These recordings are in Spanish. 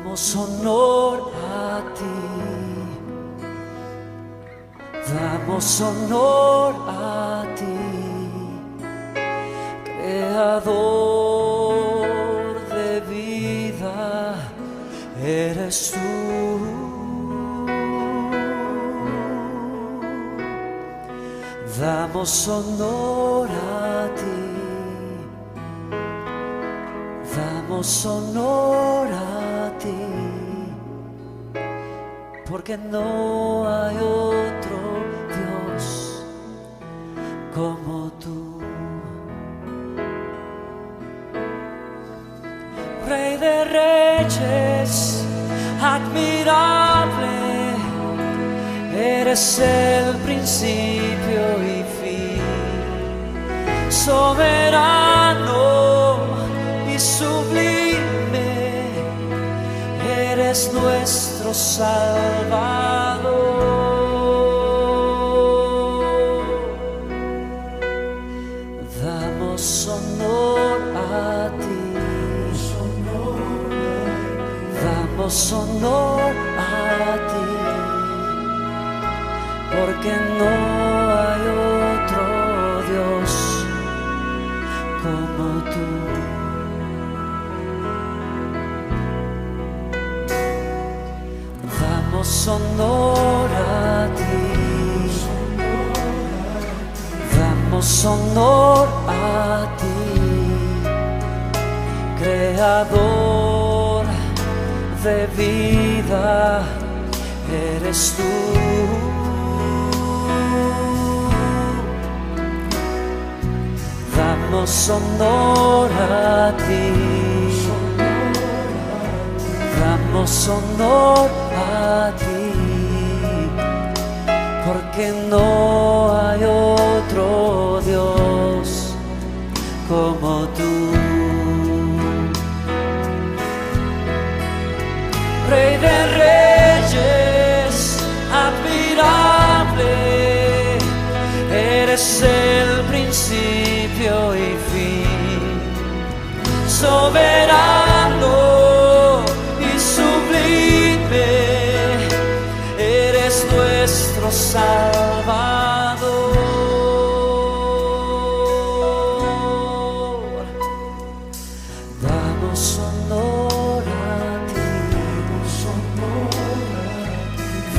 Damos honor a ti, damos honor a ti, creador de vida, eres tú. Damos honor a ti, damos honor a ti, porque no hay otro Dios como tú. Rey de reyes, admirable, eres el principio y fin, soberano y sublime, eres nuestro Salvador. Damos honor a ti, damos honor a ti, porque no hay otro Dios como tú. Damos honor a ti, damos honor a ti, creador de vida, eres tú. Damos honor a ti, damos honor a ti, porque no hay otro Dios como tú. Rey de reyes, admirable, eres el principio y fin, soberano y sublime, eres nuestro Salvador. Damos honor a ti,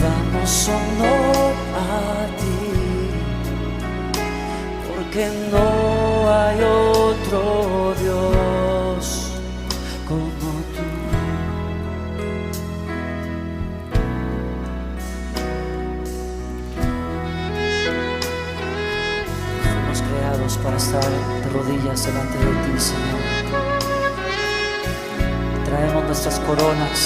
damos honor a ti, porque no hay otro Dios como tú. Fuimos creados para estar de rodillas delante de ti, Señor. Traemos nuestras coronas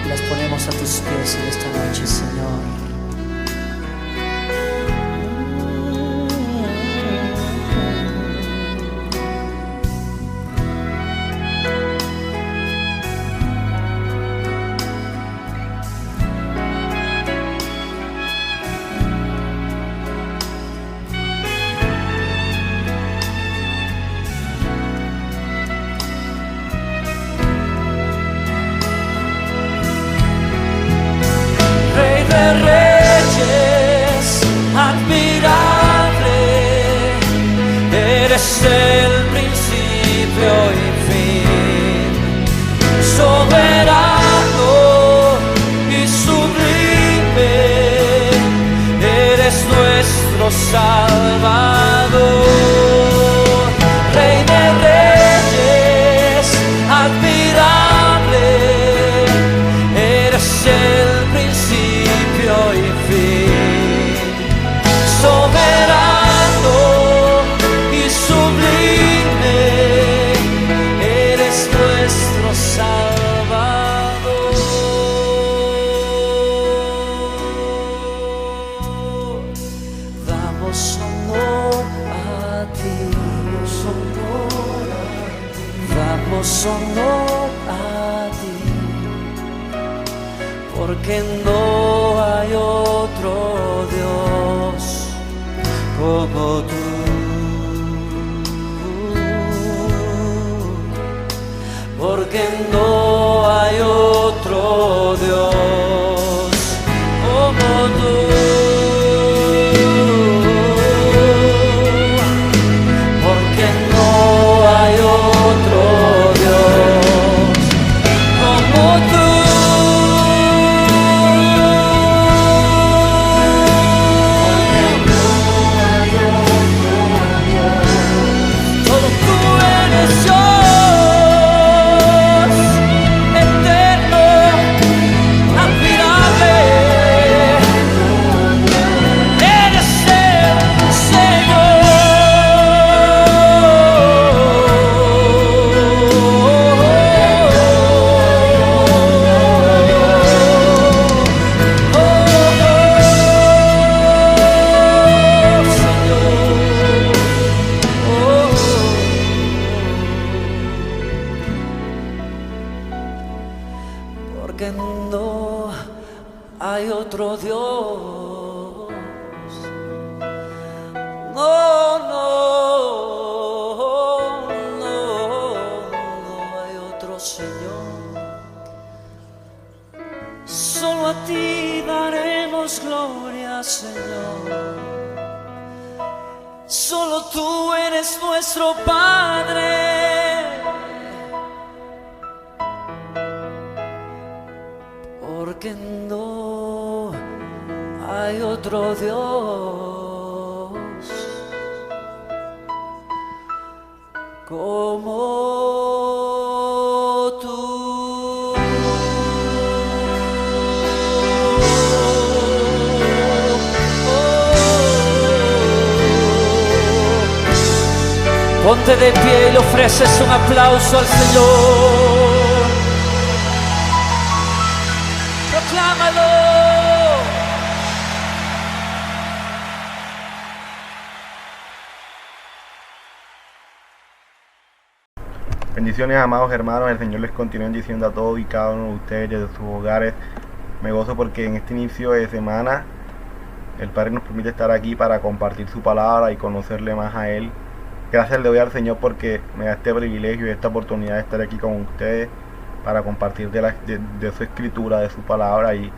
y las ponemos a tus pies en esta noche, Señor. Eres el principio y fin, soberano y sublime, eres nuestro Salvador. Rey de reyes, admirable, eres el principio y fin, soberano sublime, eres nuestro Salvador. Damos honor a ti, damos honor a ti, porque no hay otro Dios como tú. Porque no porque no hay otro Dios. No, no, no hay otro Señor. Solo a ti daremos gloria, Señor. Solo tú eres nuestro Padre, porque no hay otro Dios como tú. Ponte de pie y le ofreces un aplauso al Señor. Proclámalo. Bendiciones, amados hermanos. El Señor les continúe diciendo a todos y cada uno de ustedes desde sus hogares. Me gozo porque en este inicio de semana el Padre nos permite estar aquí para compartir su palabra y conocerle más a Él. Gracias le doy al Señor porque me da este privilegio y esta oportunidad de estar aquí con ustedes para compartir de su escritura, de su palabra, y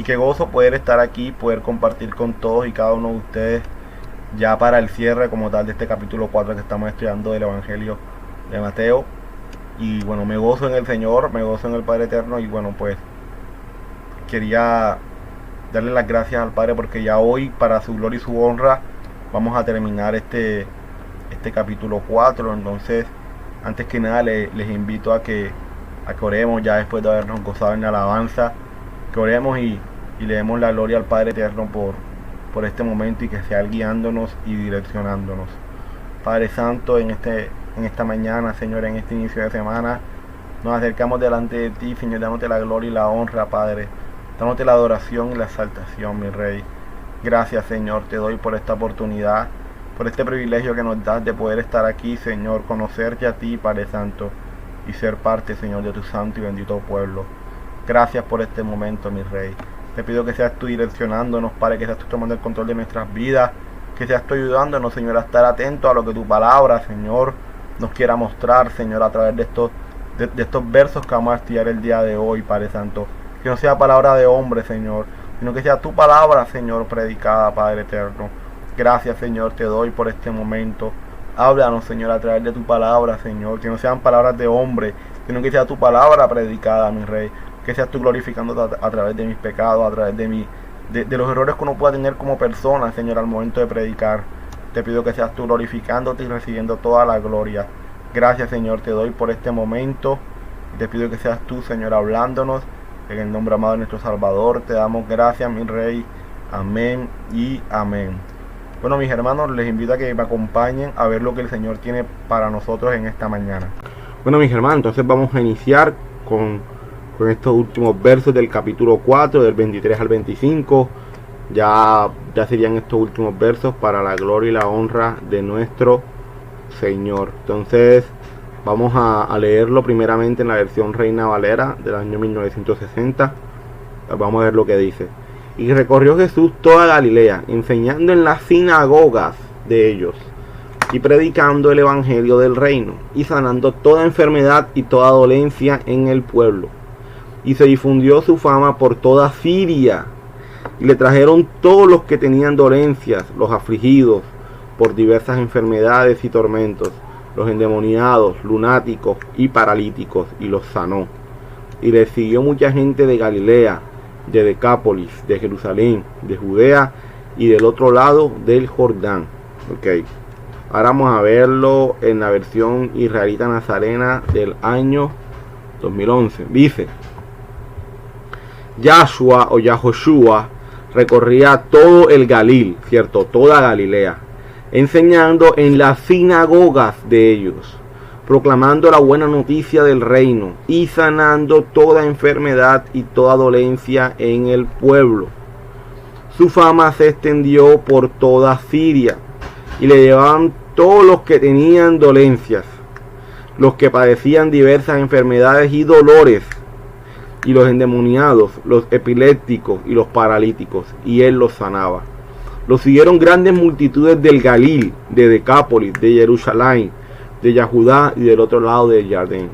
qué gozo poder estar aquí, poder compartir con todos y cada uno de ustedes ya para el cierre como tal de este capítulo 4 que estamos estudiando del Evangelio de Mateo. Y bueno, me gozo en el Señor, me gozo en el Padre Eterno, y bueno, pues quería darle las gracias al Padre porque ya hoy, para su gloria y su honra, vamos a terminar este capítulo 4. Entonces, antes que nada les invito a que oremos ya después de habernos gozado en la alabanza, que oremos y le demos la gloria al Padre Eterno por este momento y que sea Él guiándonos y direccionándonos. Padre Santo, en esta mañana, Señor, en este inicio de semana, nos acercamos delante de ti, Señor, dándote la gloria y la honra, Padre, dándote la adoración y la exaltación, mi Rey. Gracias, Señor, te doy por esta oportunidad, por este privilegio que nos das de poder estar aquí, Señor, conocerte a ti, Padre Santo, y ser parte, Señor, de tu santo y bendito pueblo. Gracias por este momento, mi Rey. Te pido que seas tú direccionándonos, Padre, que seas tú tomando el control de nuestras vidas, que seas tú ayudándonos, Señor, a estar atentos a lo que tu palabra, Señor, nos quiera mostrar, Señor, a través de estos versos que vamos a estudiar el día de hoy, Padre Santo. Que no sea palabra de hombre, Señor, sino que sea tu palabra, Señor, predicada, Padre Eterno. Gracias, Señor, te doy por este momento. Háblanos, Señor, a través de tu palabra, Señor. Que no sean palabras de hombre, sino que sea tu palabra predicada, mi Rey. Que seas tú glorificando a través de mis pecados, a través de los errores que uno pueda tener como persona, Señor, al momento de predicar. Te pido que seas tú glorificándote y recibiendo toda la gloria. Gracias, Señor, te doy por este momento. Y te pido que seas tú, Señor, hablándonos. En el nombre amado de nuestro Salvador, te damos gracias, mi Rey. Amén y amén. Bueno, mis hermanos, les invito a que me acompañen a ver lo que el Señor tiene para nosotros en esta mañana. Bueno, mis hermanos, entonces vamos a iniciar con estos últimos versos del capítulo 4, del 23 al 25. Ya serían estos últimos versos para la gloria y la honra de nuestro Señor. Entonces, vamos a leerlo primeramente en la versión Reina Valera del año 1960. Vamos a ver lo que dice. Y recorrió Jesús toda Galilea, enseñando en las sinagogas de ellos, y predicando el evangelio del reino, y sanando toda enfermedad y toda dolencia en el pueblo. Y se difundió su fama por toda Siria, y le trajeron todos los que tenían dolencias, los afligidos por diversas enfermedades y tormentos, los endemoniados, lunáticos y paralíticos, y los sanó. Y le siguió mucha gente de Galilea, de Decápolis, de Jerusalén, de Judea y del otro lado del Jordán. Ahora vamos a verlo en la versión israelita nazarena del año 2011. Dice: Yahshua o Yahoshua recorría todo el Galil, ¿cierto? Toda Galilea, enseñando en las sinagogas de ellos, proclamando la buena noticia del reino y sanando toda enfermedad y toda dolencia en el pueblo. Su fama se extendió por toda Siria, y le llevaban todos los que tenían dolencias, los que padecían diversas enfermedades y dolores, y los endemoniados, los epilépticos y los paralíticos, y él los sanaba. Lo siguieron grandes multitudes del Galil, de Decápolis, de Jerusalén, de Yahudá y del otro lado de Jardín.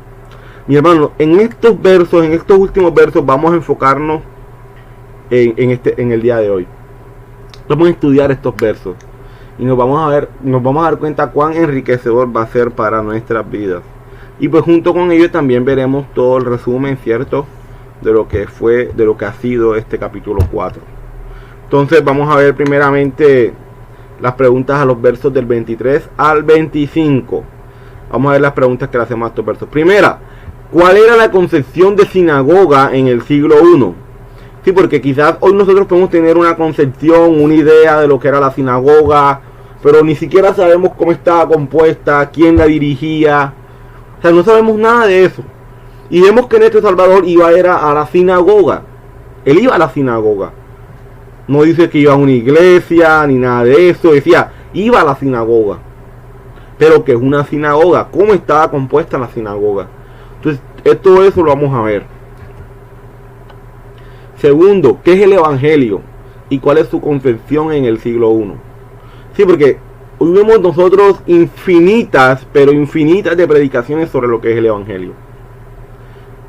Mi hermano, en estos últimos versos, vamos a enfocarnos en el día de hoy. Vamos a estudiar estos versos y nos vamos a dar cuenta cuán enriquecedor va a ser para nuestras vidas. Y pues junto con ello también veremos todo el resumen, ¿cierto?, de lo que ha sido este capítulo 4. Entonces vamos a ver primeramente las preguntas a los versos del 23 al 25. Vamos a ver las preguntas que le hacemos a estos versos. Primera, ¿cuál era la concepción de sinagoga en el siglo I? Sí, porque quizás hoy nosotros podemos tener una concepción, una idea de lo que era la sinagoga, pero ni siquiera sabemos cómo estaba compuesta, quién la dirigía. O sea, no sabemos nada de eso. Y vemos que nuestro Salvador iba a la sinagoga. Él iba a la sinagoga. No dice que iba a una iglesia ni nada de eso. Decía, iba a la sinagoga. Pero que es una sinagoga. ¿Cómo estaba compuesta la sinagoga? Entonces, todo eso lo vamos a ver. Segundo, ¿qué es el Evangelio? ¿Y cuál es su concepción en el siglo I? Sí, porque hoy vemos nosotros infinitas de predicaciones sobre lo que es el Evangelio.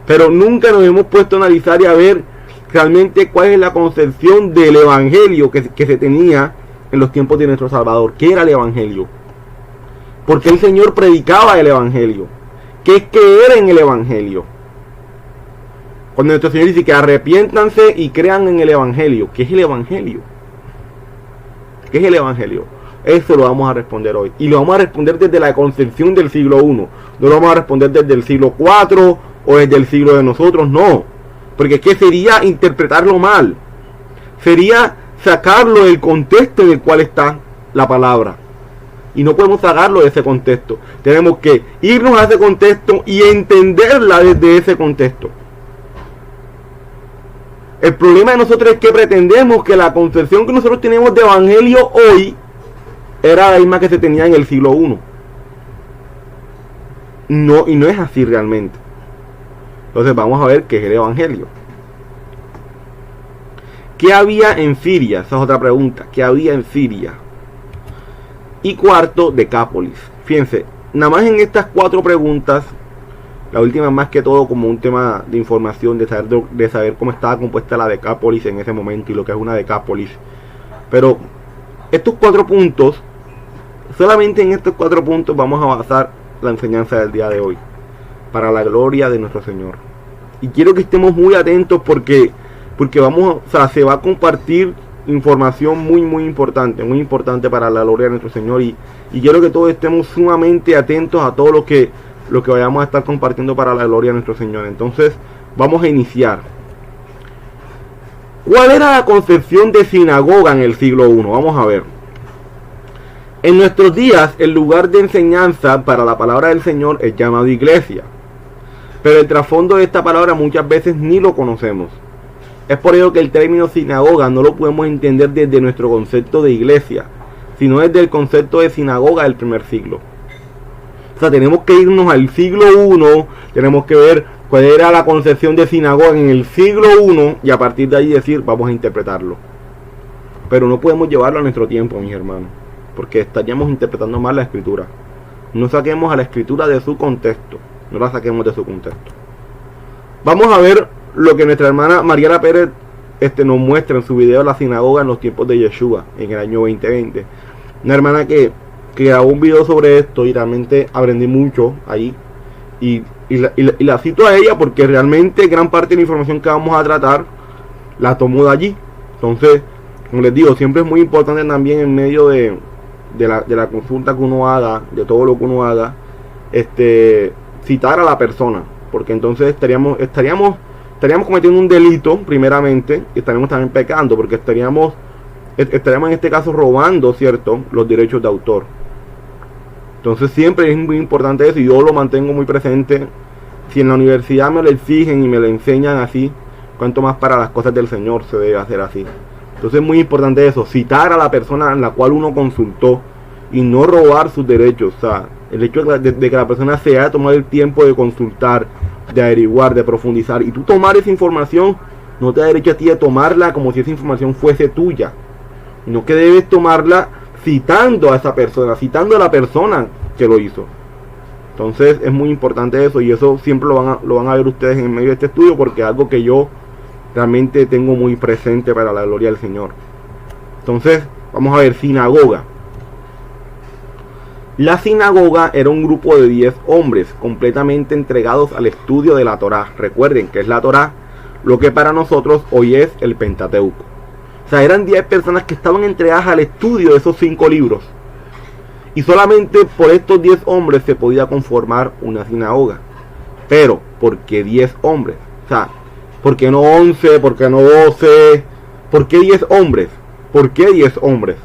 Pero nunca nos hemos puesto a analizar y a ver realmente cuál es la concepción del Evangelio que se tenía en los tiempos de nuestro Salvador. ¿Qué era el Evangelio? ¿Por qué el Señor predicaba el Evangelio? ¿Qué es creer en el Evangelio? Cuando nuestro Señor dice que arrepiéntanse y crean en el Evangelio. ¿Qué es el Evangelio? ¿Qué es el Evangelio? Eso lo vamos a responder hoy. Y lo vamos a responder desde la concepción del siglo I. No lo vamos a responder desde el siglo IV o desde el siglo de nosotros. No. Porque ¿qué sería interpretarlo mal? Sería sacarlo del contexto en el cual está la palabra. Y no podemos sacarlo de ese contexto. Tenemos que irnos a ese contexto y entenderla desde ese contexto. El problema de nosotros es que pretendemos que la concepción que nosotros tenemos de evangelio hoy era la misma que se tenía en el siglo I. No, y no es así realmente. Entonces vamos a ver qué es el evangelio. ¿Qué había en Siria? Esa es otra pregunta. ¿Qué había en Siria? Y cuarto, Decápolis. Fíjense, nada más en estas 4 preguntas, la última más que todo como un tema de información, de saber cómo estaba compuesta la Decápolis en ese momento y lo que es una Decápolis. Pero estos 4 puntos, solamente en estos 4 puntos vamos a basar la enseñanza del día de hoy, para la gloria de nuestro Señor. Y quiero que estemos muy atentos porque se va a compartir información muy importante para la gloria de nuestro Señor, y quiero que todos estemos sumamente atentos a todo lo que vayamos a estar compartiendo para la gloria de nuestro Señor. Entonces vamos a iniciar. ¿Cuál era la concepción de sinagoga en el siglo I? Vamos a ver. En nuestros días el lugar de enseñanza para la palabra del Señor es llamado iglesia, pero el trasfondo de esta palabra muchas veces ni lo conocemos. Es por ello que el término sinagoga no lo podemos entender desde nuestro concepto de iglesia, sino desde el concepto de sinagoga del primer siglo. O sea, tenemos que irnos al siglo I, tenemos que ver cuál era la concepción de sinagoga en el siglo I, y a partir de ahí decir, vamos a interpretarlo. Pero no podemos llevarlo a nuestro tiempo, mis hermanos, porque estaríamos interpretando mal la escritura. No saquemos a la escritura de su contexto, no la saquemos de su contexto. Vamos a ver lo que nuestra hermana Mariela Pérez nos muestra en su video La sinagoga en los tiempos de Yeshua, en el año 2020. Una hermana que grabó un video sobre esto y realmente aprendí mucho ahí. Y la cito a ella porque realmente gran parte de la información que vamos a tratar la tomo de allí. Entonces, como les digo, siempre es muy importante también en medio de la consulta que uno haga, de todo lo que uno haga, citar a la persona, porque entonces estaríamos cometiendo un delito primeramente, y estaríamos también pecando, porque estaríamos en este caso robando, ¿cierto?, los derechos de autor. Entonces siempre es muy importante eso, y yo lo mantengo muy presente. Si en la universidad me lo exigen y me lo enseñan así, cuanto más para las cosas del Señor se debe hacer así. Entonces es muy importante eso, citar a la persona en la cual uno consultó y no robar sus derechos. O sea, el hecho de que la persona se haya tomado el tiempo de consultar de averiguar, de profundizar. Y tú tomar esa información no te da derecho a ti de tomarla como si esa información fuese tuya, sino que debes tomarla citando a esa persona, citando a la persona que lo hizo. Entonces es muy importante eso, y eso siempre lo van a ver ustedes en medio de este estudio, porque es algo que yo realmente tengo muy presente para la gloria del Señor. Entonces vamos a ver, sinagoga. La sinagoga era un grupo de 10 hombres completamente entregados al estudio de la Torá. Recuerden que es la Torá lo que para nosotros hoy es el Pentateuco. O sea, eran 10 personas que estaban entregadas al estudio de esos 5 libros. Y solamente por estos 10 hombres se podía conformar una sinagoga. Pero, ¿por qué 10 hombres? O sea, ¿por qué no 11? ¿Por qué no 12? ¿Por qué 10 hombres? ¿Por qué 10 hombres?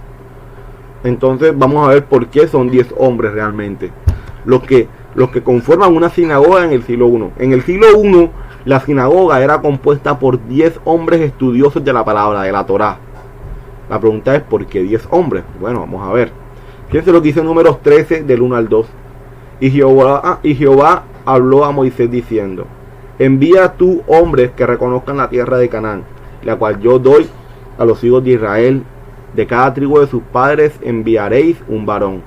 Entonces vamos a ver por qué son 10 hombres realmente. Los que conforman una sinagoga en el siglo I. En el siglo I, la sinagoga era compuesta por 10 hombres estudiosos de la palabra, de la Torá. La pregunta es, ¿por qué 10 hombres? Bueno, vamos a ver. Fíjense lo que dice Números 13, del 1 al 2. Y Jehová habló a Moisés diciendo: envía tú hombres que reconozcan la tierra de Canaán, la cual yo doy a los hijos de Israel. De cada tribu de sus padres enviaréis un varón,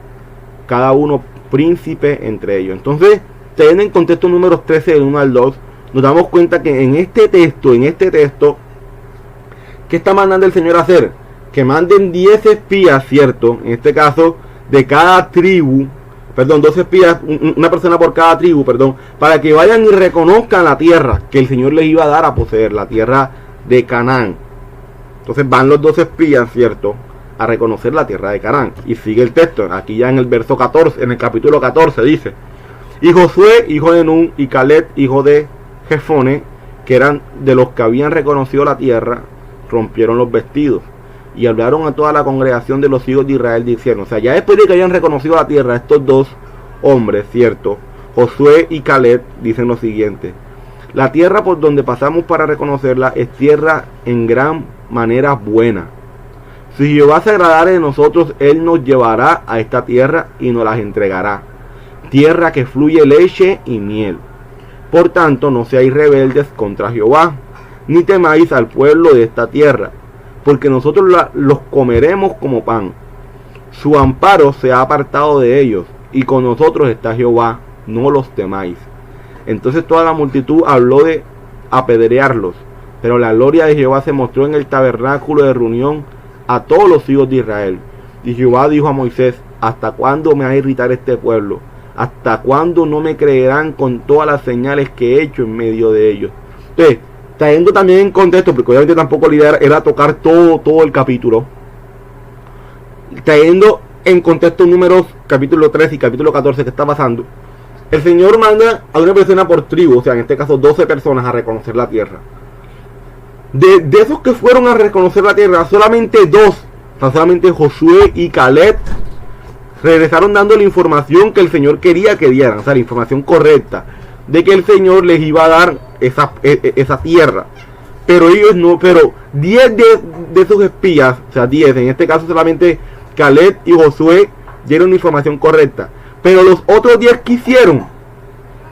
cada uno príncipe entre ellos. Entonces, teniendo en contexto Números 13 del 1 al 2, nos damos cuenta que en este texto, ¿qué está mandando el Señor a hacer? Que manden 10 espías, ¿cierto? En este caso, de cada tribu, 12 espías, una persona por cada tribu, para que vayan y reconozcan la tierra que el Señor les iba a dar a poseer, la tierra de Canaán. Entonces van los 12 espías, ¿cierto?, a reconocer la tierra de Canaán. Y sigue el texto, aquí ya en el verso 14, en el capítulo 14 dice: y Josué, hijo de Nun, y Caleb, hijo de Jefone, que eran de los que habían reconocido la tierra, rompieron los vestidos y hablaron a toda la congregación de los hijos de Israel diciendo, o sea, ya después de que hayan reconocido la tierra, estos dos hombres, ¿cierto?, Josué y Caleb, dicen lo siguiente: la tierra por donde pasamos para reconocerla es tierra en gran manera buena. Si Jehová se agradare de nosotros, él nos llevará a esta tierra y nos las entregará, tierra que fluye leche y miel. Por tanto, no seáis rebeldes contra Jehová, ni temáis al pueblo de esta tierra, porque nosotros los comeremos como pan. Su amparo se ha apartado de ellos, y con nosotros está Jehová, no los temáis. Entonces toda la multitud habló de apedrearlos, pero la gloria de Jehová se mostró en el tabernáculo de reunión a todos los hijos de Israel. Y Jehová dijo a Moisés: ¿hasta cuándo me va a irritar este pueblo? ¿Hasta cuándo no me creerán con todas las señales que he hecho en medio de ellos? Entonces, trayendo también en contexto, porque obviamente tampoco la idea era tocar todo el capítulo, trayendo en contexto Números capítulo 3 y capítulo 14 que está pasando, el Señor manda a una persona por tribu, o sea, en este caso 12 personas, a reconocer la tierra. De esos que fueron a reconocer la tierra, solamente dos, solamente Josué y Caleb, regresaron dando la información que el Señor quería que dieran, o sea, la información correcta, de que el Señor les iba a dar esa tierra. Pero ellos no, pero 10 de esos espías, o sea, 10, en este caso solamente Caleb y Josué dieron la información correcta. Pero los otros 10 que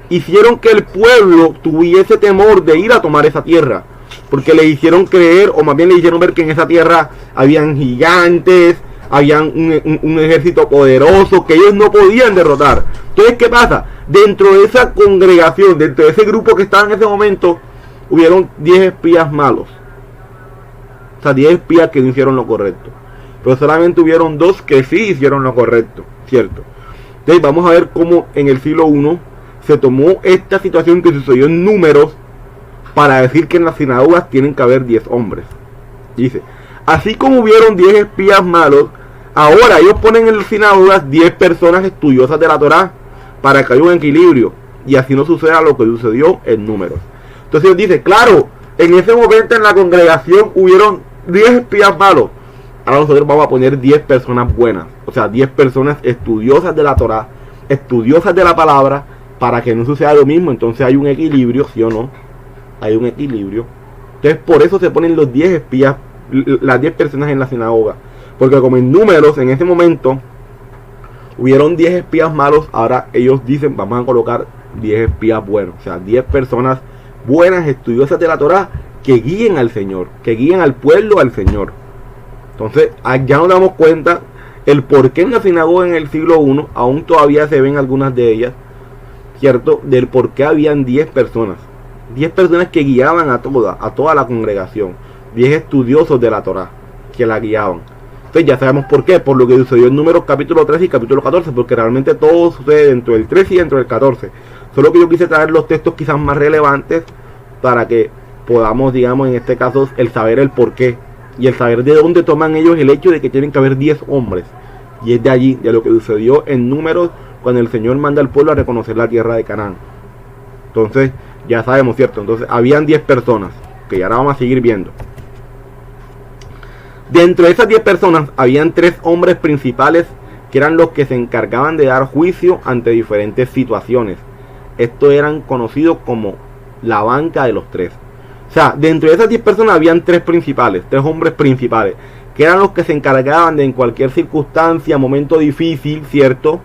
hicieron que el pueblo tuviese temor de ir a tomar esa tierra, porque le hicieron creer, o más bien le hicieron ver que en esa tierra habían gigantes, habían un ejército poderoso que ellos no podían derrotar. Entonces, ¿qué pasa? Dentro de esa congregación, dentro de ese grupo que estaba en ese momento, hubieron 10 espías malos. O sea, 10 espías que no hicieron lo correcto. Pero solamente hubieron 2 que sí hicieron lo correcto, ¿cierto? Entonces vamos a ver cómo en el siglo I se tomó esta situación que sucedió en Números para decir que en las sinagogas tienen que haber 10 hombres. Dice: así como hubieron 10 espías malos, ahora ellos ponen en las sinagogas 10 personas estudiosas de la Torá para que haya un equilibrio y así no suceda lo que sucedió en Números. Entonces Dios dice: claro, en ese momento en la congregación hubieron 10 espías malos, ahora nosotros vamos a poner 10 personas buenas, o sea, 10 personas estudiosas de la Torá, estudiosas de la palabra, para que no suceda lo mismo. Entonces hay un equilibrio, ¿sí o no? Hay un equilibrio. Entonces por eso se ponen los 10 espías, las 10 personas en la sinagoga, porque como en Números en ese momento hubieron 10 espías malos, ahora ellos dicen: vamos a colocar 10 espías buenos, o sea, 10 personas buenas, estudiosas de la Torá, que guíen al Señor, que guíen al pueblo al Señor. Entonces, ya nos damos cuenta el por qué en la sinagoga en el siglo I, aún todavía se ven algunas de ellas, ¿cierto? Del por qué habían 10 personas. 10 personas que guiaban a toda la congregación. 10 estudiosos de la Torá que la guiaban. Entonces ya sabemos por qué, por lo que sucedió en Números capítulo 13 y capítulo 14, porque realmente todo sucede dentro del 13 y dentro del 14. Solo que yo quise traer los textos quizás más relevantes para que podamos, digamos, en este caso, el saber el por qué y el saber de dónde toman ellos el hecho de que tienen que haber 10 hombres. Y es de allí, de lo que sucedió en Números, cuando el Señor manda al pueblo a reconocer la tierra de Canaán. Entonces, ya sabemos, ¿cierto? Entonces, habían 10 personas, que ahora vamos a seguir viendo. Dentro de esas 10 personas, habían 3 hombres principales, que eran los que se encargaban de dar juicio ante diferentes situaciones. Estos eran conocidos como la banca de los 3. O sea, dentro de esas 10 personas habían 3 principales, 3 hombres principales, que eran los que se encargaban de en cualquier circunstancia, momento difícil, ¿cierto?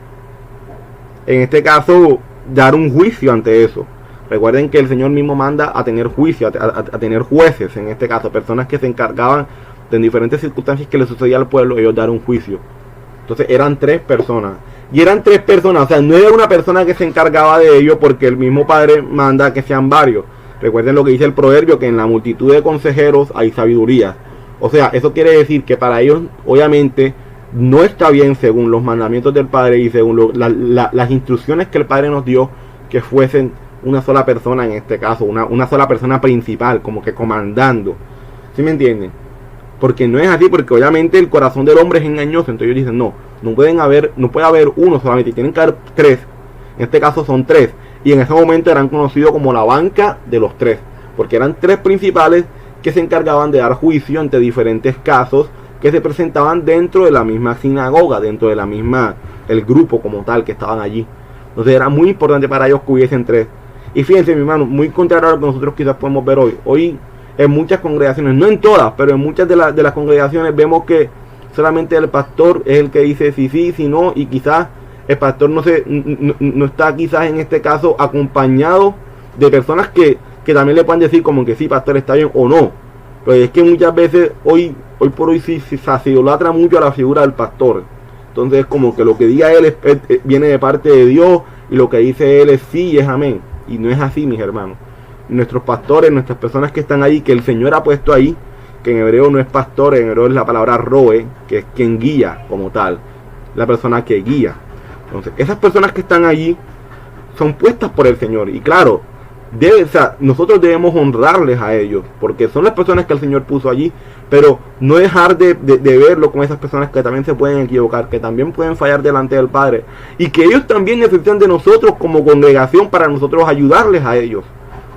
En este caso, dar un juicio ante eso. Recuerden que el Señor mismo manda a tener juicio, a tener jueces, en este caso, personas que se encargaban de en diferentes circunstancias que le sucedía al pueblo, ellos dar un juicio. Entonces eran 3 personas. Y eran 3 personas, o sea, no era una persona que se encargaba de ello porque el mismo Padre manda que sean varios. Recuerden lo que dice el proverbio, que en la multitud de consejeros hay sabiduría. O sea, eso quiere decir que para ellos, obviamente, no está bien según los mandamientos del Padre y según las instrucciones que el Padre nos dio, que fuesen una sola persona, en este caso, una sola persona principal, como que comandando. ¿Sí me entienden? Porque no es así, porque obviamente el corazón del hombre es engañoso. Entonces ellos dicen, no puede haber uno solamente, tienen que haber 3. En este caso son 3. Y en ese momento eran conocidos como la banca de los 3. Porque eran 3 principales que se encargaban de dar juicio ante diferentes casos que se presentaban dentro de la misma sinagoga, dentro de la misma, el grupo como tal que estaban allí. Entonces era muy importante para ellos que hubiesen 3. Y fíjense, mi hermano, muy contrario a lo que nosotros quizás podemos ver hoy. Hoy en muchas congregaciones, no en todas, pero en muchas de las congregaciones vemos que solamente el pastor es el que dice si no, y quizás el pastor no está quizás en este caso acompañado de personas que también le puedan decir como que sí, pastor, está bien o no. Pero es que muchas veces hoy por hoy se idolatra mucho a la figura del pastor. Entonces es como que lo que diga él viene de parte de Dios, y lo que dice él es sí y es amén. Y no es así, mis hermanos. Nuestros pastores, nuestras personas que están ahí, que el Señor ha puesto ahí, que en hebreo no es pastor, en hebreo es la palabra roe, que es quien guía como tal, la persona que guía. Entonces, esas personas que están allí son puestas por el Señor. Y claro, nosotros debemos honrarles a ellos, porque son las personas que el Señor puso allí, pero no dejar de verlo con esas personas que también se pueden equivocar, que también pueden fallar delante del Padre, y que ellos también necesitan de nosotros como congregación para nosotros ayudarles a ellos,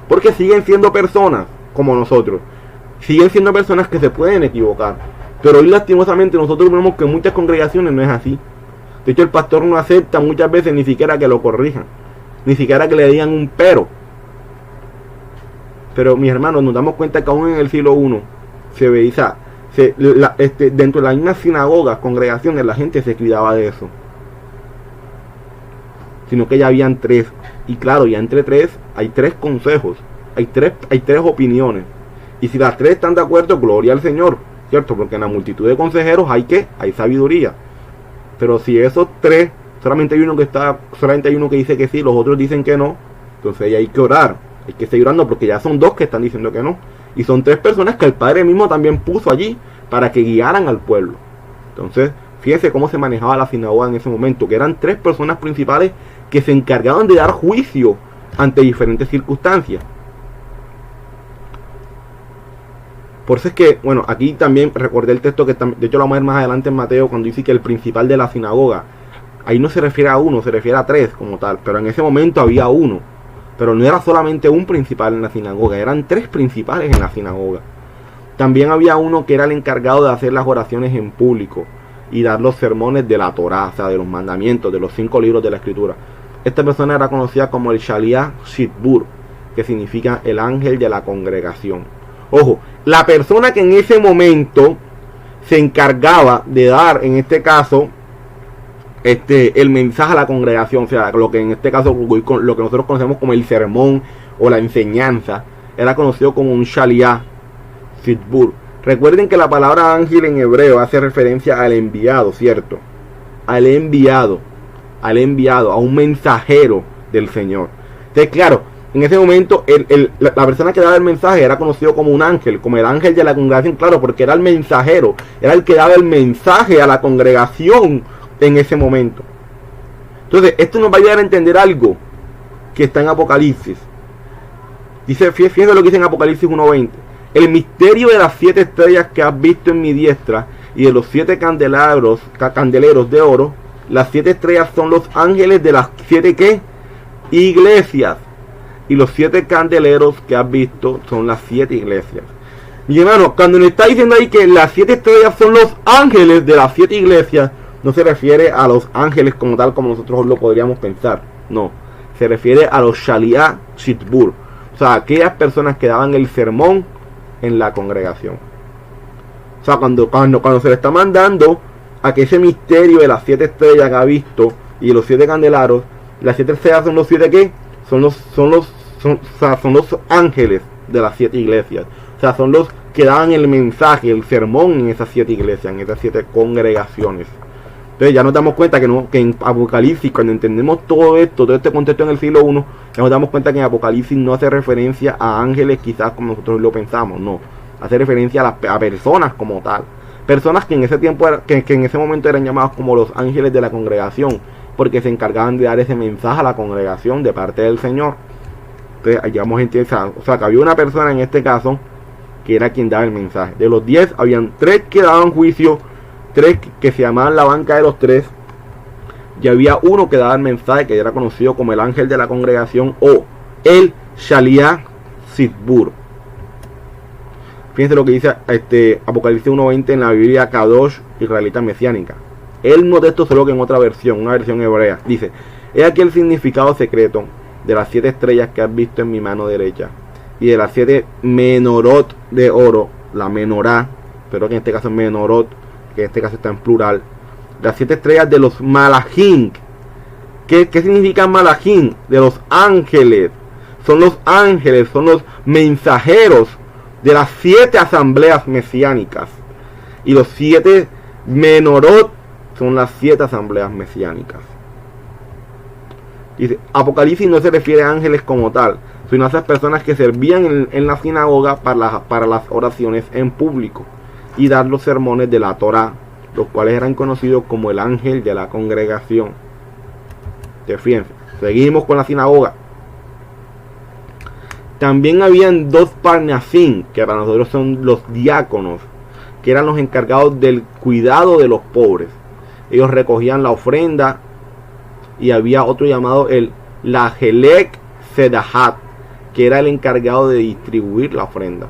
porque siguen siendo personas como nosotros, siguen siendo personas que se pueden equivocar. Pero hoy lastimosamente nosotros vemos que en muchas congregaciones no es así. De hecho, el pastor no acepta muchas veces ni siquiera que lo corrijan, ni siquiera que le digan un pero. Pero mis hermanos, nos damos cuenta que aún en el siglo I se veía, dentro de las mismas sinagogas, congregaciones, la gente se cuidaba de eso. Sino que ya habían 3. Y claro, ya entre 3 hay 3 consejos, hay tres opiniones. Y si las 3 están de acuerdo, gloria al Señor, ¿cierto? Porque en la multitud de consejeros hay sabiduría. Pero si esos 3, solamente hay uno que dice que sí, los otros dicen que no, entonces ahí hay que orar, hay que seguir orando, porque ya son 2 que están diciendo que no. Y son 3 personas que el Padre mismo también puso allí para que guiaran al pueblo. Entonces, fíjense cómo se manejaba la sinagoga en ese momento, que eran 3 personas principales que se encargaban de dar juicio ante diferentes circunstancias. Por eso es que, bueno, aquí también recordé el texto que de hecho lo vamos a ver más adelante en Mateo, cuando dice que el principal de la sinagoga, ahí no se refiere a 1, se refiere a 3 como tal, pero en ese momento había 1, pero no era solamente un principal en la sinagoga, eran 3 principales en la sinagoga. También había uno que era el encargado de hacer las oraciones en público y dar los sermones de la Torá, o sea, de los mandamientos, de los 5 libros de la Escritura. Esta persona era conocida como el Shaliach Shitbur, que significa el ángel de la congregación. Ojo, la persona que en ese momento se encargaba de dar, en este caso, el mensaje a la congregación, o sea, lo que en este caso, lo que nosotros conocemos como el sermón o la enseñanza, era conocido como un Shaliach Tzibur. Recuerden que la palabra ángel en hebreo hace referencia al enviado, ¿cierto? Al enviado, a un mensajero del Señor. Entonces, claro, en ese momento la persona que daba el mensaje era conocido como un ángel, como el ángel de la congregación, claro, porque era el mensajero, era el que daba el mensaje a la congregación en ese momento. Entonces, esto nos va a ayudar a entender algo que está en Apocalipsis. Dice, fíjense lo que dice en Apocalipsis 1:20. El misterio de las 7 estrellas que has visto en mi diestra y de los 7 candeleros de oro. Las 7 estrellas son los ángeles de las 7 ¿qué? Iglesias. Y los 7 candeleros que has visto son las 7 iglesias. Mi hermano, cuando le está diciendo ahí que las 7 estrellas son los ángeles de las 7 iglesias, no se refiere a los ángeles como tal, como nosotros lo podríamos pensar. No, se refiere a los Shaliach Tzibur. O sea, aquellas personas que daban el sermón en la congregación. O sea, cuando se le está mandando a que ese misterio de las 7 estrellas que ha visto y los 7 candeleros, las 7 estrellas son los 7 ¿qué? Son los ángeles de las 7 iglesias. O sea, son los que daban el mensaje, el sermón en esas 7 iglesias, en esas 7 congregaciones. Entonces ya nos damos cuenta que en Apocalipsis, cuando entendemos todo esto, todo este contexto en el siglo I, ya nos damos cuenta que en Apocalipsis no hace referencia a ángeles quizás como nosotros lo pensamos, no. Hace referencia a personas como tal. Personas que en ese tiempo, que en ese momento eran llamados como los ángeles de la congregación, porque se encargaban de dar ese mensaje a la congregación de parte del Señor. Entonces allá vamos a entender, o sea, que había una persona en este caso que era quien daba el mensaje. De los 10 habían 3 que daban juicio, 3 que se llamaban la banca de los 3, y había uno que daba el mensaje, que era conocido como el ángel de la congregación o el Shaliach Tzibur. Fíjense lo que dice Apocalipsis 1:20 en la Biblia Kadosh Israelita Mesiánica. Él no de esto, solo que en otra versión, una versión hebrea. Dice: he aquí el significado secreto de las 7 estrellas que has visto en mi mano derecha, y de las 7 menorot de oro, la menorá, pero que en este caso es menorot, que en este caso está en plural, las 7 estrellas de los malachim. ¿Qué significa malachim? De los ángeles. Son los ángeles, son los mensajeros de las 7 asambleas mesiánicas. Y los 7 menorot son las 7 asambleas mesiánicas. Dice, Apocalipsis no se refiere a ángeles como tal, sino a esas personas que servían en la sinagoga para las oraciones en público y dar los sermones de la Torá, los cuales eran conocidos como el ángel de la congregación. Fíjense, seguimos con la sinagoga. También habían 2 parnasim, que para nosotros son los diáconos, que eran los encargados del cuidado de los pobres. Ellos recogían la ofrenda, y había otro llamado el Lahelek Sedahat, que era el encargado de distribuir la ofrenda.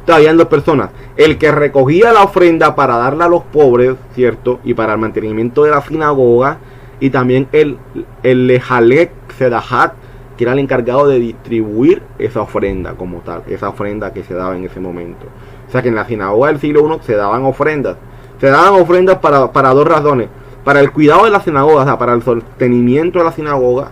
Entonces habían 2 personas: el que recogía la ofrenda para darla a los pobres, ¿cierto? Y para el mantenimiento de la sinagoga, y también el Lahelek Sedahat, que era el encargado de distribuir esa ofrenda como tal, esa ofrenda que se daba en ese momento. O sea que en la sinagoga del siglo I se daban ofrendas. Se daban ofrendas para 2 razones: para el cuidado de la sinagoga, o sea, para el sostenimiento de la sinagoga.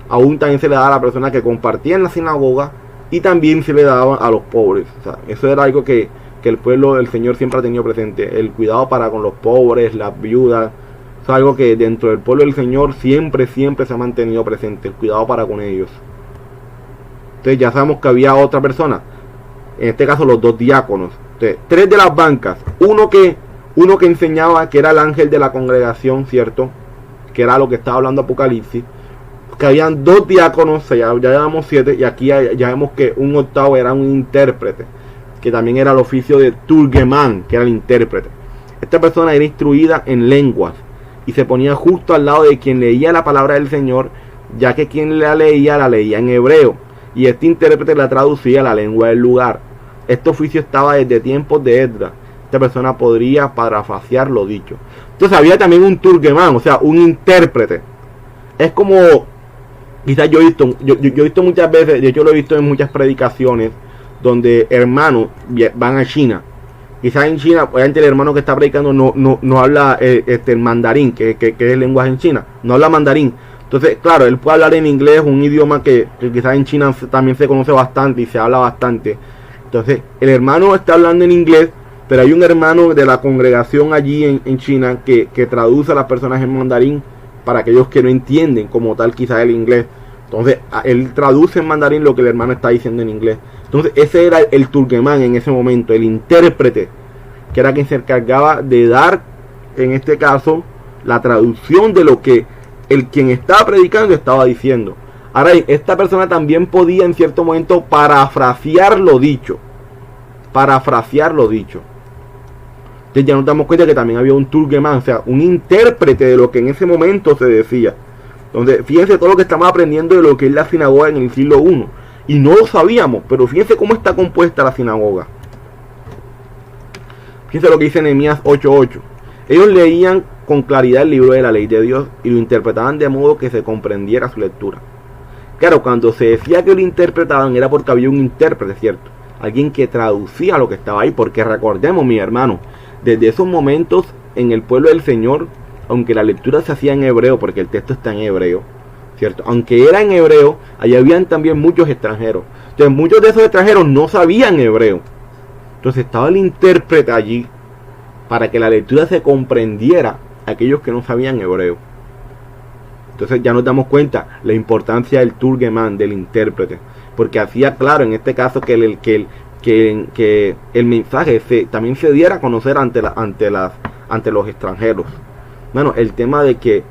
Aún también se le daba a la persona que compartía en la sinagoga, y también se le daba a los pobres. O sea, eso era algo que el pueblo del Señor siempre ha tenido presente: el cuidado para con los pobres, las viudas. Es algo que dentro del pueblo del Señor siempre se ha mantenido presente, el cuidado para con ellos. Entonces ya sabemos que había otra persona, en este caso los 2 diáconos. Entonces, 3 de las bancas, uno que enseñaba, que era el ángel de la congregación, ¿cierto? Que era lo que estaba hablando Apocalipsis. Que habían 2 diáconos, ya llevamos 7, y aquí ya vemos que un octavo era un intérprete, que también era el oficio de Turgemán, que era el intérprete. Esta persona era instruida en lenguas y se ponía justo al lado de quien leía la palabra del Señor, ya que quien la leía en hebreo, y este intérprete la traducía a la lengua del lugar. Este oficio estaba desde tiempos de Esdras. Esta persona podría parafrasear lo dicho. Entonces había también un turgemán, o sea, un intérprete. Es como, quizás yo he visto muchas veces, de hecho lo he visto en muchas predicaciones, donde hermanos van a China quizás en China, obviamente el hermano que está predicando no habla el mandarín, que es el lenguaje en China, no habla mandarín. Entonces, claro, él puede hablar en inglés, un idioma que quizás en China también se conoce bastante y se habla bastante. Entonces, el hermano está hablando en inglés, pero hay un hermano de la congregación allí en China que traduce a las personas en mandarín para aquellos que no entienden como tal quizás el inglés. Entonces, él traduce en mandarín lo que el hermano está diciendo en inglés. Entonces, ese era el turquemán en ese momento, el intérprete, que era quien se encargaba de dar, en este caso, la traducción de lo que quien estaba predicando estaba diciendo. Ahora, esta persona también podía en cierto momento parafrasear lo dicho. Entonces ya nos damos cuenta que también había un turquemán, o sea, un intérprete de lo que en ese momento se decía. Entonces, fíjense todo lo que estamos aprendiendo de lo que es la sinagoga en el siglo I. Y no lo sabíamos, pero fíjense cómo está compuesta la sinagoga. Fíjense lo que dice Nehemías 8:8. Ellos leían con claridad el libro de la ley de Dios y lo interpretaban de modo que se comprendiera su lectura. Claro, cuando se decía que lo interpretaban era porque había un intérprete, ¿cierto? Alguien que traducía lo que estaba ahí, porque recordemos, mi hermano, desde esos momentos en el pueblo del Señor, aunque la lectura se hacía en hebreo, porque el texto está en hebreo, ¿cierto? Aunque era en hebreo, allí habían también muchos extranjeros. Entonces muchos de esos extranjeros no sabían hebreo. Entonces estaba el intérprete allí para que la lectura se comprendiera a aquellos que no sabían hebreo. Entonces ya nos damos cuenta la importancia del turgemán, del intérprete, porque hacía claro en este caso que el mensaje también se diera a conocer ante los extranjeros. Bueno, el tema de que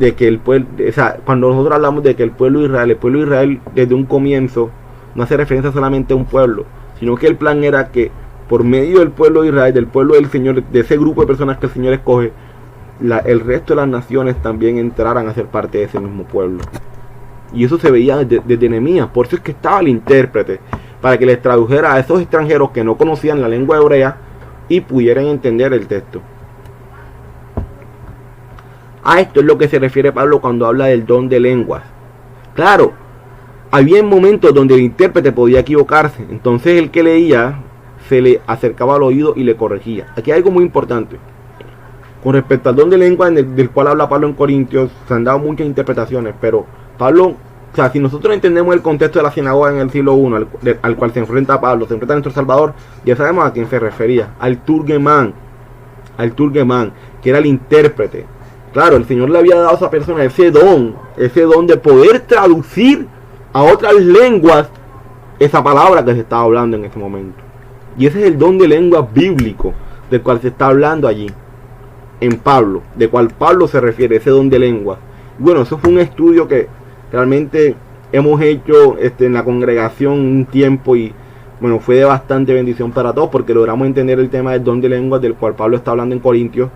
el pueblo, o sea, cuando nosotros hablamos de que el pueblo de Israel desde un comienzo no hace referencia solamente a un pueblo, sino que el plan era que por medio del pueblo de Israel, del pueblo del Señor, de ese grupo de personas que el Señor escoge, el resto de las naciones también entraran a ser parte de ese mismo pueblo. Y eso se veía desde Nehemías. Por eso es que estaba el intérprete, para que les tradujera a esos extranjeros que no conocían la lengua hebrea y pudieran entender el texto. A esto es lo que se refiere Pablo cuando habla del don de lenguas. Claro, había momentos donde el intérprete podía equivocarse, entonces el que leía se le acercaba al oído y le corregía. Aquí hay algo muy importante. Con respecto al don de lengua del cual habla Pablo en Corintios, se han dado muchas interpretaciones, pero Pablo, o sea, si nosotros entendemos el contexto de la sinagoga en el siglo I, al cual se enfrenta Pablo, se enfrenta a nuestro Salvador, ya sabemos a quién se refería, al turgemán, que era el intérprete. Claro, el Señor le había dado a esa persona ese don de poder traducir a otras lenguas esa palabra que se estaba hablando en ese momento. Y ese es el don de lengua bíblico del cual se está hablando allí en Pablo, de cual Pablo se refiere, ese don de lengua. Bueno, eso fue un estudio que realmente hemos hecho en la congregación un tiempo y bueno, fue de bastante bendición para todos porque logramos entender el tema del don de lenguas del cual Pablo está hablando en Corintios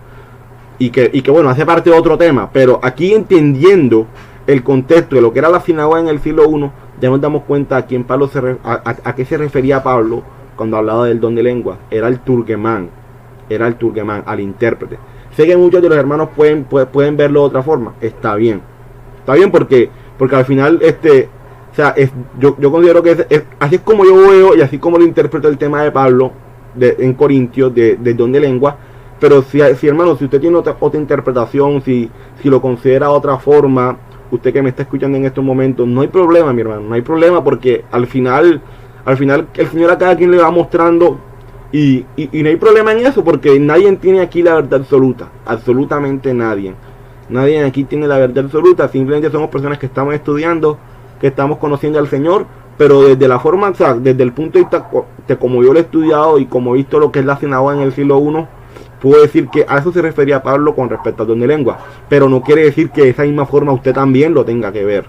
y que bueno, hace parte de otro tema, pero aquí entendiendo el contexto de lo que era la sinagoga en el siglo I, ya nos damos cuenta a quién Pablo a qué se refería Pablo cuando hablaba del don de lengua. Era el turgemán, al intérprete. Sé que muchos de los hermanos pueden verlo de otra forma. Está bien porque al final o sea, yo considero que así es como yo veo y así como lo interpreto el tema de Pablo en Corintios del don de lengua. Pero si hermano, si usted tiene otra interpretación, si lo considera de otra forma, usted que me está escuchando en estos momentos, no hay problema, mi hermano, no hay problema, porque al final el Señor a cada quien le va mostrando y no hay problema en eso, porque nadie tiene aquí la verdad absoluta, absolutamente nadie aquí tiene la verdad absoluta. Simplemente somos personas que estamos estudiando, que estamos conociendo al Señor, pero desde la forma, o sea, desde el punto de vista de como yo lo he estudiado y como he visto lo que es la sinagoga en el siglo I, puedo decir que a eso se refería Pablo con respecto al don de lengua, pero no quiere decir que de esa misma forma usted también lo tenga que ver,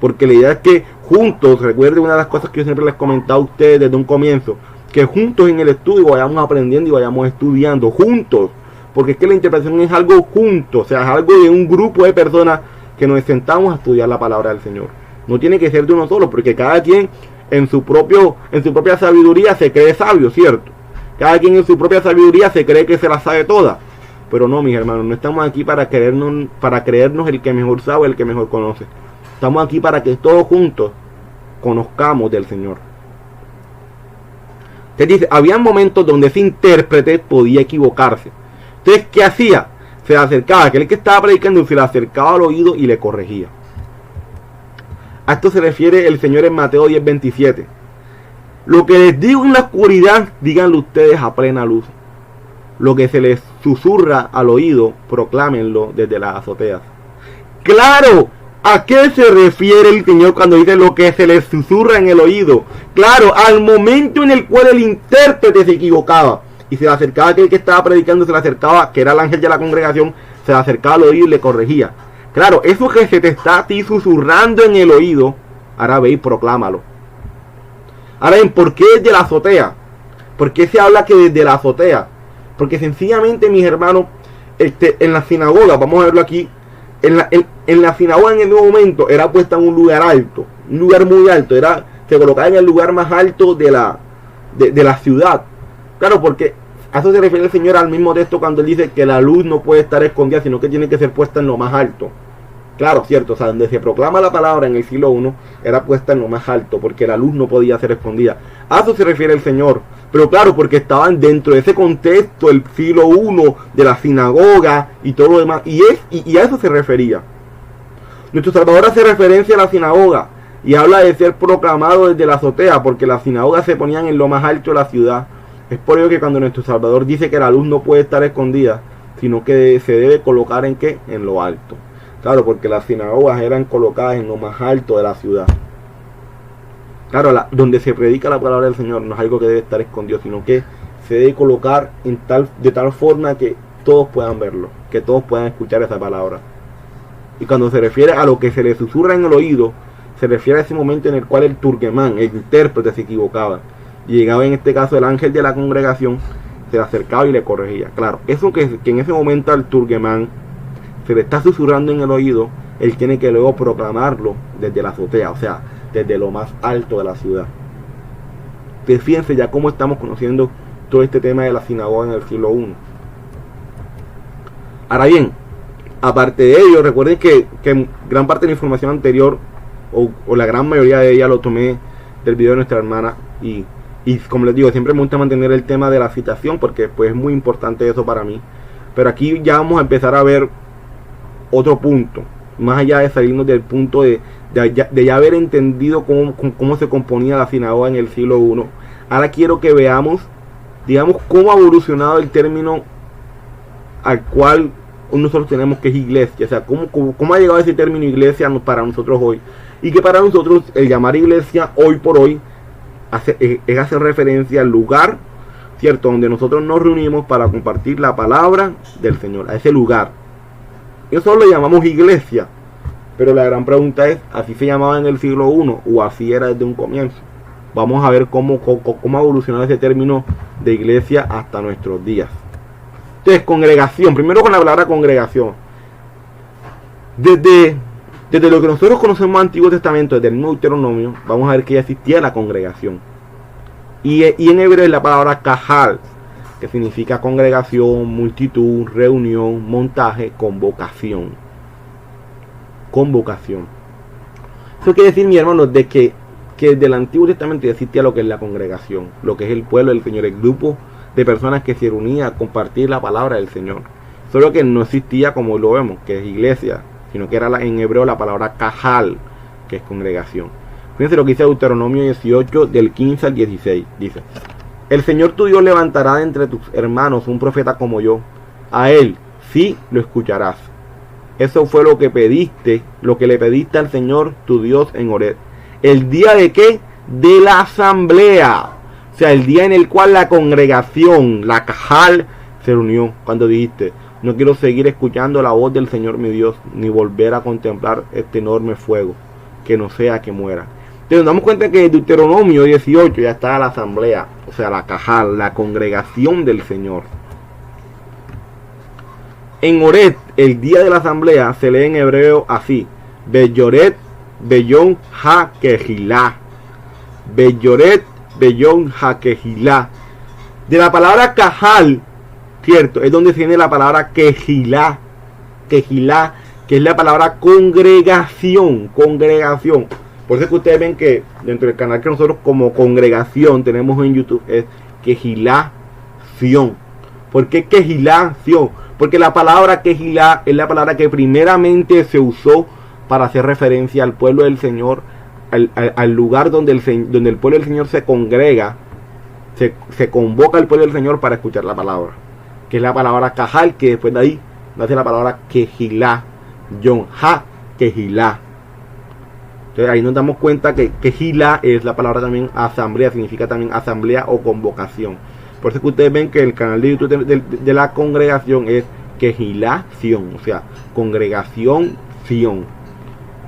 porque la idea es que juntos, recuerde una de las cosas que yo siempre les he comentado a ustedes desde un comienzo, que juntos en el estudio vayamos aprendiendo y vayamos estudiando juntos, porque es que la interpretación es algo junto, o sea, es algo de un grupo de personas que nos sentamos a estudiar la palabra del Señor. No tiene que ser de uno solo, porque cada quien en su propia sabiduría se cree sabio, ¿cierto? Cada quien en su propia sabiduría se cree que se la sabe toda. Pero no, mis hermanos, no estamos aquí para creernos el que mejor sabe, el que mejor conoce. Estamos aquí para que todos juntos conozcamos del Señor. Entonces dice, había momentos donde ese intérprete podía equivocarse. Entonces, ¿qué hacía? Se le acercaba, aquel que estaba predicando se le acercaba al oído y le corregía. A esto se refiere el Señor en Mateo 10:27. Lo que les digo en la oscuridad, díganlo ustedes a plena luz. Lo que se les susurra al oído, proclámenlo desde las azoteas. ¡Claro! ¿A qué se refiere el Señor cuando dice lo que se les susurra en el oído? Claro, al momento en el cual el intérprete se equivocaba y se le acercaba a aquel que estaba predicando, se le acercaba, que era el ángel de la congregación, se le acercaba al oído y le corregía. Claro, eso que se te está a ti susurrando en el oído, ahora ve y proclámalo. Ahora ven, ¿por qué desde la azotea? ¿Por qué se habla que desde la azotea? Porque sencillamente, mis hermanos, en la sinagoga, vamos a verlo aquí, en la sinagoga en el nuevo momento era puesta en un lugar alto, un lugar muy alto, se colocaba en el lugar más alto de la ciudad. Claro, porque a eso se refiere el Señor al mismo texto cuando Él dice que la luz no puede estar escondida, sino que tiene que ser puesta en lo más alto. Claro, cierto, o sea, donde se proclama la palabra en el siglo I, era puesta en lo más alto, porque la luz no podía ser escondida. A eso se refiere el Señor. Pero claro, porque estaban dentro de ese contexto, el siglo I, de la sinagoga y todo lo demás. Y a eso se refería. Nuestro Salvador hace referencia a la sinagoga y habla de ser proclamado desde la azotea, porque las sinagogas se ponían en lo más alto de la ciudad. Es por ello que cuando nuestro Salvador dice que la luz no puede estar escondida, sino que se debe colocar ¿en qué? En lo alto. Claro, porque las sinagogas eran colocadas en lo más alto de la ciudad. Claro, donde se predica la palabra del Señor no es algo que debe estar escondido, sino que se debe colocar de tal forma que todos puedan verlo, que todos puedan escuchar esa palabra. Y cuando se refiere a lo que se le susurra en el oído, se refiere a ese momento en el cual el turgemán, el intérprete, se equivocaba. Y llegaba en este caso el ángel de la congregación, se le acercaba y le corregía. Claro, eso que en ese momento al turgemán se le está susurrando en el oído, él tiene que luego proclamarlo desde la azotea, o sea, desde lo más alto de la ciudad. Pues fíjense ya cómo estamos conociendo todo este tema de la sinagoga en el siglo I. Ahora bien, aparte de ello, recuerden que gran parte de la información anterior, o la gran mayoría de ella, lo tomé del video de nuestra hermana, y como les digo, siempre me gusta mantener el tema de la citación, porque pues es muy importante eso para mí. Pero aquí ya vamos a empezar a ver otro punto, más allá de salirnos del punto de ya haber entendido cómo se componía la sinagoga en el siglo I. Ahora quiero que veamos, digamos, cómo ha evolucionado el término al cual nosotros tenemos, que es iglesia. O sea, cómo ha llegado ese término iglesia para nosotros hoy. Y que para nosotros el llamar iglesia hoy por hoy es hacer referencia al lugar, ¿cierto?, donde nosotros nos reunimos para compartir la palabra del Señor, a ese lugar. Eso lo llamamos iglesia. Pero la gran pregunta es, ¿así se llamaba en el siglo I o así era desde un comienzo? Vamos a ver cómo ha evolucionado ese término de iglesia hasta nuestros días. Entonces, congregación. Primero con la palabra congregación. Desde lo que nosotros conocemos en el Antiguo Testamento, desde el Nuevo Deuteronomio, vamos a ver que ya existía la congregación. Y en hebreo es la palabra kahal, que significa congregación, multitud, reunión, montaje, convocación. Convocación. Eso quiere decir, mi hermano, de que desde el Antiguo Testamento ya existía lo que es la congregación, lo que es el pueblo del Señor, el grupo de personas que se reunían a compartir la palabra del Señor. Solo que no existía como lo vemos, que es iglesia, sino que era en hebreo la palabra kahal, que es congregación. Fíjense lo que dice Deuteronomio 18, del 15 al 16. Dice: el Señor tu Dios levantará de entre tus hermanos un profeta como yo. A él sí lo escucharás. Eso fue lo que le pediste al Señor tu Dios en Horeb. ¿El día de qué? De la asamblea. O sea, el día en el cual la congregación, la kahal, se reunió. Cuando dijiste: no quiero seguir escuchando la voz del Señor mi Dios, ni volver a contemplar este enorme fuego, que no sea que muera. Entonces nos damos cuenta que en Deuteronomio 18 ya está la asamblea, o sea, la kahal, la congregación del Señor. En Horeb, el día de la asamblea, se lee en hebreo así: Beyoret, Beyón, Ha-Kehilá. Beyoret, Beyón, Ha-Kehilá. De la palabra kahal, cierto, es donde viene la palabra Kehilá. Kehilá, que es la palabra congregación. Por eso es que ustedes ven que dentro del canal que nosotros como congregación tenemos en YouTube es Quejilación. ¿Por qué Quejilación? Porque la palabra Quejilá es la palabra que primeramente se usó para hacer referencia al pueblo del Señor, al lugar donde el pueblo del Señor se congrega, se convoca al pueblo del Señor para escuchar la palabra, que es la palabra Cajal, que después de ahí nace la palabra Quejilá, Yonja Quejilá. Entonces ahí nos damos cuenta que Quejilá es la palabra también asamblea, significa también asamblea o convocación. Por eso es que ustedes ven que el canal de YouTube de la congregación es Quejilación, o sea, congregación Sion.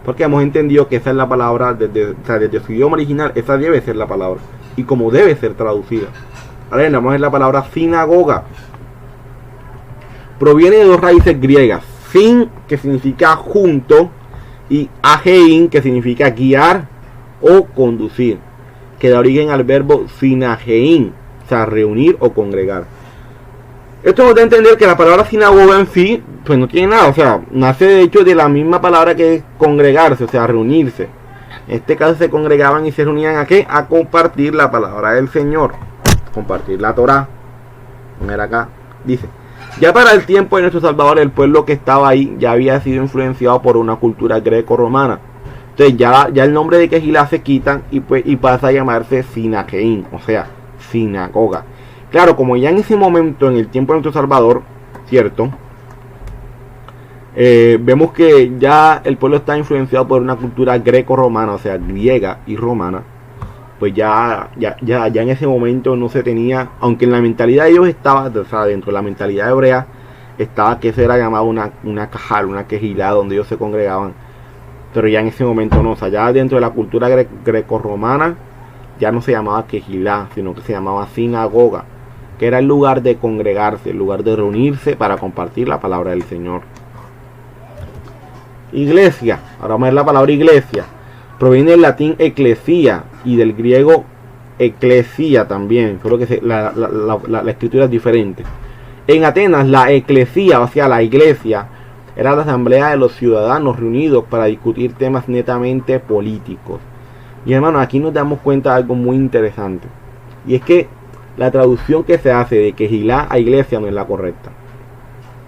Porque hemos entendido que esa es la palabra, desde su idioma original, esa debe ser la palabra. Y como debe ser traducida. Ahora bien, vamos a ver la palabra sinagoga. Proviene de dos raíces griegas. Sin, que significa junto, y agein, que significa guiar o conducir, que da origen al verbo sinagein, o sea, reunir o congregar. Esto nos da a entender que la palabra sinagoga en sí, pues no tiene nada, o sea, nace de hecho de la misma palabra que es congregarse, o sea, reunirse. En este caso se congregaban y se reunían ¿a qué? A compartir la palabra del Señor, compartir la Torá. Mira acá, dice: ya para el tiempo de nuestro Salvador, el pueblo que estaba ahí ya había sido influenciado por una cultura greco-romana. Entonces ya el nombre de Quejilá se quitan y pasa a llamarse Sinagein, o sea, sinagoga. Claro, como ya en ese momento, en el tiempo de nuestro Salvador, ¿cierto? Vemos que ya el pueblo está influenciado por una cultura greco-romana, o sea, griega y romana. Pues ya en ese momento no se tenía, aunque en la mentalidad de ellos estaba, o sea, dentro de la mentalidad hebrea, estaba que eso era llamado una cajal, una quejilá, donde ellos se congregaban. Pero ya en ese momento no, o sea, ya dentro de la cultura greco-romana, ya no se llamaba quejilá, sino que se llamaba sinagoga, que era el lugar de congregarse, el lugar de reunirse para compartir la palabra del Señor. Iglesia, ahora vamos a ver la palabra iglesia. Proviene del latín ecclesia y del griego eclesia también, solo que la escritura es diferente. En Atenas la eclesia, o sea la iglesia, era la asamblea de los ciudadanos reunidos para discutir temas netamente políticos. Y hermanos, aquí nos damos cuenta de algo muy interesante, y es que la traducción que se hace de quejilá a iglesia no es la correcta,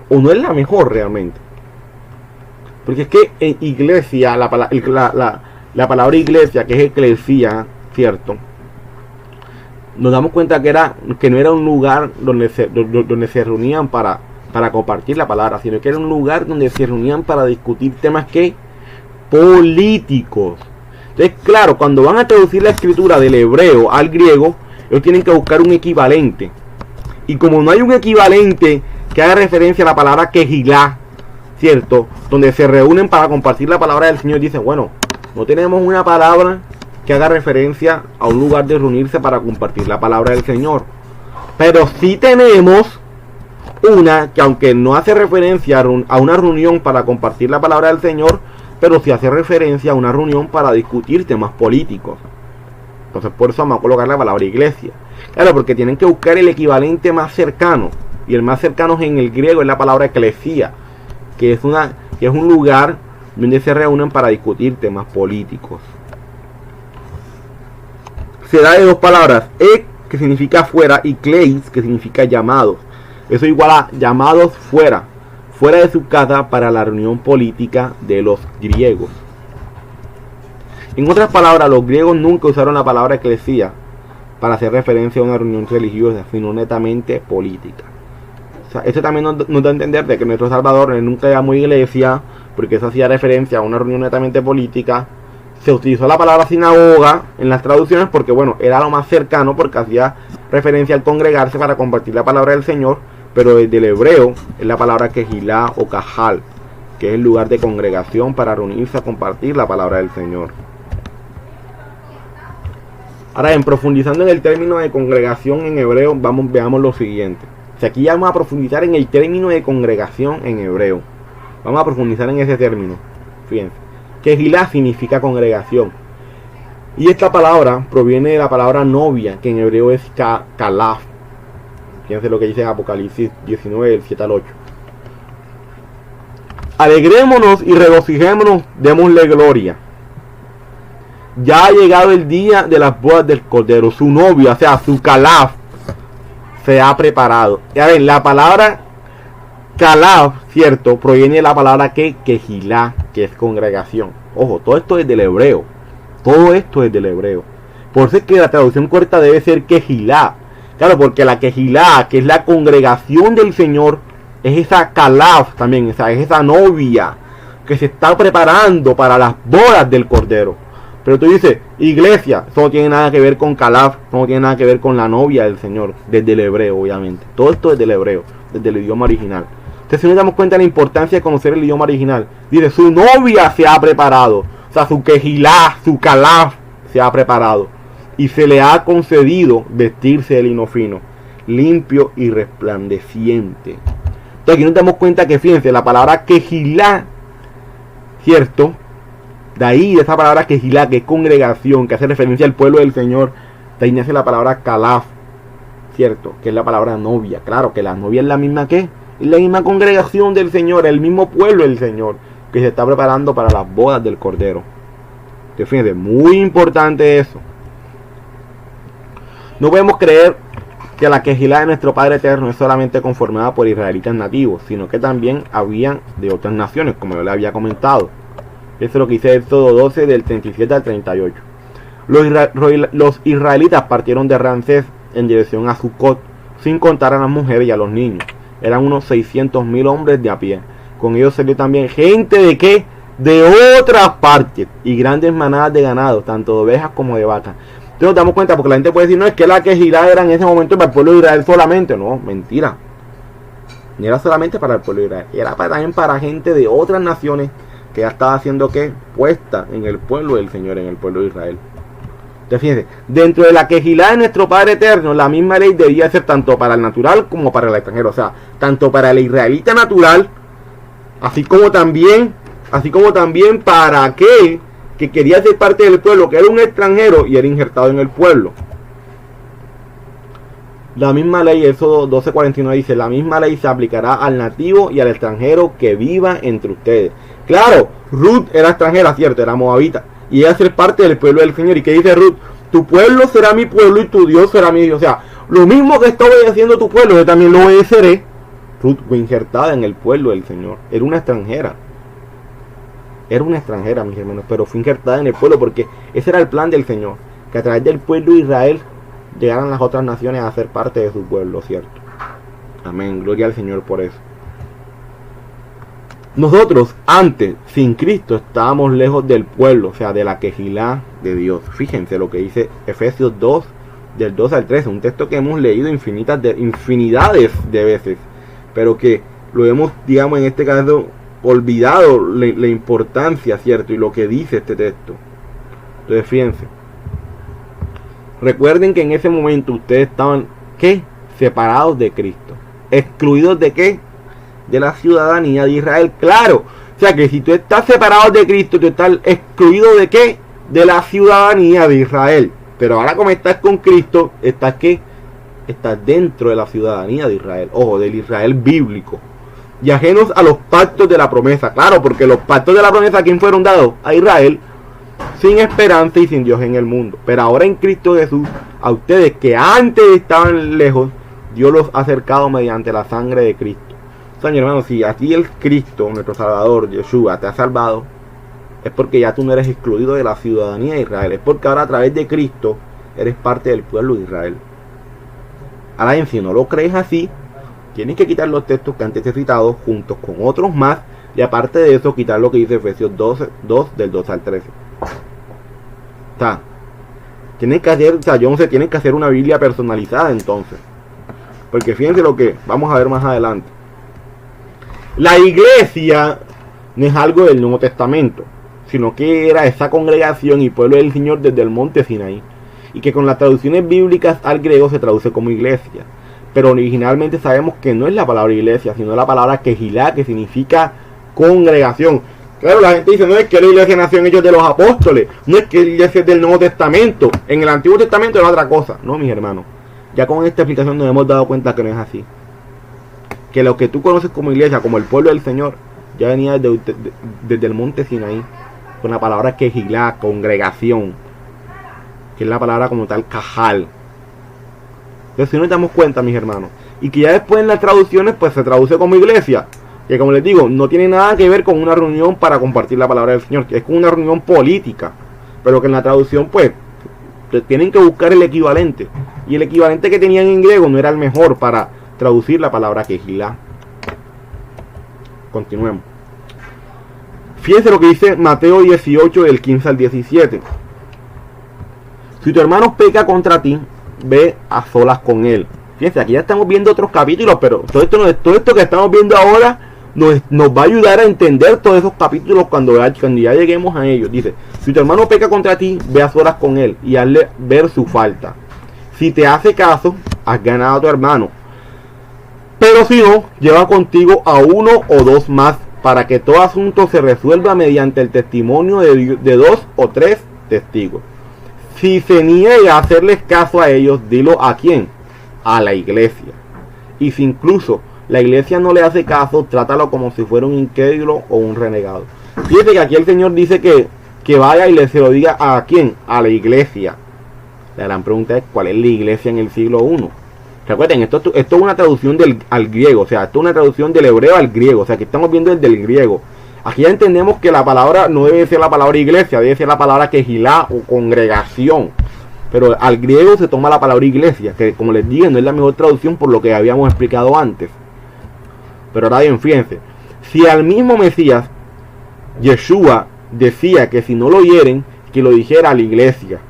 o no es la mejor realmente, porque es que en iglesia la palabra iglesia, que es eclesia, cierto, nos damos cuenta que no era un lugar donde se reunían para compartir la palabra, sino que era un lugar donde se reunían para discutir temas que políticos. Entonces, claro, cuando van a traducir la escritura del hebreo al griego, ellos tienen que buscar un equivalente. Y como no hay un equivalente que haga referencia a la palabra quejilá, ¿cierto? Donde se reúnen para compartir la palabra del Señor, dicen, bueno, no tenemos una palabra que haga referencia a un lugar de reunirse para compartir la palabra del Señor. Pero sí tenemos una que, aunque no hace referencia a una reunión para compartir la palabra del Señor, pero sí hace referencia a una reunión para discutir temas políticos. Entonces por eso vamos a colocar la palabra iglesia. Claro, porque tienen que buscar el equivalente más cercano. Y el más cercano en el griego es la palabra eclesia, que es un lugar donde se reúnen para discutir temas políticos. Se da de dos palabras, que significa fuera, y kleis, que significa llamados. Eso igual a llamados fuera de su casa para la reunión política de los griegos. En otras palabras, los griegos nunca usaron la palabra eclesia para hacer referencia a una reunión religiosa, sino netamente política. O sea, esto también nos da a entender de que nuestro Salvador nunca llamó iglesia, porque eso hacía referencia a una reunión netamente política. Se utilizó la palabra sinagoga en las traducciones porque, bueno, era lo más cercano, porque hacía referencia al congregarse para compartir la palabra del Señor. Pero desde el hebreo es la palabra quejilá o cajal, que es el lugar de congregación para reunirse a compartir la palabra del Señor. Ahora, profundizando en el término de congregación en hebreo, veamos lo siguiente. O sea, aquí ya vamos a profundizar en el término de congregación en hebreo. Vamos a profundizar en ese término. Fíjense, quejilá significa congregación. Y esta palabra proviene de la palabra novia, que en hebreo es kalaf. Fíjense lo que dice Apocalipsis 19, del 7 al 8. Alegrémonos y regocijémonos, démosle gloria. ya ha llegado el día de las bodas del Cordero. Su novia, o sea, su calaf, se ha preparado. Ya ven, la palabra calaf, cierto, proviene de la palabra quejilá, que es congregación. Ojo, todo esto es del hebreo. Todo esto es del hebreo. Por eso es que la traducción correcta debe ser quejilá. Claro, porque la quejilá, que es la congregación del Señor, es esa calaf también, es esa novia que se está preparando para las bodas del Cordero. Pero tú dices, iglesia, eso no tiene nada que ver con calaf, no tiene nada que ver con la novia del Señor, desde el hebreo, obviamente. Todo esto es del hebreo, desde el idioma original. Entonces, si nos damos cuenta de la importancia de conocer el idioma original, dice, su novia se ha preparado, o sea, su quejilá, su calaf se ha preparado, y se le ha concedido vestirse de lino fino, limpio y resplandeciente. Entonces, aquí nos damos cuenta que, fíjense, la palabra quejilá, ¿cierto? De ahí, de esa palabra quejilá, que es congregación, que hace referencia al pueblo del Señor, de ahí nace la palabra calaf, ¿cierto? Que es la palabra novia. Claro, que la novia es la misma que, es la misma congregación del Señor, el mismo pueblo del Señor, que se está preparando para las bodas del Cordero. Entonces, fíjense, muy importante eso. No podemos creer que la quejilá de nuestro Padre Eterno es solamente conformada por israelitas nativos, sino que también habían de otras naciones, como yo le había comentado. Eso es lo que dice Éxodo 12 del 37 al 38. Los israelitas partieron de Ramsés en dirección a Sucot, sin contar a las mujeres y a los niños. Eran unos 600,000 hombres de a pie. Con ellos salió también gente de ¿qué? De otras partes, y grandes manadas de ganado, tanto de ovejas como de vacas. Entonces nos damos cuenta, porque la gente puede decir, no, es que la quejilá era en ese momento para el pueblo de Israel solamente. No, mentira. No era solamente para el pueblo de Israel, era también para gente de otras naciones que ya estaba haciendo ¿qué? Puesta en el pueblo del Señor, en el pueblo de Israel. Entonces fíjense, dentro de la quejilá de nuestro Padre Eterno, la misma ley debía ser tanto para el natural como para el extranjero. O sea, tanto para el israelita natural, así como también para aquel que quería ser parte del pueblo, que era un extranjero y era injertado en el pueblo. La misma ley, Éxodo 12:49 dice, la misma ley se aplicará al nativo y al extranjero que viva entre ustedes. Claro, Ruth era extranjera, cierto, era moabita, y ella ser parte del pueblo del Señor. ¿Y qué dice Ruth? Tu pueblo será mi pueblo y tu Dios será mi Dios. O sea, lo mismo que está obedeciendo tu pueblo, yo también lo obedeceré. Ruth fue injertada en el pueblo del Señor. Era una extranjera. Era una extranjera, mis hermanos, pero fue injertada en el pueblo porque ese era el plan del Señor. Que a través del pueblo de Israel llegaran las otras naciones a ser parte de su pueblo, ¿cierto? Amén. Gloria al Señor por eso. Nosotros antes, sin Cristo, estábamos lejos del pueblo, o sea, de la quejilá de Dios. Fíjense lo que dice Efesios 2, del 2 al 13, un texto que hemos leído infinidades de veces, pero que lo hemos, digamos, en este caso, olvidado la importancia, ¿cierto? Y lo que dice este texto. Entonces, fíjense. Recuerden que en ese momento ustedes estaban, ¿qué? Separados de Cristo. ¿Excluidos de qué? De la ciudadanía de Israel. Claro, o sea que si tú estás separado de Cristo, tú estás excluido de qué? De la ciudadanía de Israel. Pero ahora como estás con Cristo, estás qué? Estás dentro de la ciudadanía de Israel. Ojo, del Israel bíblico. Y ajenos a los pactos de la promesa. Claro, porque los pactos de la promesa, ¿a quién fueron dados? A Israel. Sin esperanza y sin Dios en el mundo. Pero ahora en Cristo Jesús, a ustedes que antes estaban lejos, Dios los ha acercado mediante la sangre de Cristo. O sea, mi hermano, si a ti el Cristo, nuestro Salvador, Yeshua, te ha salvado, es porque ya tú no eres excluido de la ciudadanía de Israel. Es porque ahora a través de Cristo eres parte del pueblo de Israel. Ahora bien, si no lo crees así, tienes que quitar los textos que antes he citado juntos con otros más. Y aparte de eso, quitar lo que dice Efesios 2 del 2 al 13. O sea, tienen que hacer, tienen que hacer una Biblia personalizada entonces. Porque fíjense lo que vamos a ver más adelante. La iglesia no es algo del Nuevo Testamento, sino que era esa congregación y pueblo del Señor desde el monte Sinaí, y que con las traducciones bíblicas al griego se traduce como iglesia, pero originalmente sabemos que no es la palabra iglesia, sino la palabra quejilá, que significa congregación. Claro, la gente dice, no es que la iglesia nació en Hechos de los Apóstoles, no es que la iglesia es del Nuevo Testamento, en el Antiguo Testamento era otra cosa. No, mis hermanos, ya con esta explicación nos hemos dado cuenta que no es así. Que lo que tú conoces como iglesia, como el pueblo del Señor, ya venía desde el monte Sinaí, con la palabra quejilá, congregación. que es la palabra como tal cajal. Entonces, si nos damos cuenta, mis hermanos, y que ya después en las traducciones pues se traduce como iglesia, que como les digo, no tiene nada que ver con una reunión para compartir la palabra del Señor, que es como una reunión política, pero que en la traducción pues tienen que buscar el equivalente, y el equivalente que tenían en griego no era el mejor para traducir la palabra quejilá. Continuemos. Fíjense lo que dice Mateo 18 del 15 al 17. Si tu hermano peca contra ti, ve a solas con él. Fíjense, aquí ya estamos viendo otros capítulos, pero todo esto que estamos viendo ahora nos va a ayudar a entender todos esos capítulos cuando ya lleguemos a ellos. Dice, si tu hermano peca contra ti, ve a solas con él y hazle ver su falta. Si te hace caso, has ganado a tu hermano. Pero si no, lleva contigo a uno o dos más, para que todo asunto se resuelva mediante el testimonio de dos o tres testigos. Si se niega a hacerles caso a ellos, dilo a quién, a la iglesia. Y si incluso la iglesia no le hace caso, trátalo como si fuera un incrédulo o un renegado. Fíjate que aquí el Señor dice que vaya y se lo diga a quién, a la iglesia. La gran pregunta es, ¿cuál es la iglesia en el siglo I? Recuerden, esto es una traducción al griego, o sea, esto es una traducción del hebreo al griego, o sea, que estamos viendo el del griego. Aquí ya entendemos que la palabra no debe ser la palabra iglesia, debe ser la palabra quejilá o congregación. Pero al griego se toma la palabra iglesia, que como les dije no es la mejor traducción por lo que habíamos explicado antes. Pero ahora bien, fíjense, si al mismo Mesías, Yeshua, decía que si no lo oyeren, que lo dijera a la iglesia.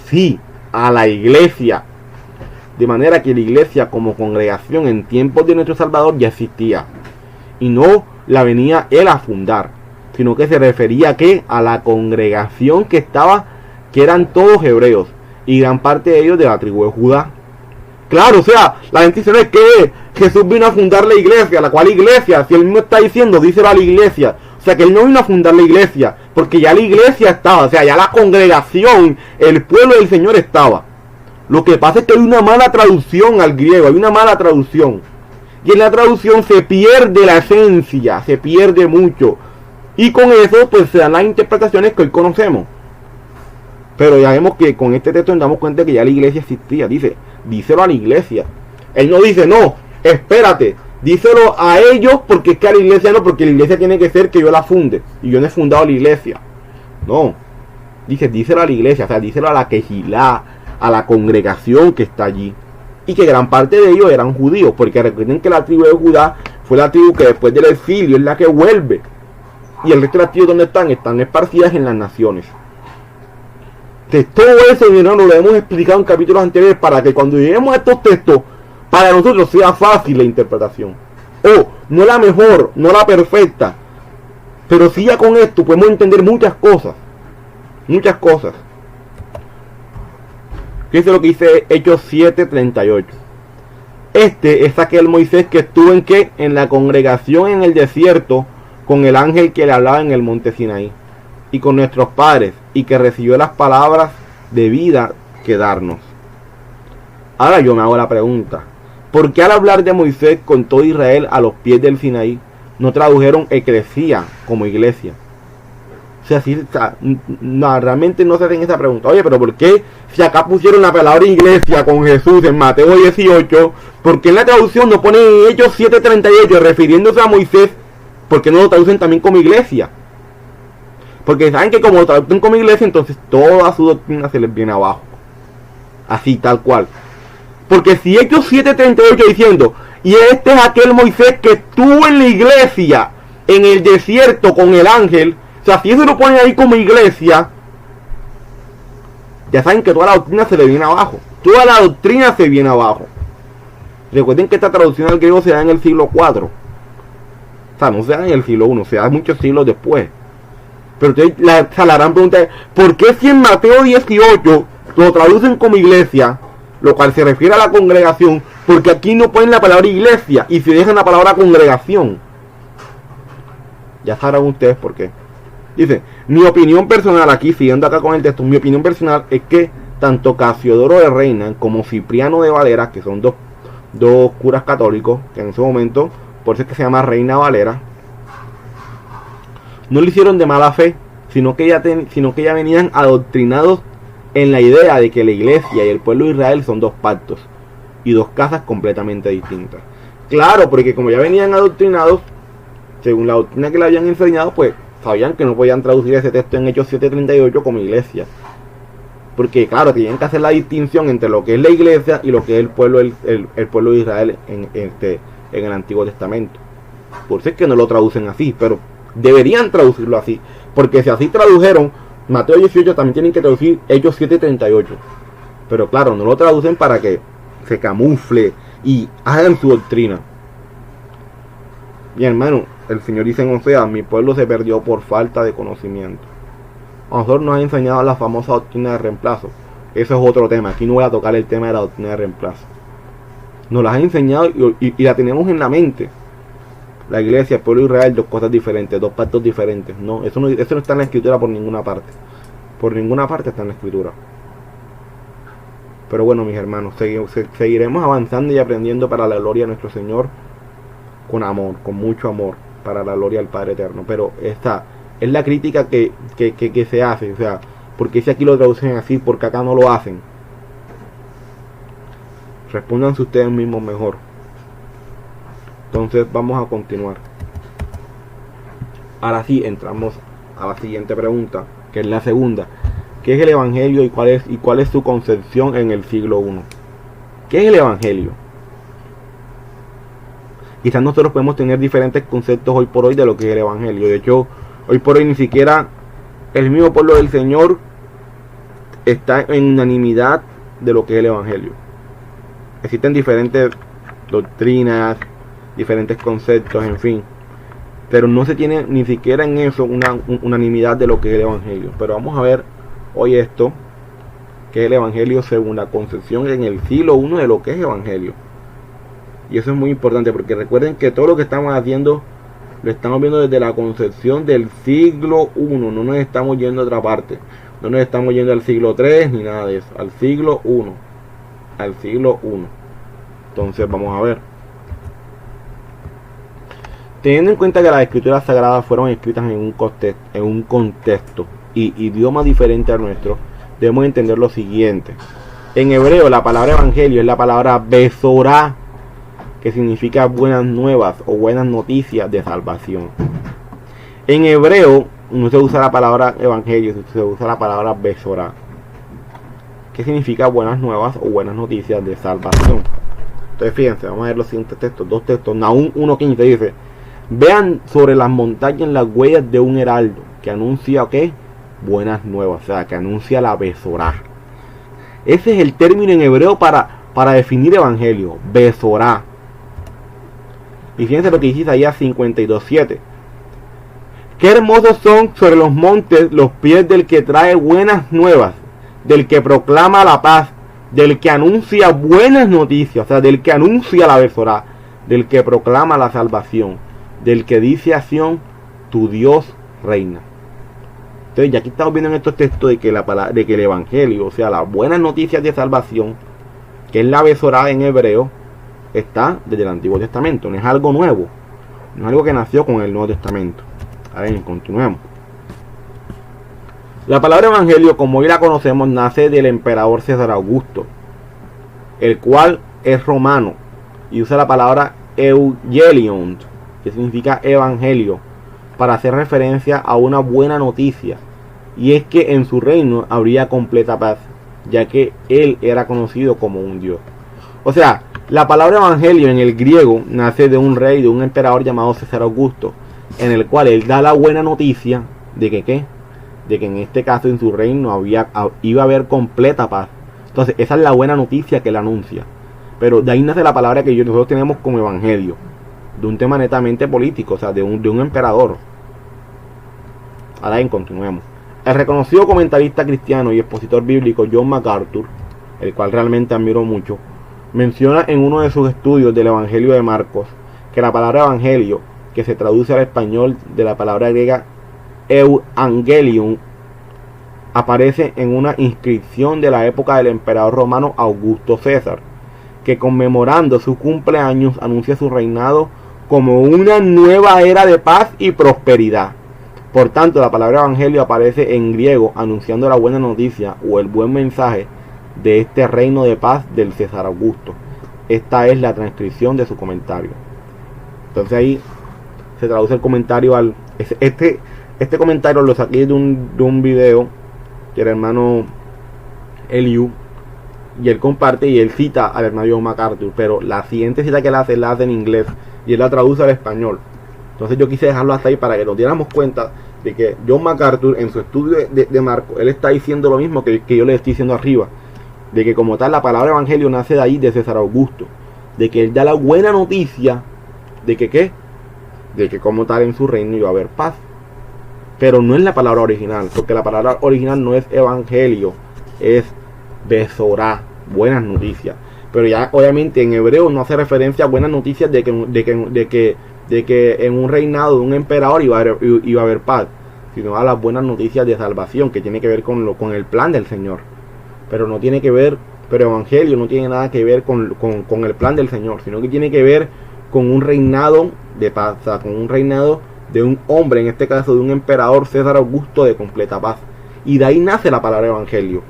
Sí, a la iglesia. De manera que la iglesia como congregación en tiempos de nuestro Salvador ya existía. Y no la venía él a fundar, sino que se refería a ¿qué? A la congregación que eran todos hebreos. Y gran parte de ellos de la tribu de Judá. Claro, o sea, la gente dice, no es que Jesús vino a fundar la iglesia. ¿La cual iglesia? Si él mismo está diciendo, díselo a la iglesia. O sea, que él no vino a fundar la iglesia, porque ya la iglesia estaba, o sea, ya la congregación, el pueblo del Señor estaba. Lo que pasa es que hay una mala traducción al griego, hay una mala traducción. Y en la traducción se pierde la esencia, se pierde mucho. Y con eso pues se dan las interpretaciones que hoy conocemos. Pero ya vemos que con este texto nos damos cuenta que ya la iglesia existía. Dice, díselo a la iglesia. Él no dice, no, espérate, díselo a ellos porque es que a la iglesia no, porque la iglesia tiene que ser que yo la funde. Y yo no he fundado la iglesia. No, dice, díselo a la iglesia, o sea, díselo a la quejilá, a la congregación que está allí. Y que gran parte de ellos eran judíos, porque recuerden que la tribu de Judá fue la tribu que después del exilio es la que vuelve. Y el resto de las tribus donde están esparcidas en las naciones. De todo eso, mi hermano, lo hemos explicado en capítulos anteriores para que cuando lleguemos a estos textos, para nosotros sea fácil la interpretación. No la mejor, no la perfecta, pero sí ya con esto podemos entender muchas cosas. Muchas cosas. Fíjense lo que dice Hechos 7:38. Este es aquel Moisés que estuvo en la congregación en el desierto con el ángel que le hablaba en el monte Sinaí y con nuestros padres, y que recibió las palabras de vida que darnos. Ahora yo me hago la pregunta, ¿por qué al hablar de Moisés con todo Israel a los pies del Sinaí no tradujeron eclesía como iglesia? O sea, no, realmente no se hacen esa pregunta. Oye, pero ¿por qué si acá pusieron la palabra iglesia con Jesús en Mateo 18, ¿por qué en la traducción no ponen Hechos 7:38 refiriéndose a Moisés? ¿Por qué no lo traducen también como iglesia? Porque saben que como lo traducen como iglesia, entonces toda su doctrina se les viene abajo. Así, tal cual. Porque si Hechos 7:38 diciendo, y este es aquel Moisés que estuvo en la iglesia, en el desierto con el ángel, o sea, si eso lo ponen ahí como iglesia, ya saben que toda la doctrina se le viene abajo. Toda la doctrina se viene abajo. Recuerden que esta traducción al griego se da en el siglo IV. O sea, no se da en el siglo I, se da muchos siglos después. Pero entonces la gran pregunta es, ¿por qué si en Mateo 18 lo traducen como iglesia, lo cual se refiere a la congregación, porque aquí no ponen la palabra iglesia y se dejan la palabra congregación? Ya sabrán ustedes por qué. Dice, mi opinión personal aquí, siguiendo acá con el texto, mi opinión personal es que tanto Casiodoro de Reina como Cipriano de Valera, que son dos curas católicos, que en ese momento, por eso es que se llama Reina Valera, no lo hicieron de mala fe, sino que ya venían adoctrinados en la idea de que la iglesia y el pueblo de Israel son dos pactos y dos casas completamente distintas. Claro, porque como ya venían adoctrinados, según la doctrina que le habían enseñado, pues sabían que no podían traducir ese texto en Hechos 7:38 como iglesia. Porque claro, tenían que hacer la distinción entre lo que es la iglesia y lo que es el pueblo de Israel en el Antiguo Testamento. Por eso es que no lo traducen así, pero deberían traducirlo así. Porque si así tradujeron Mateo 18, también tienen que traducir Hechos 7:38. Pero claro, no lo traducen para que se camufle y hagan su doctrina. Bien, hermano, el Señor dice en Oseas: mi pueblo se perdió por falta de conocimiento. A nosotros nos ha enseñado la famosa doctrina de reemplazo. Eso es otro tema. Aquí no voy a tocar el tema de la doctrina de reemplazo. Nos las ha enseñado y la tenemos en la mente. La iglesia, el pueblo de Israel, dos cosas diferentes, dos pactos diferentes. No, eso no está en la escritura por ninguna parte. Por ninguna parte está en la escritura. Pero bueno, mis hermanos, seguiremos avanzando y aprendiendo para la gloria de nuestro Señor, con amor, con mucho amor, para la gloria del Padre Eterno. Pero esta es la crítica que se hace. O sea, ¿por qué si aquí lo traducen así? ¿Por qué acá no lo hacen? Respóndanse ustedes mismos mejor. Entonces vamos a continuar. Ahora sí entramos a la siguiente pregunta, que es la segunda. ¿Qué es el Evangelio y cuál es su concepción en el siglo I? ¿Qué es el Evangelio? Quizás nosotros podemos tener diferentes conceptos hoy por hoy de lo que es el Evangelio. De hecho, hoy por hoy ni siquiera el mismo pueblo del Señor está en unanimidad de lo que es el Evangelio. Existen diferentes doctrinas, diferentes conceptos, en fin. Pero no se tiene ni siquiera en eso una unanimidad de lo que es el Evangelio. Pero vamos a ver hoy esto, que es el Evangelio según la concepción en el siglo I de lo que es Evangelio. Y eso es muy importante, porque recuerden que todo lo que estamos haciendo lo estamos viendo desde la concepción del siglo I. No nos estamos yendo a otra parte. No nos estamos yendo al siglo III ni nada de eso. Al siglo I. Al siglo I. Entonces vamos a ver. Teniendo en cuenta que las escrituras sagradas fueron escritas en un contexto y idioma diferente al nuestro, debemos entender lo siguiente. En hebreo la palabra evangelio es la palabra besorá, que significa buenas nuevas o buenas noticias de salvación. En hebreo no se usa la palabra evangelio, se usa la palabra besorá, que significa buenas nuevas o buenas noticias de salvación. Entonces fíjense, vamos a ver los siguientes textos, dos textos. Nahum 1:15 dice: vean sobre las montañas las huellas de un heraldo que anuncia ¿qué? Buenas nuevas, o sea, que anuncia la besorá. Ese es el término en hebreo para definir evangelio, besorá. Y fíjense lo que dice Isaías 52:7. Qué hermosos son sobre los montes los pies del que trae buenas nuevas, del que proclama la paz, del que anuncia buenas noticias, o sea, del que anuncia la besorá, del que proclama la salvación, del que dice a Sión: tu Dios reina. Entonces ya aquí estamos viendo en estos textos de que el evangelio, o sea, las buenas noticias de salvación, que es la besorá en hebreo, está desde el Antiguo Testamento. No es algo nuevo, no es algo que nació con el Nuevo Testamento. A ver, continuemos. La palabra evangelio, como hoy la conocemos, nace del emperador César Augusto, el cual es romano y usa la palabra Evangelion, que significa evangelio, para hacer referencia a una buena noticia, y es que en su reino habría completa paz, ya que él era conocido como un dios. O sea, la palabra evangelio en el griego nace de un rey, de un emperador llamado César Augusto, en el cual él da la buena noticia de que ¿qué? De que en este caso en su reino iba a haber completa paz. Entonces esa es la buena noticia que él anuncia. Pero de ahí nace la palabra que nosotros tenemos como evangelio, de un tema netamente político, o sea, de un emperador. Ahora bien, continuemos. El reconocido comentarista cristiano y expositor bíblico John MacArthur, el cual realmente admiro mucho, menciona en uno de sus estudios del Evangelio de Marcos que la palabra evangelio, que se traduce al español de la palabra griega Evangelium, aparece en una inscripción de la época del emperador romano Augusto César, que conmemorando su cumpleaños anuncia su reinado como una nueva era de paz y prosperidad. Por tanto, la palabra evangelio aparece en griego anunciando la buena noticia o el buen mensaje de este reino de paz del César Augusto. Esta es la transcripción de su comentario. Entonces ahí se traduce el comentario al... Este comentario lo saqué de un video que el hermano Eliu, y él comparte y él cita al hermano John MacArthur, pero la siguiente cita que él hace en inglés y él la traduce al español. Entonces yo quise dejarlo hasta ahí para que nos diéramos cuenta de que John MacArthur en su estudio de Marcos, él está diciendo lo mismo que yo le estoy diciendo arriba, de que como tal la palabra evangelio nace de ahí, de César Augusto, de que él da la buena noticia de que ¿qué? De que como tal en su reino iba a haber paz. Pero no es la palabra original, porque la palabra original no es evangelio, es besorá, buenas noticias. Pero ya obviamente en hebreo no hace referencia a buenas noticias de que en un reinado de un emperador iba a haber paz, sino a las buenas noticias de salvación, que tiene que ver con el plan del Señor. Pero no tiene que ver, pero evangelio no tiene nada que ver con el plan del Señor, sino que tiene que ver con un reinado de paz, o sea, con un reinado de un hombre, en este caso de un emperador César Augusto, de completa paz. Y de ahí nace la palabra evangelio.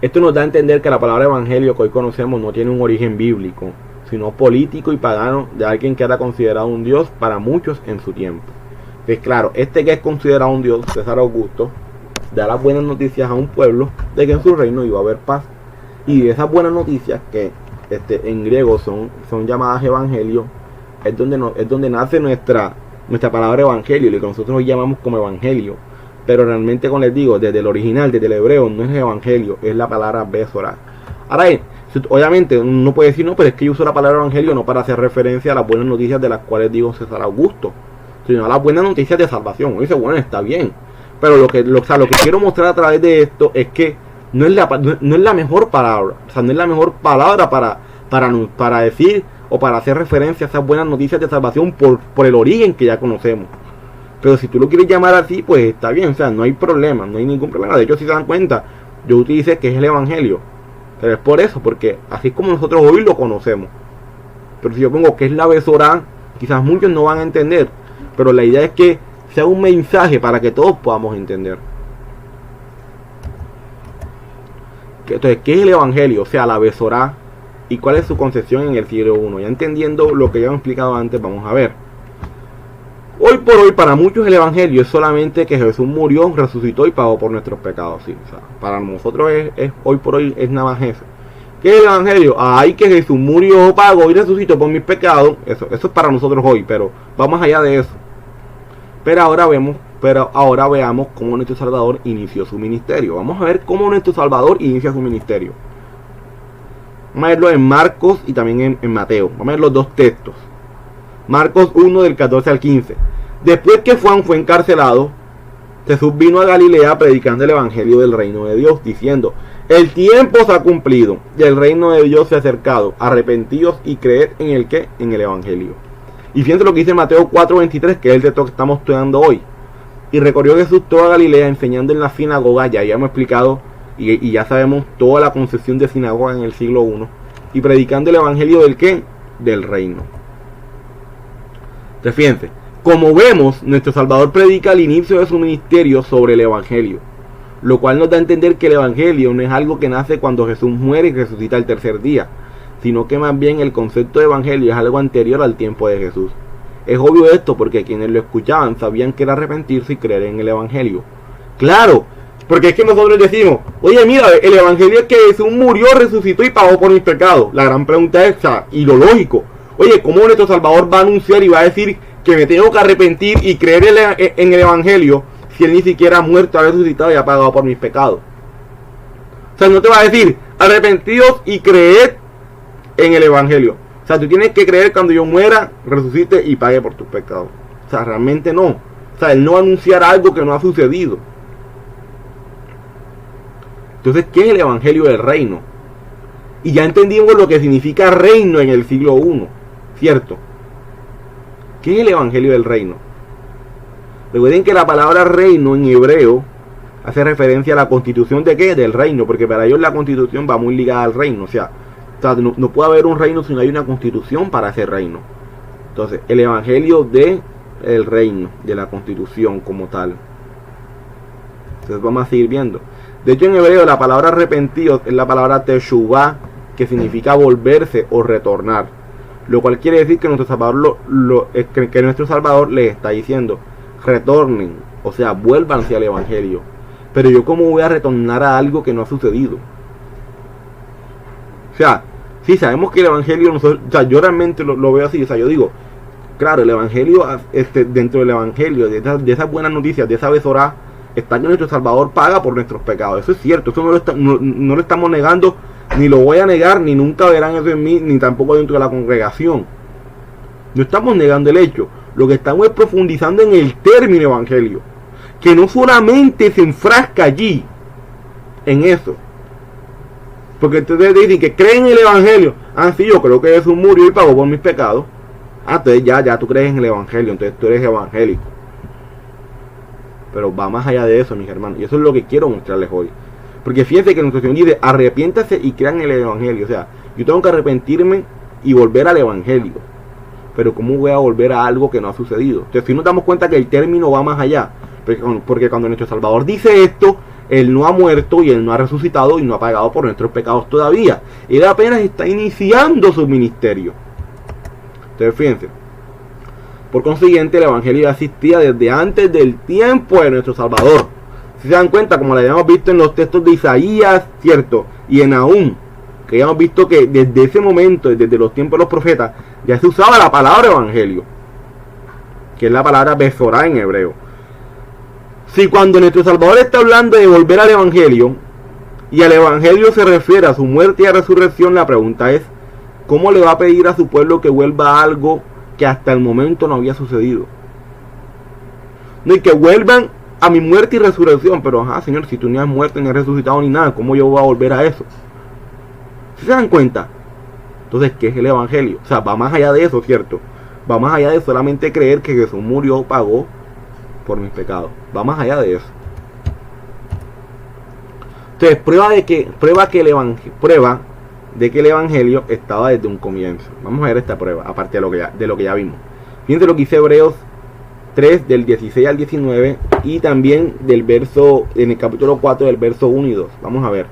Esto nos da a entender que la palabra evangelio que hoy conocemos no tiene un origen bíblico, sino político y pagano de alguien que era considerado un dios para muchos en su tiempo. Pues claro, este que es considerado un dios, César Augusto, da las buenas noticias a un pueblo de que en su reino iba a haber paz. Y esas buenas noticias, que en griego son llamadas evangelio, es donde nace nuestra palabra evangelio, lo que nosotros hoy llamamos como evangelio. Pero realmente, como les digo, desde el original, desde el hebreo, no es evangelio, es la palabra besorá. Ahora obviamente uno puede decir, no, pero es que yo uso la palabra evangelio no para hacer referencia a las buenas noticias de las cuales digo César Augusto, sino a las buenas noticias de salvación. Uno dice, bueno, está bien, pero lo que quiero mostrar a través de esto es que no es la mejor palabra, o sea, no es la mejor palabra para decir o para hacer referencia a esas buenas noticias de salvación por el origen que ya conocemos. Pero si tú lo quieres llamar así, pues está bien, o sea, no hay problema, no hay ningún problema. De hecho, si se dan cuenta, yo utilicé que es el evangelio, pero es por eso, porque así es como nosotros hoy lo conocemos. Pero si yo pongo que es la besorá, quizás muchos no van a entender, pero la idea es que sea un mensaje para que todos podamos entender. Entonces, ¿qué es el evangelio? O sea, la besorá, y cuál es su concepción en el siglo I. Ya entendiendo lo que ya hemos explicado antes, vamos a ver. Hoy por hoy, para muchos el evangelio es solamente que Jesús murió, resucitó y pagó por nuestros pecados. ¿Sí? O sea, para nosotros hoy por hoy es nada más eso. ¿Qué es el evangelio? Ay, que Jesús murió, pagó y resucitó por mis pecados. Eso es para nosotros hoy, pero vamos allá de eso. Pero ahora veamos cómo nuestro Salvador inició su ministerio. Vamos a ver cómo nuestro Salvador inicia su ministerio. Vamos a verlo en Marcos y también en Mateo. Vamos a ver los dos textos. Marcos 1 del 14 al 15. Después que Juan fue encarcelado, Jesús vino a Galilea predicando el evangelio del reino de Dios, diciendo: el tiempo se ha cumplido y el reino de Dios se ha acercado. Arrepentíos y creed en el ¿qué? En el evangelio. Y fíjense lo que dice Mateo 4:23, que es el texto que estamos estudiando hoy. Y recorrió Jesús toda Galilea enseñando en la sinagoga. Ya habíamos explicado y ya sabemos toda la concepción de sinagoga en el siglo I. Y predicando el evangelio del ¿qué? Del reino. Entonces fíjense, como vemos, nuestro Salvador predica al inicio de su ministerio sobre el evangelio, lo cual nos da a entender que el evangelio no es algo que nace cuando Jesús muere y resucita el tercer día, sino que más bien el concepto de evangelio es algo anterior al tiempo de Jesús. Es obvio esto porque quienes lo escuchaban sabían que era arrepentirse y creer en el evangelio. Claro, porque es que nosotros decimos, oye mira, el evangelio es que Jesús murió, resucitó y pagó por mis pecados. La gran pregunta es esa, y lo lógico, oye, ¿cómo nuestro Salvador va a anunciar y va a decir que me tengo que arrepentir y creer en el evangelio si él ni siquiera ha muerto, ha resucitado y ha pagado por mis pecados? O sea, no te va a decir, arrepentidos y creed en el evangelio. O sea, tú tienes que creer cuando yo muera, resucite y pague por tus pecados. O sea, realmente no. O sea, él no va a anunciar algo que no ha sucedido. Entonces, ¿qué es el evangelio del reino? Y ya entendimos lo que significa reino en el siglo I, ¿cierto? ¿Qué es el evangelio del reino? Recuerden que la palabra reino en hebreo hace referencia a la constitución de ¿qué? Del reino, porque para ellos la constitución va muy ligada al reino. O sea no puede haber un reino si no hay una constitución para ese reino. Entonces, el evangelio de el reino, de la constitución como tal. Entonces vamos a seguir viendo. De hecho, en hebreo la palabra arrepentidos es la palabra teshuvah, que significa volverse o retornar, lo cual quiere decir que nuestro Salvador que nuestro Salvador les está diciendo: retornen, o sea, vuélvanse al evangelio. Pero yo, ¿cómo voy a retornar a algo que no ha sucedido? O sea, sí sabemos que el evangelio, o sea, yo realmente lo veo así. O sea, yo digo, claro, el evangelio, dentro del evangelio, de esas buenas noticias, de esa besorá, está que nuestro Salvador paga por nuestros pecados. Eso es cierto, eso no lo estamos negando, ni lo voy a negar, ni nunca verán eso en mí, ni tampoco dentro de la congregación. No estamos negando el hecho. Lo que estamos es profundizando en el término evangelio, que no solamente se enfrasca allí en eso. Porque ustedes dicen que creen en el evangelio. Ah, sí, yo creo que Jesús murió y pagó por mis pecados. Ah, entonces ya tú crees en el evangelio, entonces tú eres evangélico. Pero va más allá de eso, mis hermanos, y eso es lo que quiero mostrarles hoy. Porque fíjense que nuestro Señor dice: arrepiéntase y crean en el evangelio. O sea, yo tengo que arrepentirme y volver al evangelio. Pero ¿cómo voy a volver a algo que no ha sucedido? Entonces, si nos damos cuenta que el término va más allá, porque cuando nuestro Salvador dice esto, Él no ha muerto y Él no ha resucitado y no ha pagado por nuestros pecados todavía. Él apenas está iniciando su ministerio. Entonces, fíjense. Por consiguiente, el evangelio existía desde antes del tiempo de nuestro Salvador. Si se dan cuenta, como lo habíamos visto en los textos de Isaías, ¿cierto? Y en Nahum, que habíamos visto que desde ese momento, desde los tiempos de los profetas, ya se usaba la palabra evangelio, que es la palabra besorá en hebreo. Si cuando nuestro Salvador está hablando de volver al evangelio, y al evangelio se refiere a su muerte y a resurrección, la pregunta es: ¿cómo le va a pedir a su pueblo que vuelva a algo que hasta el momento no había sucedido? No, y que vuelvan a mi muerte y resurrección. Pero Señor, si tú ni has muerto ni has resucitado ni nada, ¿cómo yo voy a volver a eso? ¿Se dan cuenta? Entonces, ¿qué es el evangelio? O sea, va más allá de eso, ¿cierto? Va más allá de solamente creer que Jesús murió, pagó por mis pecados. Va más allá de eso. Entonces, prueba de que el evangelio estaba desde un comienzo. Vamos a ver esta prueba, aparte de lo que ya vimos. Fíjense lo que dice Hebreos 3, del 16 al 19, y también en el capítulo 4, del verso 1 y 2. Vamos a ver.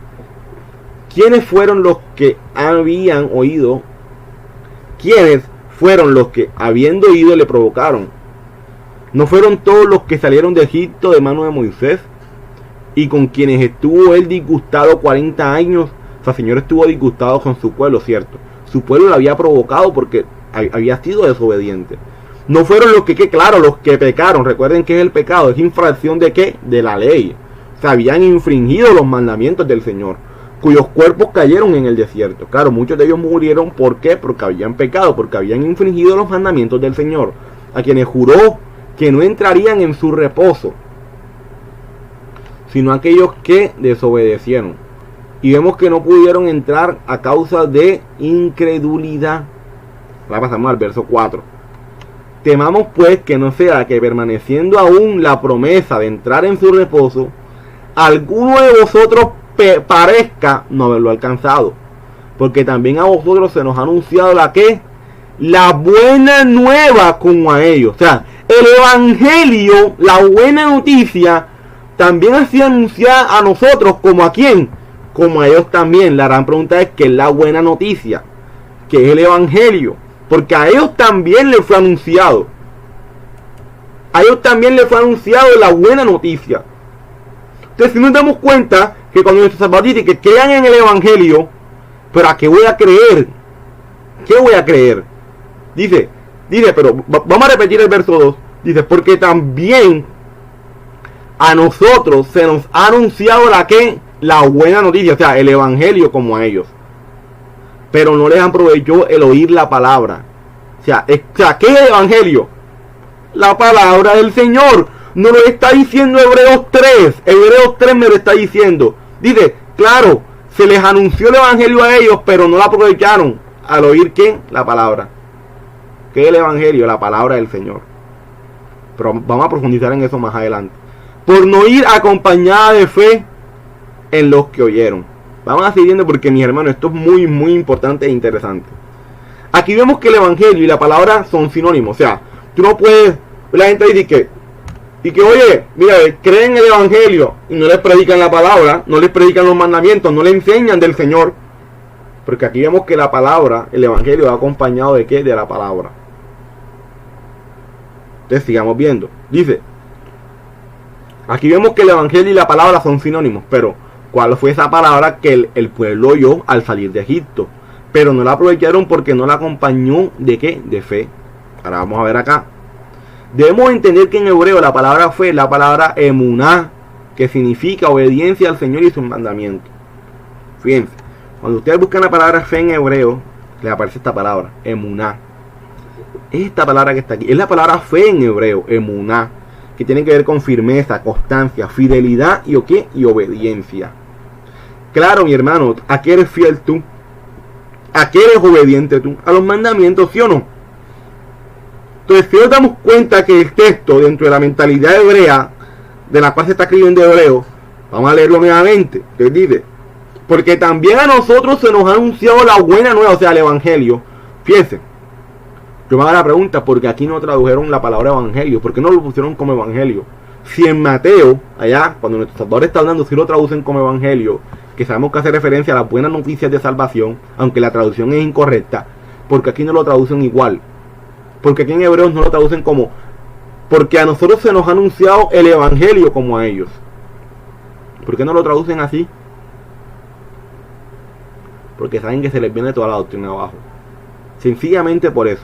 ¿Quiénes fueron los que habían oído? ¿Quiénes fueron los que, habiendo oído, le provocaron? ¿No fueron todos los que salieron de Egipto de mano de Moisés? Y con quienes estuvo él disgustado 40 años. O sea, el Señor estuvo disgustado con su pueblo, ¿cierto? Su pueblo lo había provocado porque había sido desobediente. No fueron los que pecaron. Recuerden que es el pecado, es infracción de ¿qué? De la ley. O sea, habían infringido los mandamientos del Señor, cuyos cuerpos cayeron en el desierto. Claro, muchos de ellos murieron, ¿por qué? Porque habían pecado, porque habían infringido los mandamientos del Señor, a quienes juró que no entrarían en su reposo, sino aquellos que desobedecieron. Y vemos que no pudieron entrar a causa de incredulidad. Ahora pasamos al verso 4. Temamos pues que no sea que, permaneciendo aún la promesa de entrar en su reposo, alguno de vosotros parezca no haberlo alcanzado. Porque también a vosotros se nos ha anunciado la buena nueva como a ellos. O sea, el evangelio, la buena noticia, también ha sido anunciada a nosotros. ¿Como a quién? Como a ellos también. La gran pregunta es: ¿qué es la buena noticia? ¿Qué es el evangelio? Porque a ellos también les fue anunciado. A ellos también les fue anunciado la buena noticia. Entonces, si nos damos cuenta que cuando nuestro Salvador dice que crean en el evangelio, ¿pero a qué voy a creer? ¿Qué voy a creer? Dice, pero vamos a repetir el verso 2. Dice: porque también a nosotros se nos ha anunciado la buena noticia, o sea, el evangelio como a ellos. Pero no les aprovechó el oír la palabra. O sea, ¿qué es el evangelio? La palabra del Señor. No lo está diciendo Hebreos 3. Hebreos 3 me lo está diciendo. Dice, claro, se les anunció el evangelio a ellos, pero no la aprovecharon al oír ¿qué? La palabra. ¿Qué es el evangelio? La palabra del Señor. Pero vamos a profundizar en eso más adelante. Por no ir acompañada de fe en los que oyeron. Vamos a seguir viendo porque, mis hermanos, esto es muy, muy importante e interesante. Aquí vemos que el evangelio y la palabra son sinónimos. O sea, tú no puedes La gente dice que oye, mira, creen en el evangelio y no les predican la palabra, no les predican los mandamientos, no les enseñan del Señor. Porque aquí vemos que la palabra, el evangelio va acompañado de ¿qué? De la palabra. Entonces sigamos viendo. Dice, aquí vemos que el evangelio y la palabra son sinónimos, pero ¿cuál fue esa palabra que el pueblo oyó al salir de Egipto? Pero no la aprovecharon porque no la acompañó ¿de qué? De fe. Ahora vamos a ver acá. Debemos entender que en hebreo la palabra fe es la palabra emuná, que significa obediencia al Señor y sus mandamientos. Fíjense, cuando ustedes buscan la palabra fe en hebreo, les aparece esta palabra, emuná. Es esta palabra que está aquí. Es la palabra fe en hebreo, emuná, que tiene que ver con firmeza, constancia, fidelidad y ¿qué? Y obediencia. Claro, mi hermano, ¿a qué eres fiel tú? ¿A qué eres obediente tú? A los mandamientos, ¿sí o no? Entonces, si nos damos cuenta que el texto, dentro de la mentalidad hebrea, de la cual se está escribiendo hebreo, vamos a leerlo nuevamente. Que dice, porque también a nosotros se nos ha anunciado la buena nueva, o sea, el evangelio. Fíjense, yo me hago la pregunta, ¿por qué aquí no tradujeron la palabra evangelio? ¿Por qué no lo pusieron como evangelio? Si en Mateo, allá, cuando nuestro Salvador está hablando, si lo traducen como evangelio, que sabemos que hace referencia a las buenas noticias de salvación, aunque la traducción es incorrecta, porque aquí no lo traducen igual. Porque aquí en hebreos no lo traducen como, porque a nosotros se nos ha anunciado el evangelio como a ellos. ¿Por qué no lo traducen así? Porque saben que se les viene toda la doctrina abajo. Sencillamente por eso.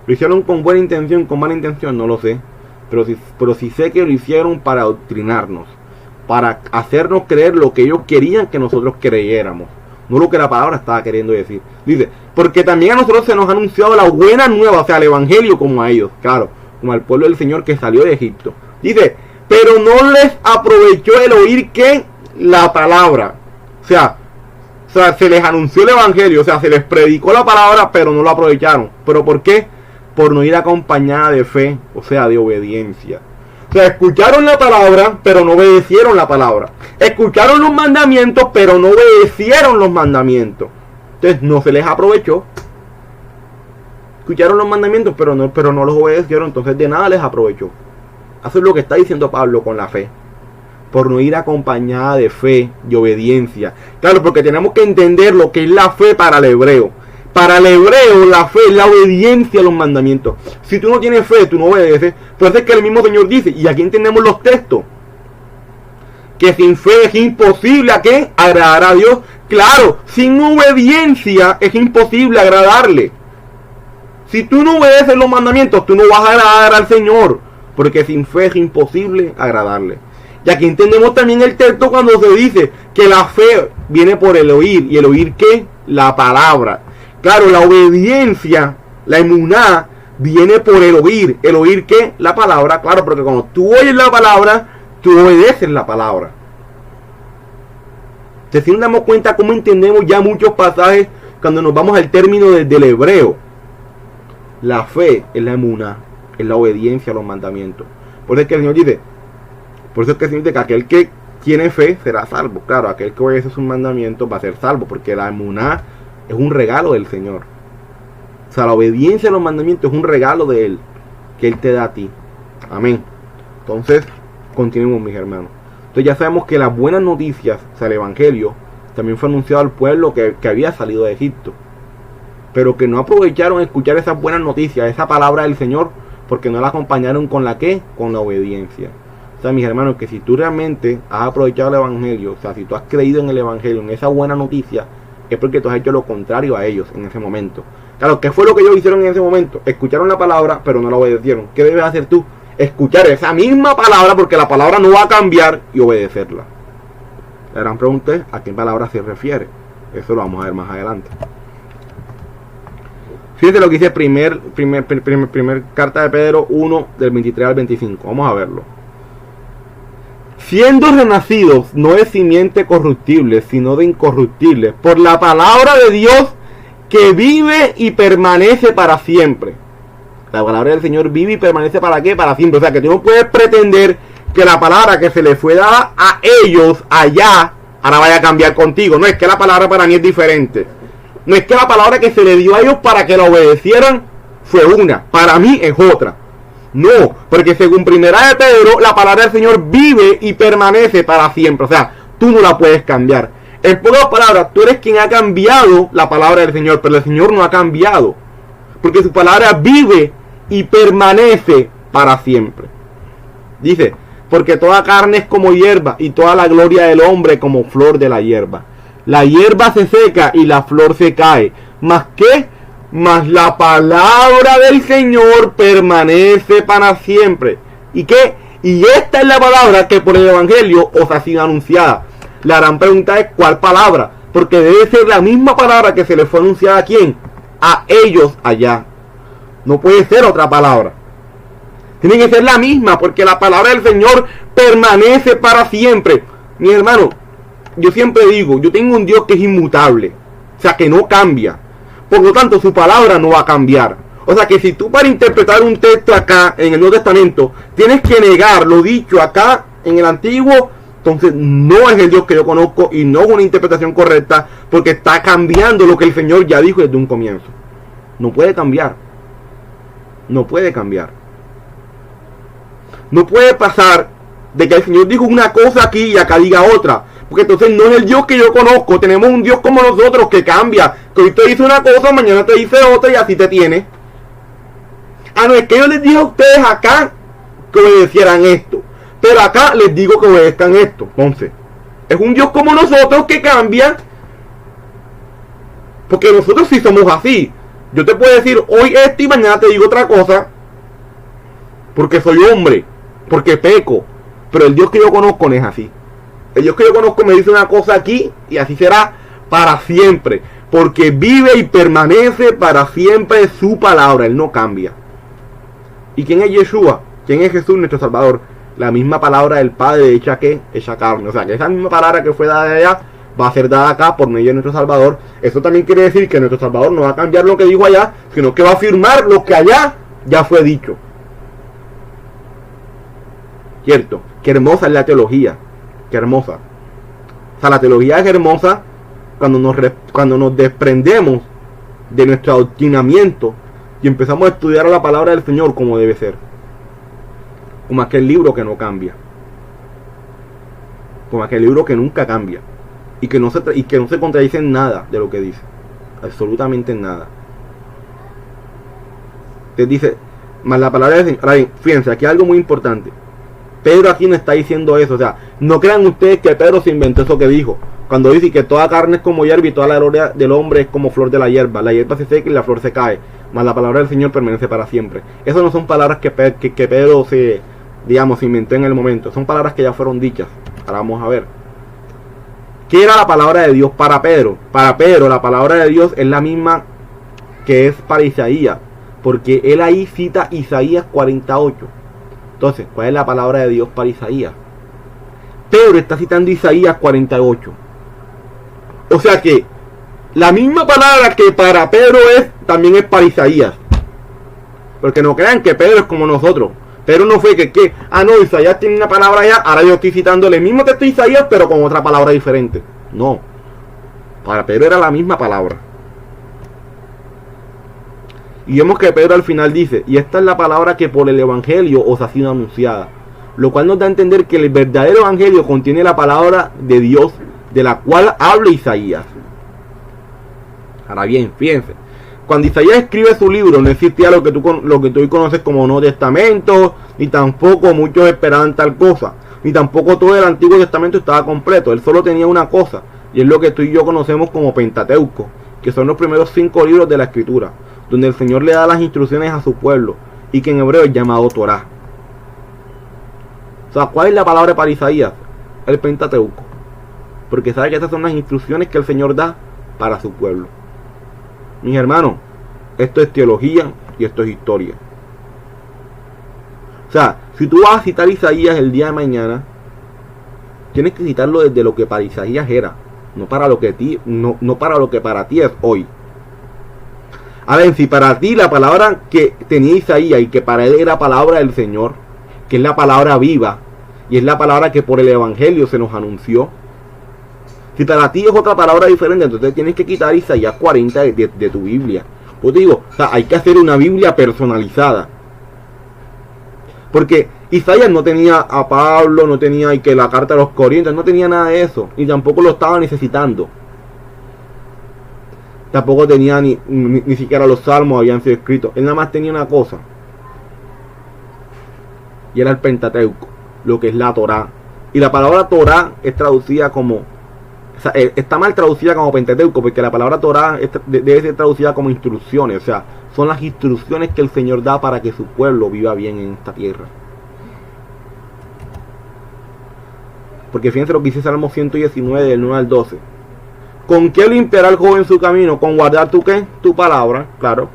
¿Lo hicieron con buena intención, con mala intención? No lo sé. Pero sí sé que lo hicieron para adoctrinarnos, para hacernos creer lo que ellos querían que nosotros creyéramos, no lo que la palabra estaba queriendo decir. Dice, porque también a nosotros se nos ha anunciado la buena nueva, o sea, el evangelio como a ellos, claro, como al pueblo del Señor que salió de Egipto. Dice, pero no les aprovechó el oír que la palabra, o sea, se les anunció el evangelio, o sea, se les predicó la palabra, pero no lo aprovecharon. ¿Pero por qué? Por no ir acompañada de fe, o sea, de obediencia. O sea, escucharon la palabra, pero no obedecieron la palabra. Escucharon los mandamientos, pero no obedecieron los mandamientos. Entonces no se les aprovechó. Escucharon los mandamientos, pero no los obedecieron. Entonces de nada les aprovechó. Eso es lo que está diciendo Pablo con la fe. Por no ir acompañada de fe y obediencia. Claro, porque tenemos que entender lo que es la fe para el hebreo. Para el hebreo, la fe es la obediencia a los mandamientos. Si tú no tienes fe, tú no obedeces. Entonces es que el mismo Señor dice, y aquí entendemos los textos, que sin fe es imposible ¿a qué? Agradar a Dios. Claro, sin obediencia es imposible agradarle. Si tú no obedeces los mandamientos, tú no vas a agradar al Señor, porque sin fe es imposible agradarle. Y aquí entendemos también el texto cuando se dice que la fe viene por el oír. ¿Y el oír qué? La palabra. Claro, la obediencia, la emuná, viene por el oír. ¿El oír qué? La palabra. Claro, porque cuando tú oyes la palabra, tú obedeces la palabra. Entonces, si nos damos cuenta cómo entendemos ya muchos pasajes cuando nos vamos al término del hebreo. La fe es la emuná, es la obediencia a los mandamientos. Por eso es que el Señor dice, que aquel que tiene fe será salvo. Claro, aquel que obedece sus mandamientos va a ser salvo, porque la emuná es un regalo del Señor. O sea, la obediencia a los mandamientos es un regalo de Él, que Él te da a ti. Amén. Entonces, continuemos, mis hermanos. Entonces ya sabemos que las buenas noticias, o sea, el evangelio, también fue anunciado al pueblo que había salido de Egipto, pero que no aprovecharon escuchar esas buenas noticias, esa palabra del Señor, porque no la acompañaron con la ¿qué? Con la obediencia. O sea, mis hermanos, que si tú realmente has aprovechado el evangelio, o sea, si tú has creído en el evangelio, en esa buena noticia, es porque tú has hecho lo contrario a ellos en ese momento. Claro, ¿qué fue lo que ellos hicieron en ese momento? Escucharon la palabra, pero no la obedecieron. ¿Qué debes hacer tú? Escuchar esa misma palabra, porque la palabra no va a cambiar, y obedecerla. La gran pregunta es, ¿a qué palabra se refiere? Eso lo vamos a ver más adelante. Fíjate lo que dice primer carta de Pedro 1, del 23 al 25. Vamos a verlo. Siendo renacidos, no de simiente corruptible, sino de incorruptible, por la palabra de Dios que vive y permanece para siempre. La palabra del Señor vive y permanece para qué? Para siempre. O sea, que tú no puedes pretender que la palabra que se le fue dada a ellos allá, ahora vaya a cambiar contigo. No es que la palabra para mí es diferente. No es que la palabra que se le dio a ellos para que la obedecieran fue una. Para mí es otra. No, porque según primera de Pedro, la palabra del Señor vive y permanece para siempre. O sea, tú no la puedes cambiar. En pocas palabras, tú eres quien ha cambiado la palabra del Señor, pero el Señor no ha cambiado. Porque su palabra vive y permanece para siempre. Dice, porque toda carne es como hierba y toda la gloria del hombre como flor de la hierba. La hierba se seca y la flor se cae. ¿Más qué? Mas la palabra del Señor permanece para siempre. ¿Y qué? Y esta es la palabra que por el Evangelio os ha sido anunciada. La gran pregunta es ¿cuál palabra? Porque debe ser la misma palabra que se les fue anunciada ¿a quién? A ellos allá. No puede ser otra palabra. Tiene que ser la misma, porque la palabra del Señor permanece para siempre. Mi hermano, yo siempre digo, yo tengo un Dios que es inmutable, o sea, que no cambia. Por lo tanto, su palabra no va a cambiar. O sea, que si tú para interpretar un texto acá, en el Nuevo Testamento, tienes que negar lo dicho acá, en el Antiguo, entonces no es el Dios que yo conozco y no es una interpretación correcta, porque está cambiando lo que el Señor ya dijo desde un comienzo. No puede cambiar. No puede cambiar. No puede pasar de que el Señor dijo una cosa aquí y acá diga otra. Porque entonces no es el Dios que yo conozco. Tenemos un Dios como nosotros que cambia. Que hoy te dice una cosa, mañana te dice otra y así te tiene. Ah, no, es que yo les dije a ustedes acá que obedecieran esto. Pero acá les digo que obedezcan esto. Entonces, es un Dios como nosotros que cambia. Porque nosotros sí somos así. Yo te puedo decir hoy esto y mañana te digo otra cosa. Porque soy hombre. Porque peco. Pero el Dios que yo conozco no es así. El Dios que yo conozco me dice una cosa aquí y así será para siempre. Porque vive y permanece para siempre su palabra. Él no cambia. ¿Y quién es Yeshua? ¿Quién es Jesús nuestro Salvador? La misma palabra del Padre hecha ¿qué? Hecha carne. O sea que esa misma palabra que fue dada de allá va a ser dada acá por medio de nuestro Salvador. Eso también quiere decir que nuestro Salvador no va a cambiar lo que dijo allá, sino que va a afirmar lo que allá ya fue dicho. ¿Cierto? Qué hermosa es la teología. Qué hermosa. O sea, la teología es hermosa cuando nos desprendemos de nuestro adoctrinamiento y empezamos a estudiar la palabra del Señor como debe ser. Como aquel libro que no cambia. Como aquel libro que nunca cambia. Y que no se contradice en nada de lo que dice. Absolutamente en nada. Entonces dice, más la palabra del Señor. Ahora bien, fíjense, aquí hay algo muy importante. Pedro aquí no está diciendo eso. O sea, no crean ustedes que Pedro se inventó eso que dijo. Cuando dice que toda carne es como hierba y toda la gloria del hombre es como flor de la hierba. La hierba se seca y la flor se cae. Mas la palabra del Señor permanece para siempre. Esas no son palabras que Pedro se inventó en el momento. Son palabras que ya fueron dichas. Ahora vamos a ver. ¿Qué era la palabra de Dios para Pedro? Para Pedro la palabra de Dios es la misma que es para Isaías. Porque él ahí cita Isaías 48. Entonces, ¿cuál es la palabra de Dios para Isaías? Pedro está citando Isaías 48. O sea que la misma palabra que para Pedro también es para Isaías. Porque no crean que Pedro es como nosotros. Pedro no fue que no, Isaías tiene una palabra allá, ahora yo estoy citando el mismo texto de Isaías, pero con otra palabra diferente. No. Para Pedro era la misma palabra. Y vemos que Pedro al final dice, y esta es la palabra que por el Evangelio os ha sido anunciada. Lo cual nos da a entender que el verdadero Evangelio contiene la palabra de Dios, de la cual habla Isaías. Ahora bien, fíjense. Cuando Isaías escribe su libro, no existía lo que tú hoy conoces como Nuevo Testamento, ni tampoco muchos esperaban tal cosa, ni tampoco todo el Antiguo Testamento estaba completo. Él solo tenía una cosa, y es lo que tú y yo conocemos como Pentateuco, que son los primeros 5 libros de la Escritura, donde el Señor le da las instrucciones a su pueblo, y que en hebreo es llamado Torá. O sea, ¿cuál es la palabra para Isaías? El Pentateuco. Porque sabe que esas son las instrucciones que el Señor da para su pueblo. Mis hermanos, esto es teología y esto es historia. O sea, si tú vas a citar Isaías el día de mañana, tienes que citarlo desde lo que para Isaías era, no para lo que para ti es hoy. A ver, si para ti la palabra que tenía Isaías y que para él era palabra del Señor, que es la palabra viva y es la palabra que por el Evangelio se nos anunció, si para ti es otra palabra diferente, entonces tienes que quitar Isaías 40 de tu Biblia. Pues digo, o sea, hay que hacer una Biblia personalizada. Porque Isaías no tenía a Pablo, no tenía y que la carta de los Corintios, no tenía nada de eso. Y tampoco lo estaba necesitando. Tampoco tenía ni siquiera los salmos habían sido escritos. Él nada más tenía una cosa. Y era el Pentateuco, lo que es la Torá. Y la palabra Torá es traducida como... O sea, está mal traducida como Pentateuco, porque la palabra Torá debe ser traducida como instrucciones. O sea, son las instrucciones que el Señor da para que su pueblo viva bien en esta tierra. Porque fíjense lo que dice Salmo 119, del 9 al 12. ¿Con qué limpiará el joven su camino? Con guardar tu qué, tu palabra, claro.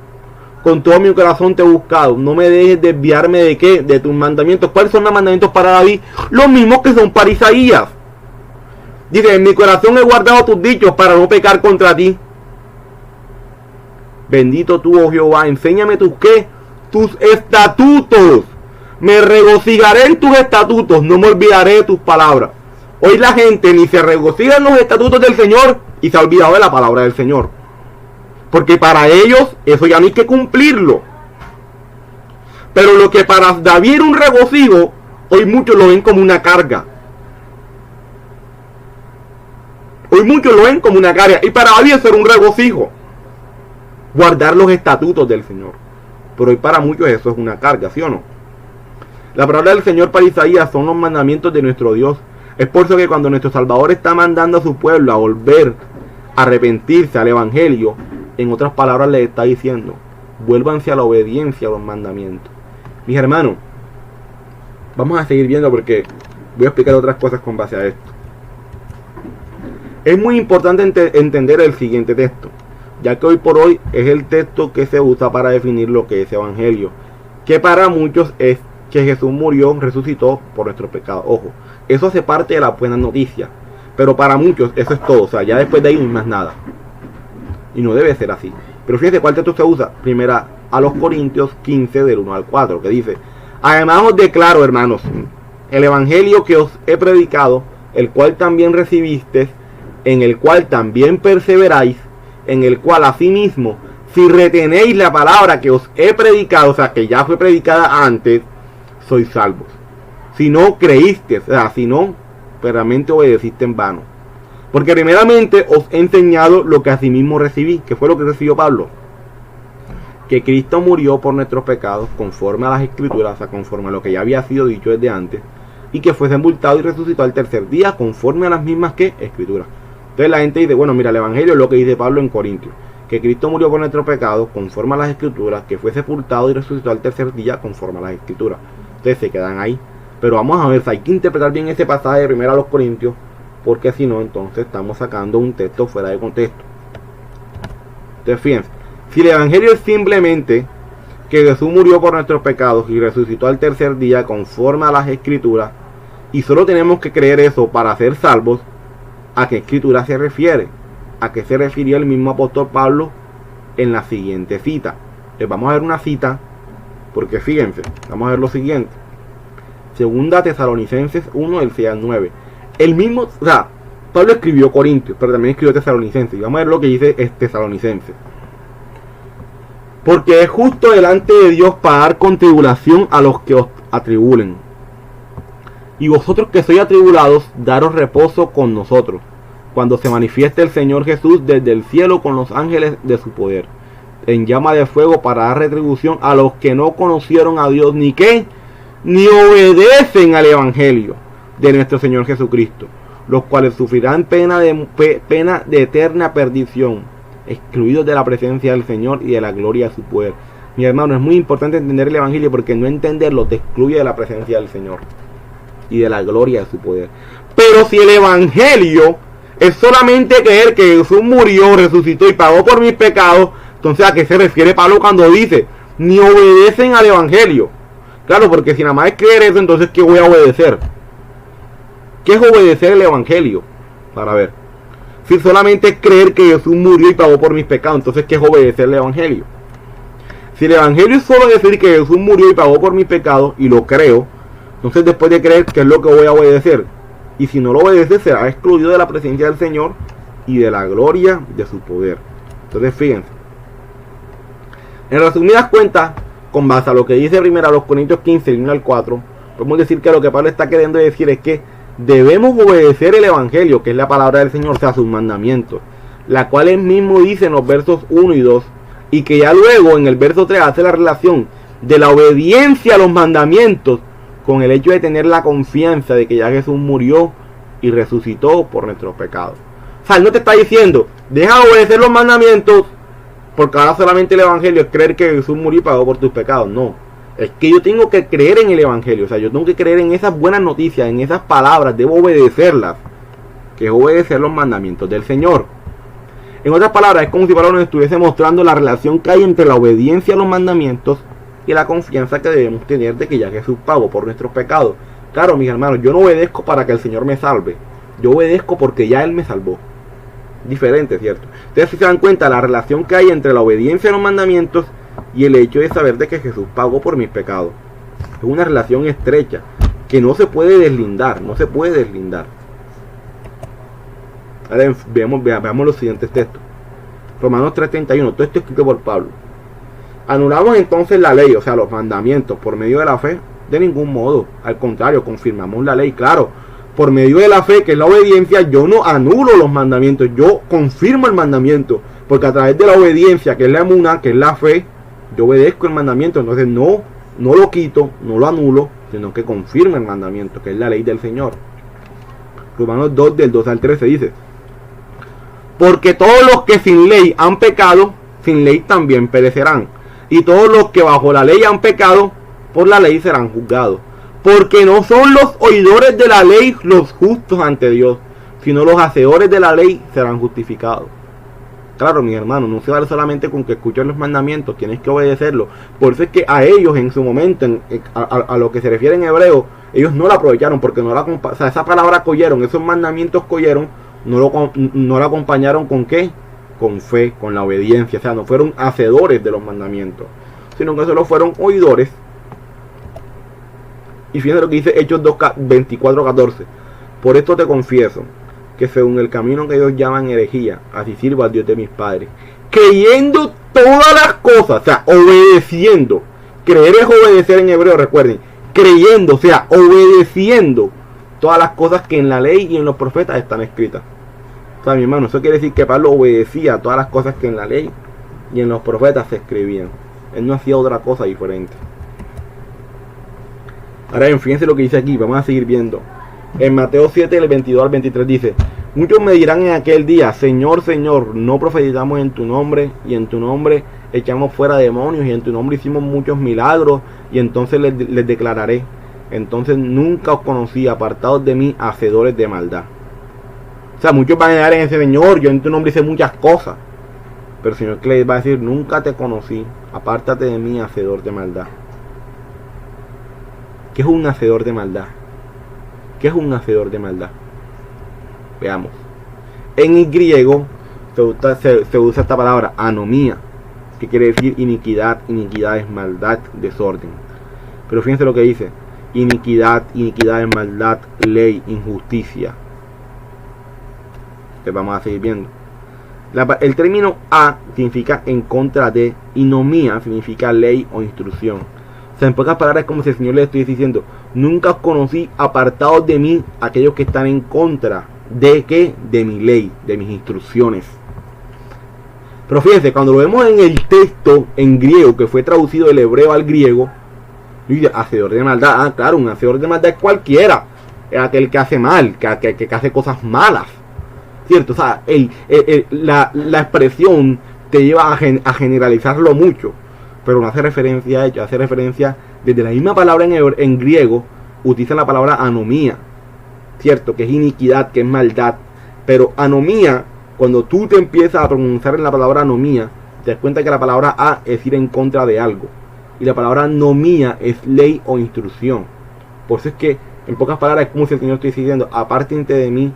Con todo mi corazón te he buscado. No me dejes desviarme de qué, de tus mandamientos. ¿Cuáles son los mandamientos para David? Los mismos que son para Isaías. Dice, en mi corazón he guardado tus dichos para no pecar contra ti. Bendito tú, oh Jehová, enséñame tus qué, tus estatutos. Me regocijaré en tus estatutos, no me olvidaré de tus palabras. Hoy la gente ni se regocija en los estatutos del Señor y se ha olvidado de la palabra del Señor. Porque para ellos eso ya no hay que cumplirlo. Pero lo que para David era un regocijo, hoy muchos lo ven como una carga. Hoy muchos lo ven como una carga. Y para David eso era un regocijo. Guardar los estatutos del Señor. Pero hoy para muchos eso es una carga, ¿sí o no? La palabra del Señor para Isaías son los mandamientos de nuestro Dios. Es por eso que cuando nuestro Salvador está mandando a su pueblo a volver a arrepentirse al Evangelio, en otras palabras le está diciendo, vuélvanse a la obediencia a los mandamientos. Mis hermanos, vamos a seguir viendo porque voy a explicar otras cosas con base a esto. Es muy importante entender el siguiente texto, ya que hoy por hoy es el texto que se usa para definir lo que es Evangelio, que para muchos es que Jesús murió, resucitó por nuestros pecados. Ojo, eso hace parte de la buena noticia, pero para muchos eso es todo, o sea, ya después de ahí no hay más nada. Y no debe ser así. Pero fíjense cuál texto se usa. Primera a los Corintios 15 del 1 al 4, que dice, además os declaro, hermanos, el evangelio que os he predicado, el cual también recibisteis, en el cual también perseveráis, en el cual asimismo, si retenéis la palabra que os he predicado, o sea, que ya fue predicada antes, sois salvos. Si no creíste, o sea, si no, realmente obedeciste en vano. Porque primeramente os he enseñado lo que asimismo recibí. ¿Qué fue lo que recibió Pablo? Que Cristo murió por nuestros pecados conforme a las Escrituras, o sea, conforme a lo que ya había sido dicho desde antes, y que fue sepultado y resucitó al tercer día conforme a las mismas que Escrituras. Entonces la gente dice, bueno, mira, el Evangelio es lo que dice Pablo en Corintios, que Cristo murió por nuestros pecados conforme a las Escrituras, que fue sepultado y resucitó al tercer día conforme a las Escrituras. Entonces se quedan ahí. Pero vamos a ver, hay que interpretar bien ese pasaje de 1 a los Corintios, porque si no, entonces estamos sacando un texto fuera de contexto. Entonces fíjense, si el Evangelio es simplemente que Jesús murió por nuestros pecados y resucitó al tercer día conforme a las Escrituras, y solo tenemos que creer eso para ser salvos, ¿a qué Escritura se refiere? ¿A qué se refirió el mismo apóstol Pablo en la siguiente cita? Les vamos a ver una cita, porque fíjense, vamos a ver lo siguiente. Segunda Tesalonicenses 1, del 6 al 9. El mismo, o sea, Pablo escribió Corintios, pero también escribió Tesalonicenses. Y vamos a ver lo que dice Tesalonicenses. Porque es justo delante de Dios pagar con tribulación a los que os atribulen. Y vosotros que sois atribulados, daros reposo con nosotros, cuando se manifieste el Señor Jesús desde el cielo con los ángeles de su poder, en llama de fuego para dar retribución a los que no conocieron a Dios ni obedecen al Evangelio de nuestro Señor Jesucristo, los cuales sufrirán pena de eterna perdición, excluidos de la presencia del Señor y de la gloria de su poder. Mi hermano, es muy importante entender el Evangelio, porque no entenderlo te excluye de la presencia del Señor y de la gloria de su poder. Pero si el Evangelio es solamente creer que Jesús murió, resucitó y pagó por mis pecados, entonces ¿a qué se refiere Pablo cuando dice ni obedecen al Evangelio? Claro, porque si nada más es creer eso, entonces ¿qué voy a obedecer? ¿Qué es obedecer el Evangelio? Para ver, si solamente es creer que Jesús murió y pagó por mis pecados, entonces ¿qué es obedecer el Evangelio? Si el Evangelio es solo decir que Jesús murió y pagó por mis pecados, y lo creo, entonces después de creer, ¿qué es lo que voy a obedecer? Y si no lo obedece, será excluido de la presencia del Señor y de la gloria de su poder. Entonces fíjense, en resumidas cuentas, con base a lo que dice primero a los Corintios 15, 1 al 4, podemos decir que lo que Pablo está queriendo decir es que debemos obedecer el Evangelio, que es la palabra del Señor, o sea, sus mandamientos, la cual él mismo dice en los versos 1 y 2, y que ya luego en el verso 3 hace la relación de la obediencia a los mandamientos con el hecho de tener la confianza de que ya Jesús murió y resucitó por nuestros pecados. O sea, él no te está diciendo, deja de obedecer los mandamientos, porque ahora solamente el Evangelio es creer que Jesús murió y pagó por tus pecados. No, es que yo tengo que creer en el Evangelio, o sea, yo tengo que creer en esas buenas noticias, en esas palabras, debo obedecerlas, que es obedecer los mandamientos del Señor. En otras palabras, es como si Pablo nos estuviese mostrando la relación que hay entre la obediencia a los mandamientos y la confianza que debemos tener de que ya Jesús pagó por nuestros pecados. Claro, mis hermanos, yo no obedezco para que el Señor me salve, yo obedezco porque ya Él me salvó. Diferente, ¿cierto? Ustedes se dan cuenta la relación que hay entre la obediencia a los mandamientos y el hecho de saber de que Jesús pagó por mis pecados. Es una relación estrecha que no se puede deslindar, no se puede deslindar. Ahora veamos los siguientes textos. Romanos 3:31, todo esto escrito por Pablo. ¿Anulamos entonces la ley, o sea, los mandamientos, por medio de la fe? De ningún modo. Al contrario, confirmamos la ley, claro. Por medio de la fe, que es la obediencia, yo no anulo los mandamientos, yo confirmo el mandamiento. Porque a través de la obediencia, que es la emuná, que es la fe, yo obedezco el mandamiento. Entonces no lo quito, no lo anulo, sino que confirmo el mandamiento, que es la ley del Señor. Romanos 2, del 2 al 13 dice: porque todos los que sin ley han pecado, sin ley también perecerán. Y todos los que bajo la ley han pecado, por la ley serán juzgados. Porque no son los oidores de la ley los justos ante Dios, sino los hacedores de la ley serán justificados. Claro, mis hermanos, no se vale solamente con que escuchen los mandamientos, tienes que obedecerlos. Por eso es que a ellos en su momento, a lo que se refiere en hebreo, ellos no la aprovecharon, porque no la, o sea, esa palabra cogieron, esos mandamientos cogieron, no la acompañaron con ¿qué? Con fe, con la obediencia. O sea, no fueron hacedores de los mandamientos, sino que solo fueron oidores. Y fíjense lo que dice Hechos 24:14. Por esto te confieso, que según el camino que ellos llaman herejía, así sirvo al Dios de mis padres, creyendo todas las cosas, o sea, obedeciendo. Creer es obedecer en hebreo, recuerden, creyendo, o sea, obedeciendo todas las cosas que en la ley y en los profetas están escritas. O sea, mi hermano, eso quiere decir que Pablo obedecía a todas las cosas que en la ley y en los profetas se escribían. Él no hacía otra cosa diferente. Ahora bien, fíjense lo que dice aquí, vamos a seguir viendo. En Mateo 7, del 22 al 23 dice: muchos me dirán en aquel día, Señor, Señor, no profetizamos en tu nombre, y en tu nombre echamos fuera demonios, y en tu nombre hicimos muchos milagros. Y entonces les declararé: entonces nunca os conocí, apartados de mí, hacedores de maldad. O sea, muchos van a llegar en ese: Señor, yo en tu nombre hice muchas cosas. Pero el Señor que les va a decir: nunca te conocí, apártate de mí, hacedor de maldad. ¿Qué es un hacedor de maldad? ¿Qué es un hacedor de maldad? Veamos. En el griego se usa esta palabra, anomía, que quiere decir iniquidad. Iniquidad es maldad, desorden. Pero fíjense lo que dice: iniquidad, iniquidad es maldad, ley, injusticia. Entonces vamos a seguir viendo. El término a significa en contra de, y nomía significa ley o instrucción. O sea, en pocas palabras es como si el Señor le estuviese diciendo: nunca os conocí, apartados de mí, aquellos que están en contra de ¿qué? De mi ley, de mis instrucciones. Pero fíjense, cuando lo vemos en el texto en griego, que fue traducido del hebreo al griego, dice hacedor de maldad. Ah, claro, un hacedor de maldad es cualquiera, es aquel que hace mal, que hace cosas malas, ¿cierto? O sea, la expresión te lleva a generalizarlo mucho, pero no hace referencia a ello, hace referencia desde la misma palabra en griego, utiliza la palabra anomía, ¿cierto? Que es iniquidad, que es maldad. Pero anomía, cuando tú te empiezas a pronunciar en la palabra anomía, te das cuenta que la palabra a es ir en contra de algo, y la palabra nomía es ley o instrucción. Por eso es que, en pocas palabras, es como si el Señor estuviese diciendo: apártense de mí,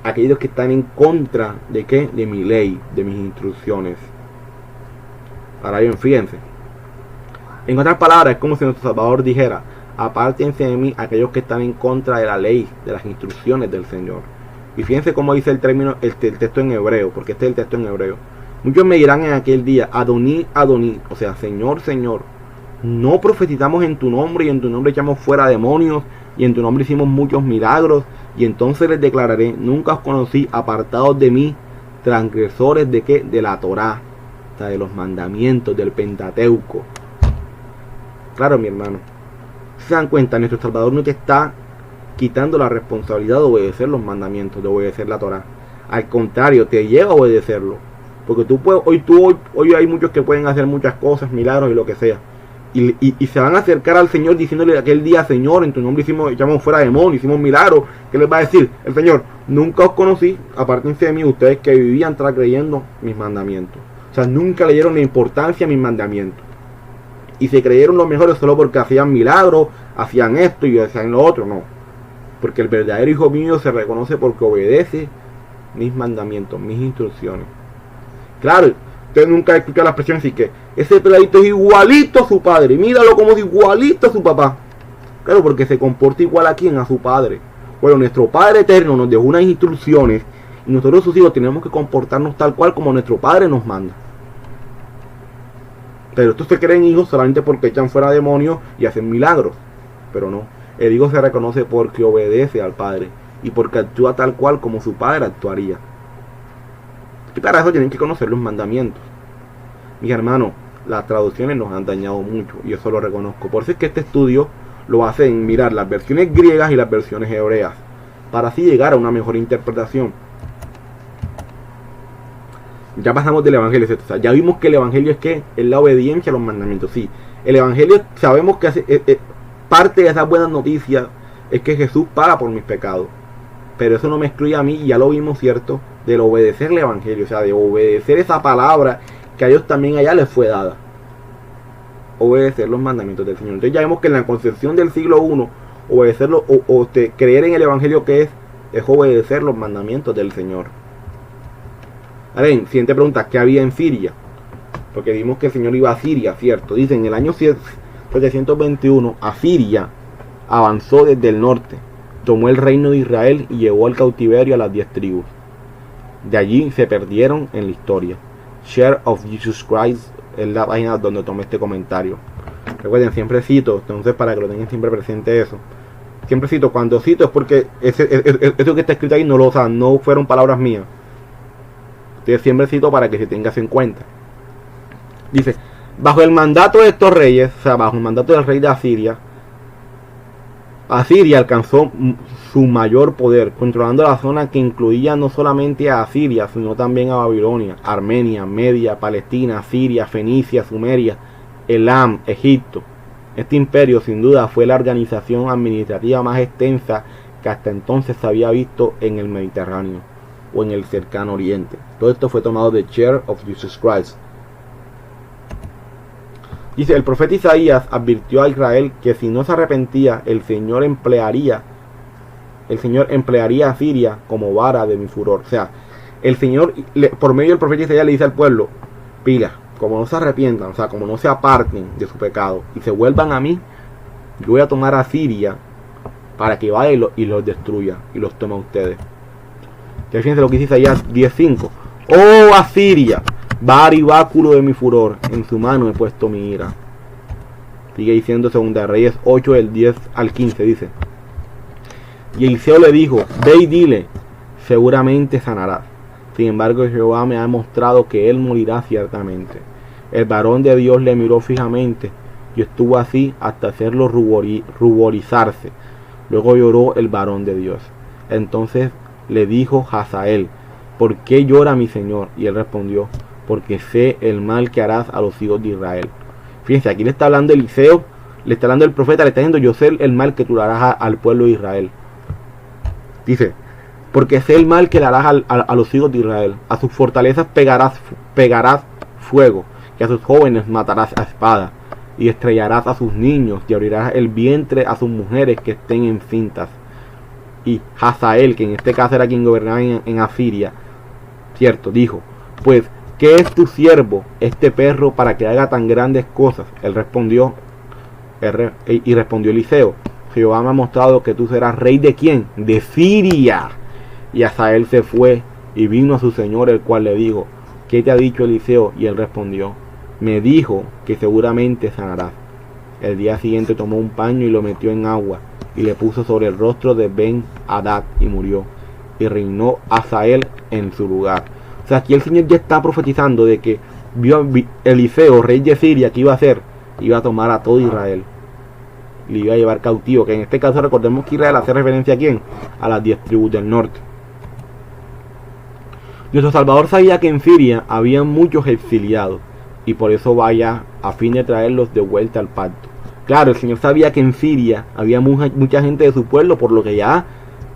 aquellos que están en contra de ¿qué? De mi ley, de mis instrucciones. Ahora bien, fíjense. En otras palabras, es como si nuestro Salvador dijera: apártense de mí aquellos que están en contra de la ley, de las instrucciones del Señor. Y fíjense cómo dice el término, el texto en hebreo, porque este es el texto en hebreo. Muchos me dirán en aquel día: Adoní, Adoní, o sea, Señor, Señor, no profetizamos en tu nombre, y en tu nombre echamos fuera demonios, y en tu nombre hicimos muchos milagros? Y entonces les declararé, nunca os conocí, apartados de mí, transgresores de qué, de la Torá, o sea, de los mandamientos, del Pentateuco. Claro, mi hermano, se dan cuenta, nuestro Salvador no te está quitando la responsabilidad de obedecer los mandamientos, de obedecer la Torá. Al contrario, te lleva a obedecerlo, porque tú puedes, hoy hay muchos que pueden hacer muchas cosas, milagros y lo que sea, y se van a acercar al Señor diciéndole aquel día, Señor, en tu nombre echamos fuera demonios, hicimos milagros. ¿Qué les va a decir el Señor? Nunca os conocí, apártense de mí, ustedes que vivían creyendo mis mandamientos. O sea, nunca le dieron la importancia a mis mandamientos, y se creyeron los mejores solo porque hacían milagros, hacían esto y hacían lo otro. No, porque el verdadero hijo mío se reconoce porque obedece mis mandamientos, mis instrucciones. Claro, usted nunca ha escuchado la expresión así que ese peladito es igualito a su padre, míralo como es igualito a su papá. Claro, porque se comporta igual a quien, a su padre. Bueno, nuestro Padre Eterno nos dejó unas instrucciones, y nosotros sus hijos tenemos que comportarnos tal cual como nuestro Padre nos manda. Pero estos se creen hijos solamente porque echan fuera demonios y hacen milagros. Pero no, el hijo se reconoce porque obedece al Padre, y porque actúa tal cual como su Padre actuaría. Y para eso tienen que conocer los mandamientos. Mis hermanos, las traducciones nos han dañado mucho, y eso lo reconozco. Por eso es que este estudio lo hacen mirar las versiones griegas y las versiones hebreas, para así llegar a una mejor interpretación. Ya pasamos del evangelio, ¿cierto? O sea, ya vimos que el evangelio es que es la obediencia a los mandamientos. Sí, el evangelio sabemos que parte de esas buenas noticias es que Jesús paga por mis pecados, pero eso no me excluye a mí, y ya lo vimos, ¿cierto? Del obedecer el evangelio, o sea, de obedecer esa palabra que a ellos también allá les fue dada, obedecer los mandamientos del Señor. Entonces ya vemos que en la concepción del siglo I, obedecerlo creer en el evangelio que es obedecer los mandamientos del Señor. A ver, siguiente pregunta, ¿qué había en Siria? Porque vimos que el Señor iba a Siria, ¿cierto? Dice, en el año 721, Asiria avanzó desde el norte, tomó el reino de Israel y llevó al cautiverio a las 10 tribus. De allí se perdieron en la historia. Share of Jesus Christ es la página donde tomé este comentario. Recuerden, siempre cito, entonces para que lo tengan siempre presente eso. Siempre cito, cuando cito es porque eso que está escrito ahí no fueron palabras mías. Entonces siempre cito para que se tengas en cuenta. Dice, bajo el mandato de estos reyes, o sea, bajo el mandato del rey de Asiria, Asiria alcanzó su mayor poder, controlando la zona que incluía no solamente a Asiria, sino también a Babilonia, Armenia, Media, Palestina, Siria, Fenicia, Sumeria, Elam, Egipto. Este imperio sin duda fue la organización administrativa más extensa que hasta entonces se había visto en el Mediterráneo o en el cercano oriente. Todo esto fue tomado de Share of Jesus Christ. Dice, el profeta Isaías advirtió a Israel que si no se arrepentía, el Señor emplearía a Siria como vara de mi furor. O sea, el Señor, por medio del profeta Isaías, le dice al pueblo, pila, como no se arrepientan, o sea, como no se aparten de su pecado y se vuelvan a mí, yo voy a tomar a Siria para que vaya y los destruya y los tome a ustedes. Ya fíjense lo que dice Isaías 10:5. Oh Asiria, vara y báculo de mi furor, en su mano he puesto mi ira. Sigue diciendo Segunda Reyes 8 del 10 al 15, dice. Y Eliseo le dijo, ve y dile, seguramente sanarás. Sin embargo, Jehová me ha mostrado que él morirá ciertamente. El varón de Dios le miró fijamente y estuvo así hasta hacerlo ruborizarse. Luego lloró el varón de Dios. Entonces le dijo Hazael, ¿por qué llora mi señor? Y él respondió, porque sé el mal que harás a los hijos de Israel. Fíjense, aquí le está hablando Eliseo, le está hablando el profeta, le está diciendo, yo sé el mal que tú le harás al pueblo de Israel. Dice, porque sé el mal que le harás a los hijos de Israel. A sus fortalezas pegarás fuego, y a sus jóvenes matarás a espada, y estrellarás a sus niños, y abrirás el vientre a sus mujeres que estén encintas. Y Hazael, que en este caso era quien gobernaba en Asiria, cierto, dijo, pues, ¿qué es tu siervo, este perro, para que haga tan grandes cosas? Él respondió, y respondió Eliseo, Jehová me ha mostrado que tú serás rey de ¿quién? De Siria. Y Hazael se fue y vino a su señor, el cual le dijo, ¿qué te ha dicho Eliseo? Y él respondió, me dijo que seguramente sanarás. El día siguiente tomó un paño y lo metió en agua y le puso sobre el rostro de Ben-Hadad y murió. Y reinó Hazael en su lugar. O sea, aquí el Señor ya está profetizando de que vio Eliseo, rey de Siria, que iba a hacer, iba a tomar a todo Israel. Le iba a llevar cautivo, que en este caso recordemos que Israel hace referencia a quién, a las 10 tribus del norte. Nuestro Salvador sabía que en Siria había muchos exiliados y por eso vaya a fin de traerlos de vuelta al pacto. Claro, el Señor sabía que en Siria había mucha gente de su pueblo, por lo que ya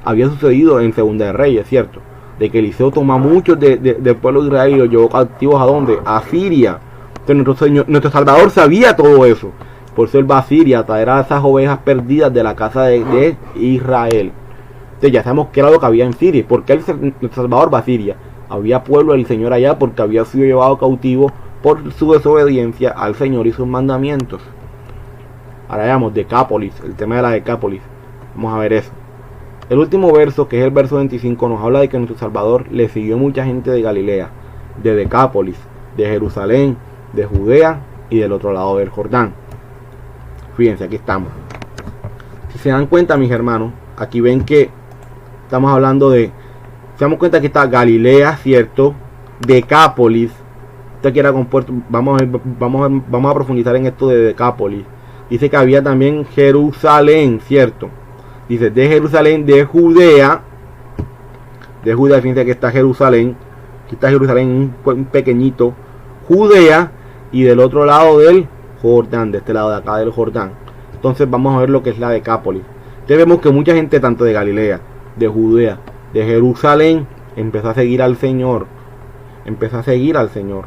había sucedido en Segunda de Reyes, ¿cierto? De que Eliseo toma a muchos del pueblo de Israel y los llevó cautivos ¿a dónde? A Siria. Entonces nuestro Salvador sabía todo eso. Por eso él va a Siria a traer a esas ovejas perdidas de la casa de Israel. Entonces ya sabemos qué era lo que había en Siria. ¿Por qué nuestro Salvador va a Siria? Había pueblo del Señor allá porque había sido llevado cautivo por su desobediencia al Señor y sus mandamientos. Ahora veamos Decápolis, el tema de la Decápolis. Vamos a ver eso. El último verso, que es el verso 25, nos habla de que nuestro Salvador le siguió mucha gente de Galilea, de Decápolis, de Jerusalén, de Judea y del otro lado del Jordán. Fíjense, aquí estamos. Si se dan cuenta, mis hermanos, aquí ven que estamos hablando de... Se damos cuenta que está Galilea, ¿cierto? Decápolis. Esto aquí era compuesto... Vamos a profundizar en esto de Decápolis. Dice que había también Jerusalén, ¿cierto? Dice de Jerusalén, de Judea. De Judea, fíjense que está Jerusalén. Aquí está Jerusalén, un pequeñito. Judea. Y del otro lado del Jordán, de este lado de acá del Jordán. Entonces vamos a ver lo que es la Decápolis. Entonces vemos que mucha gente, tanto de Galilea, de Judea, de Jerusalén, empezó a seguir al Señor. Empezó a seguir al Señor.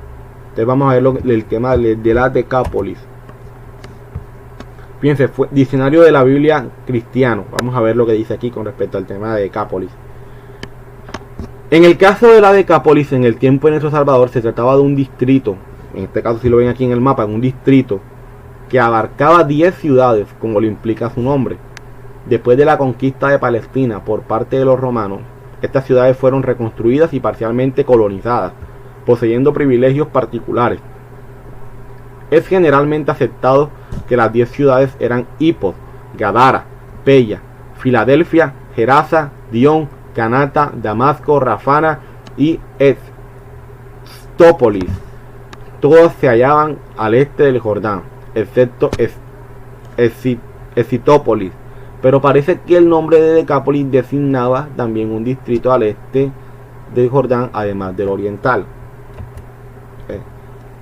Entonces vamos a ver el tema de la Decápolis. Fíjense, fue diccionario de la Biblia cristiano. Vamos a ver lo que dice aquí con respecto al tema de Decápolis. En el caso de la Decápolis, en el tiempo de nuestro Salvador, se trataba de un distrito. En este caso, si lo ven aquí en el mapa, un distrito que abarcaba 10 ciudades, como lo implica su nombre. Después de la conquista de Palestina por parte de los romanos, estas ciudades fueron reconstruidas y parcialmente colonizadas, poseyendo privilegios particulares. Es generalmente aceptado que las 10 ciudades eran Hipos, Gadara, Pella, Filadelfia, Gerasa, Dion, Canata, Damasco, Rafana y Estópolis. Todas se hallaban al este del Jordán, excepto Escitópolis. Pero parece que el nombre de Decápolis designaba también un distrito al este del Jordán, además del oriental.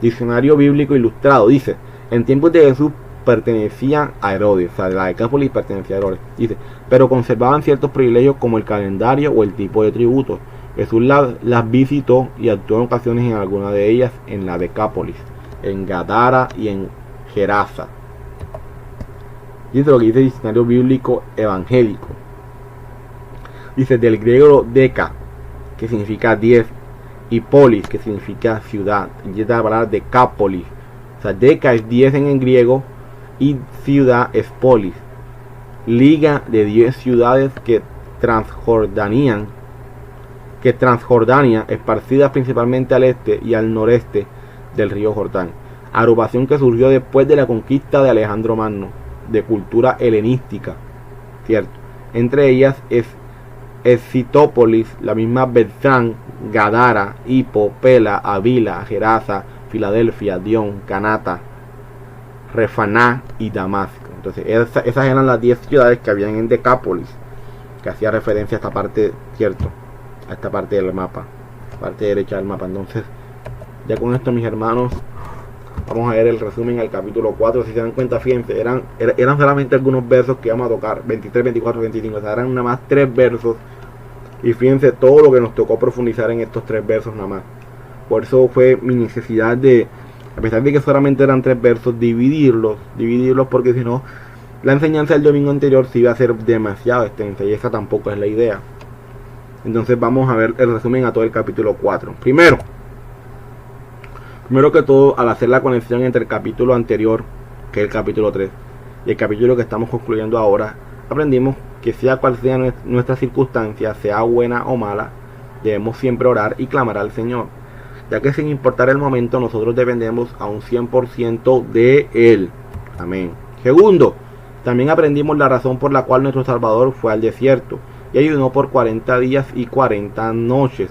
Diccionario bíblico ilustrado dice: en tiempos de Jesús pertenecía a Herodes, o sea, la Decápolis pertenecía a Herodes. Dice, pero conservaban ciertos privilegios como el calendario o el tipo de tributos. Jesús las visitó y actuó en ocasiones en alguna de ellas en la Decápolis, en Gadara y en Gerasa. Dice lo que dice el diccionario bíblico evangélico. Dice del griego deca, que significa 10, y polis, que significa ciudad. Y esta palabra Decápolis. O sea, deca es 10 en el griego y ciudad es polis. Liga de 10 ciudades que Transjordania, esparcidas principalmente al este y al noreste del río Jordán. Agrupación que surgió después de la conquista de Alejandro Magno, de cultura helenística, ¿cierto? Entre ellas es Escitópolis, la misma Betzán, Gadara, Hippo, Pela, Avila, Gerasa, Filadelfia, Dion, Canata, Refaná y Damasco. Entonces esas eran las 10 ciudades que habían en Decápolis, que hacía referencia a esta parte, ¿cierto? A esta parte del mapa, parte derecha del mapa. Entonces, ya con esto, mis hermanos, vamos a ver el resumen al capítulo 4. Si se dan cuenta, fíjense, eran solamente algunos versos que vamos a tocar, 23, 24, 25, o sea, eran nada más 3 versos. Y fíjense todo lo que nos tocó profundizar en estos 3 versos nada más. Por eso fue mi necesidad de, a pesar de que solamente eran 3 versos, dividirlos, porque si no, la enseñanza del domingo anterior se iba a ser demasiado extensa y esa tampoco es la idea. Entonces vamos a ver el resumen a todo el capítulo 4. Primero que todo, al hacer la conexión entre el capítulo anterior, que es el capítulo 3, y el capítulo que estamos concluyendo ahora, aprendimos que sea cual sea nuestra circunstancia, sea buena o mala, debemos siempre orar y clamar al Señor, ya que sin importar el momento, nosotros dependemos a un 100% de Él. Amén. Segundo, también aprendimos la razón por la cual nuestro Salvador fue al desierto y ayunó por 40 días y 40 noches.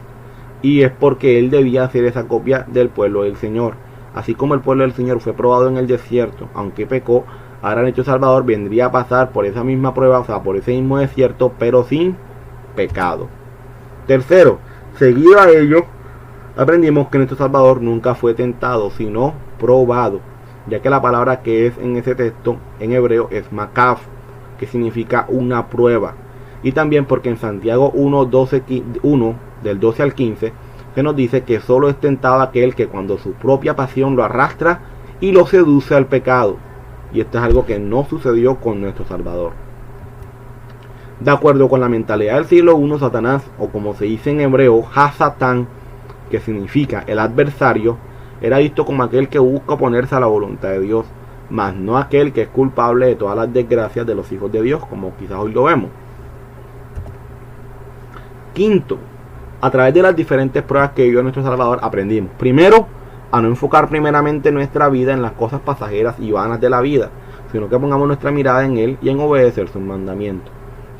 Y es porque él debía hacer esa copia del pueblo del Señor. Así como el pueblo del Señor fue probado en el desierto, aunque pecó, ahora nuestro Salvador vendría a pasar por esa misma prueba, o sea, por ese mismo desierto, pero sin pecado. Tercero, seguido a ello, aprendimos que nuestro Salvador nunca fue tentado, sino probado, ya que la palabra que es en ese texto en hebreo es makaf, que significa una prueba. Y también porque en Santiago 1, del 12 al 15, se nos dice que solo es tentado aquel que cuando su propia pasión lo arrastra y lo seduce al pecado. Y esto es algo que no sucedió con nuestro Salvador. De acuerdo con la mentalidad del siglo I, Satanás, o como se dice en hebreo, Ha-Satán, que significa el adversario, era visto como aquel que busca oponerse a la voluntad de Dios, mas no aquel que es culpable de todas las desgracias de los hijos de Dios, como quizás hoy lo vemos. Quinto, a través de las diferentes pruebas que vivió nuestro Salvador, aprendimos, primero, a no enfocar primeramente nuestra vida en las cosas pasajeras y vanas de la vida, sino que pongamos nuestra mirada en Él y en obedecer sus mandamientos.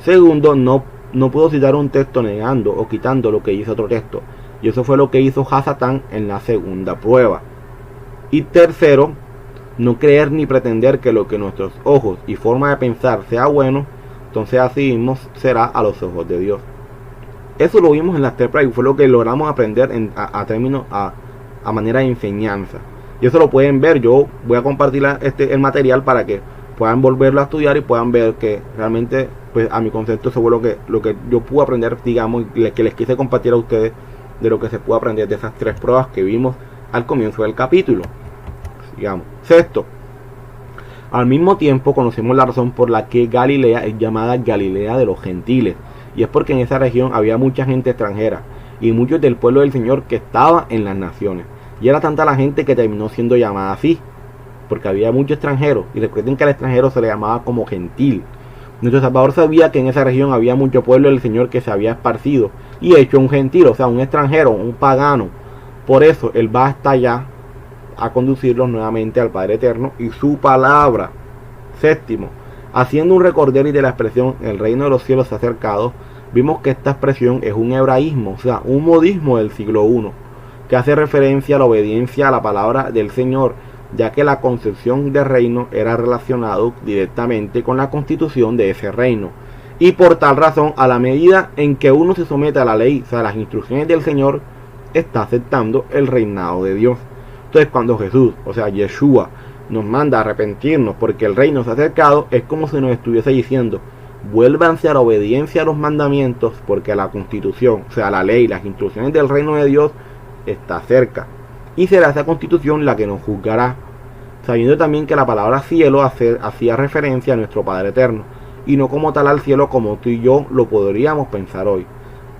Segundo, no puedo citar un texto negando o quitando lo que dice otro texto, y eso fue lo que hizo Ha-Satán en la segunda prueba. Y tercero, no creer ni pretender que lo que nuestros ojos y forma de pensar sea bueno, entonces así mismo será a los ojos de Dios. Eso lo vimos en las tres pruebas y fue lo que logramos aprender a manera de enseñanza. Y eso lo pueden ver. Yo voy a compartir el material para que puedan volverlo a estudiar y puedan ver que realmente, pues, a mi concepto, eso fue lo que yo pude aprender, digamos, y que les quise compartir a ustedes de lo que se pudo aprender de esas tres pruebas que vimos al comienzo del capítulo. Digamos. Sexto, al mismo tiempo conocemos la razón por la que Galilea es llamada Galilea de los gentiles, y es porque en esa región había mucha gente extranjera y muchos del pueblo del Señor que estaba en las naciones, y era tanta la gente que terminó siendo llamada así, porque había muchos extranjeros, y recuerden que al extranjero se le llamaba como gentil. Nuestro Salvador sabía que en esa región había mucho pueblo del Señor que se había esparcido y hecho un gentil, o sea, un extranjero, un pagano. Por eso Él va hasta allá a conducirlos nuevamente al Padre Eterno y su palabra. Séptimo, haciendo un recorderis de la expresión el reino de los cielos se ha acercado, vimos que esta expresión es un hebraísmo, o sea, un modismo del siglo I, que hace referencia a la obediencia a la palabra del Señor, ya que la concepción de reino era relacionado directamente con la constitución de ese reino. Y por tal razón, a la medida en que uno se somete a la ley, o sea, a las instrucciones del Señor, está aceptando el reinado de Dios. Entonces, cuando Jesús, o sea, Yeshua, nos manda a arrepentirnos porque el reino se ha acercado, es como si nos estuviese diciendo: vuélvanse a la obediencia a los mandamientos, porque la constitución, o sea, la ley, las instrucciones del reino de Dios está cerca. Y será esa constitución la que nos juzgará, sabiendo también que la palabra cielo hacía referencia a nuestro Padre Eterno, y no como tal al cielo como tú y yo lo podríamos pensar hoy.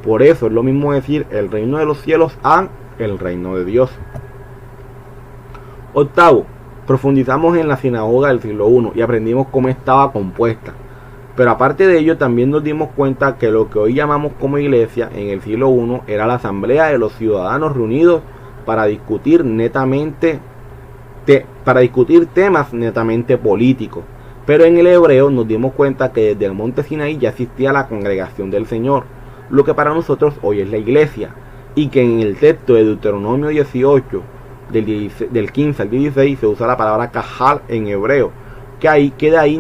Por eso es lo mismo decir el reino de los cielos a el reino de Dios. Octavo, profundizamos en la sinagoga del siglo I y aprendimos cómo estaba compuesta. Pero aparte de ello, también nos dimos cuenta que lo que hoy llamamos como iglesia en el siglo I era la asamblea de los ciudadanos reunidos para discutir temas netamente políticos. Pero en el hebreo nos dimos cuenta que desde el monte Sinaí ya existía la congregación del Señor, lo que para nosotros hoy es la iglesia, y que en el texto de Deuteronomio 18, del 15 al 16, se usa la palabra kahal en hebreo, que de ahí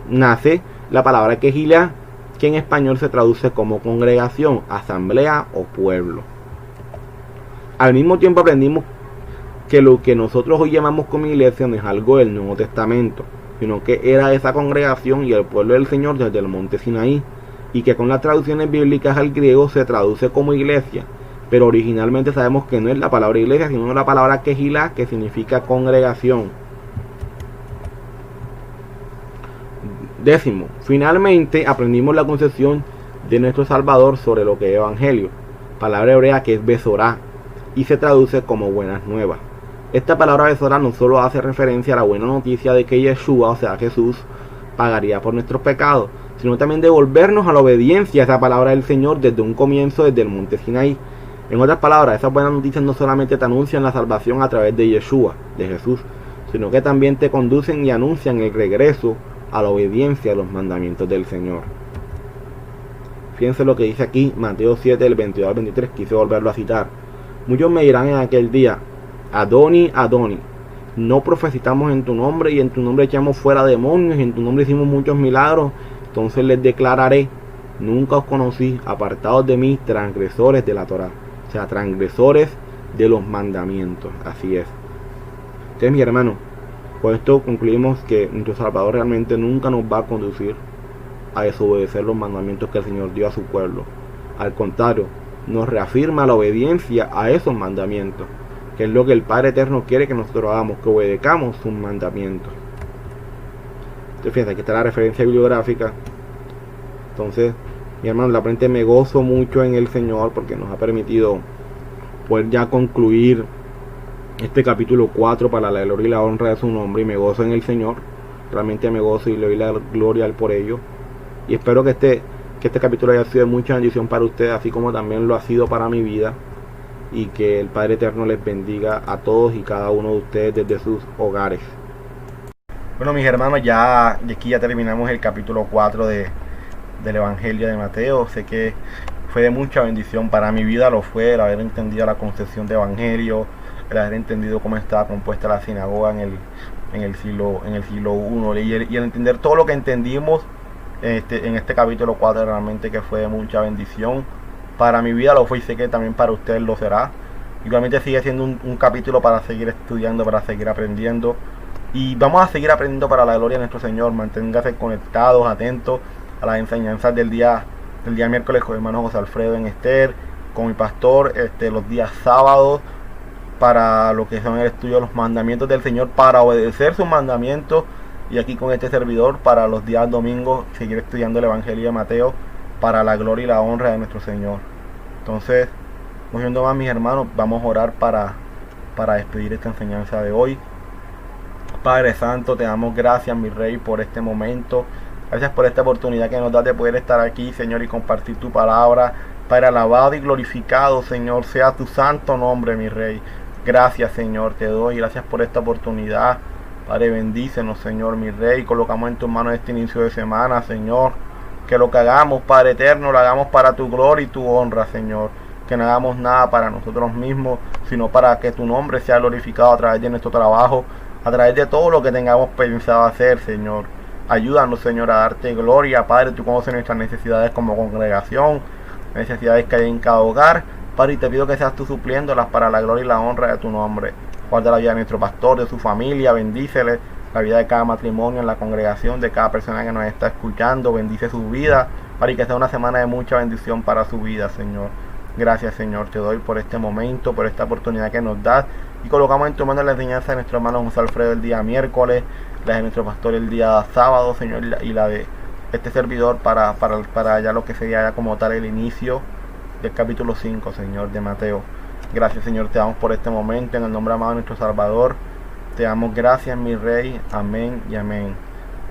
nace la palabra Kehilá, que en español se traduce como congregación, asamblea o pueblo. Al mismo tiempo aprendimos que lo que nosotros hoy llamamos como iglesia no es algo del Nuevo Testamento, sino que era esa congregación y el pueblo del Señor desde el monte Sinaí, y que con las traducciones bíblicas al griego se traduce como iglesia, pero originalmente sabemos que no es la palabra iglesia, sino la palabra Kehilá, que significa congregación. Décimo, finalmente aprendimos la concepción de nuestro Salvador sobre lo que es evangelio, palabra hebrea que es Besorá, y se traduce como buenas nuevas. Esta palabra Besorá no solo hace referencia a la buena noticia de que Yeshua, o sea Jesús, pagaría por nuestros pecados, sino también de volvernos a la obediencia a esa palabra del Señor desde un comienzo, desde el monte Sinaí. En otras palabras, esas buenas noticias no solamente te anuncian la salvación a través de Yeshua, de Jesús, sino que también te conducen y anuncian el regreso a la obediencia a los mandamientos del Señor. Fíjense lo que dice aquí Mateo 7, del 22 al 23, quise volverlo a citar. Muchos me dirán en aquel día: Adoni, Adoni, no profetizamos en tu nombre, y en tu nombre echamos fuera demonios, y en tu nombre hicimos muchos milagros. Entonces les declararé: nunca os conocí, apartados de mí, transgresores de la Torá. O sea, transgresores de los mandamientos. Así es. Entonces, mi hermano, con esto concluimos que nuestro Salvador realmente nunca nos va a conducir a desobedecer los mandamientos que el Señor dio a su pueblo. Al contrario, nos reafirma la obediencia a esos mandamientos, que es lo que el Padre Eterno quiere que nosotros hagamos, que obedezcamos sus mandamientos. Entonces, fíjense, aquí está la referencia bibliográfica. Entonces, mi hermano, la frente me gozo mucho en el Señor, porque nos ha permitido poder ya concluir este capítulo 4 para la gloria y la honra de su nombre, y me gozo en el Señor. Realmente me gozo y le doy la gloria a Él por ello. Y espero que este capítulo haya sido de mucha bendición para ustedes, así como también lo ha sido para mi vida. Y que el Padre Eterno les bendiga a todos y cada uno de ustedes desde sus hogares. Bueno, mis hermanos, ya aquí ya terminamos el capítulo 4 del Evangelio de Mateo. Sé que fue de mucha bendición para mi vida, lo fue el haber entendido la concepción de Evangelio, el haber entendido cómo estaba compuesta la sinagoga en el siglo I, y el entender todo lo que entendimos en este capítulo 4, realmente que fue de mucha bendición. Para mi vida lo fue, y sé que también para ustedes lo será. Igualmente sigue siendo un capítulo para seguir estudiando, para seguir aprendiendo. Y vamos a seguir aprendiendo para la gloria de nuestro Señor. Manténganse conectados, atentos a las enseñanzas del día miércoles con el hermano José Alfredo en Esther, con mi pastor los días sábados, para lo que son el estudio de los mandamientos del Señor, para obedecer sus mandamientos. Y aquí con este servidor para los días domingos seguir estudiando el Evangelio de Mateo, para la gloria y la honra de nuestro Señor. Entonces, no siendo más, mis hermanos, vamos a orar para despedir esta enseñanza de hoy. Padre Santo, te damos gracias, mi Rey, por este momento. Gracias por esta oportunidad que nos das de poder estar aquí, Señor, y compartir tu palabra. Padre, alabado y glorificado, Señor, sea tu santo nombre, mi Rey. Gracias, Señor, te doy. Gracias por esta oportunidad. Padre, bendícenos, Señor, mi Rey. Colocamos en tus manos este inicio de semana, Señor. Que lo que hagamos, Padre Eterno, lo hagamos para tu gloria y tu honra, Señor. Que no hagamos nada para nosotros mismos, sino para que tu nombre sea glorificado a través de nuestro trabajo, a través de todo lo que tengamos pensado hacer, Señor. Ayúdanos, Señor, a darte gloria. Padre, tú conoces nuestras necesidades como congregación, necesidades que hay en cada hogar. Padre, y te pido que seas tú supliéndolas para la gloria y la honra de tu nombre. Guarda la vida de nuestro pastor, de su familia, bendícele la vida de cada matrimonio en la congregación, de cada persona que nos está escuchando. Bendice su vida, para que sea una semana de mucha bendición para su vida, Señor. Gracias, Señor, te doy por este momento, por esta oportunidad que nos das. Y colocamos en tu mano la enseñanza de nuestro hermano José Alfredo el día miércoles, la de nuestro pastor el día sábado, Señor, y la de este servidor para ya lo que sería ya como tal el inicio del capítulo 5, Señor, de Mateo. Gracias, Señor, te damos por este momento, en el nombre amado de nuestro Salvador. Te damos gracias, mi Rey. Amén y amén.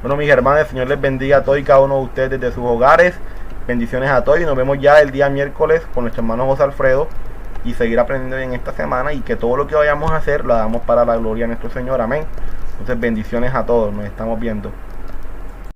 Bueno, mis hermanos, el Señor les bendiga a todos y cada uno de ustedes desde sus hogares. Bendiciones a todos, y nos vemos ya el día miércoles con nuestro hermano José Alfredo, y seguir aprendiendo en esta semana, y que todo lo que vayamos a hacer lo hagamos para la gloria de nuestro Señor. Amén. Entonces, bendiciones a todos, nos estamos viendo.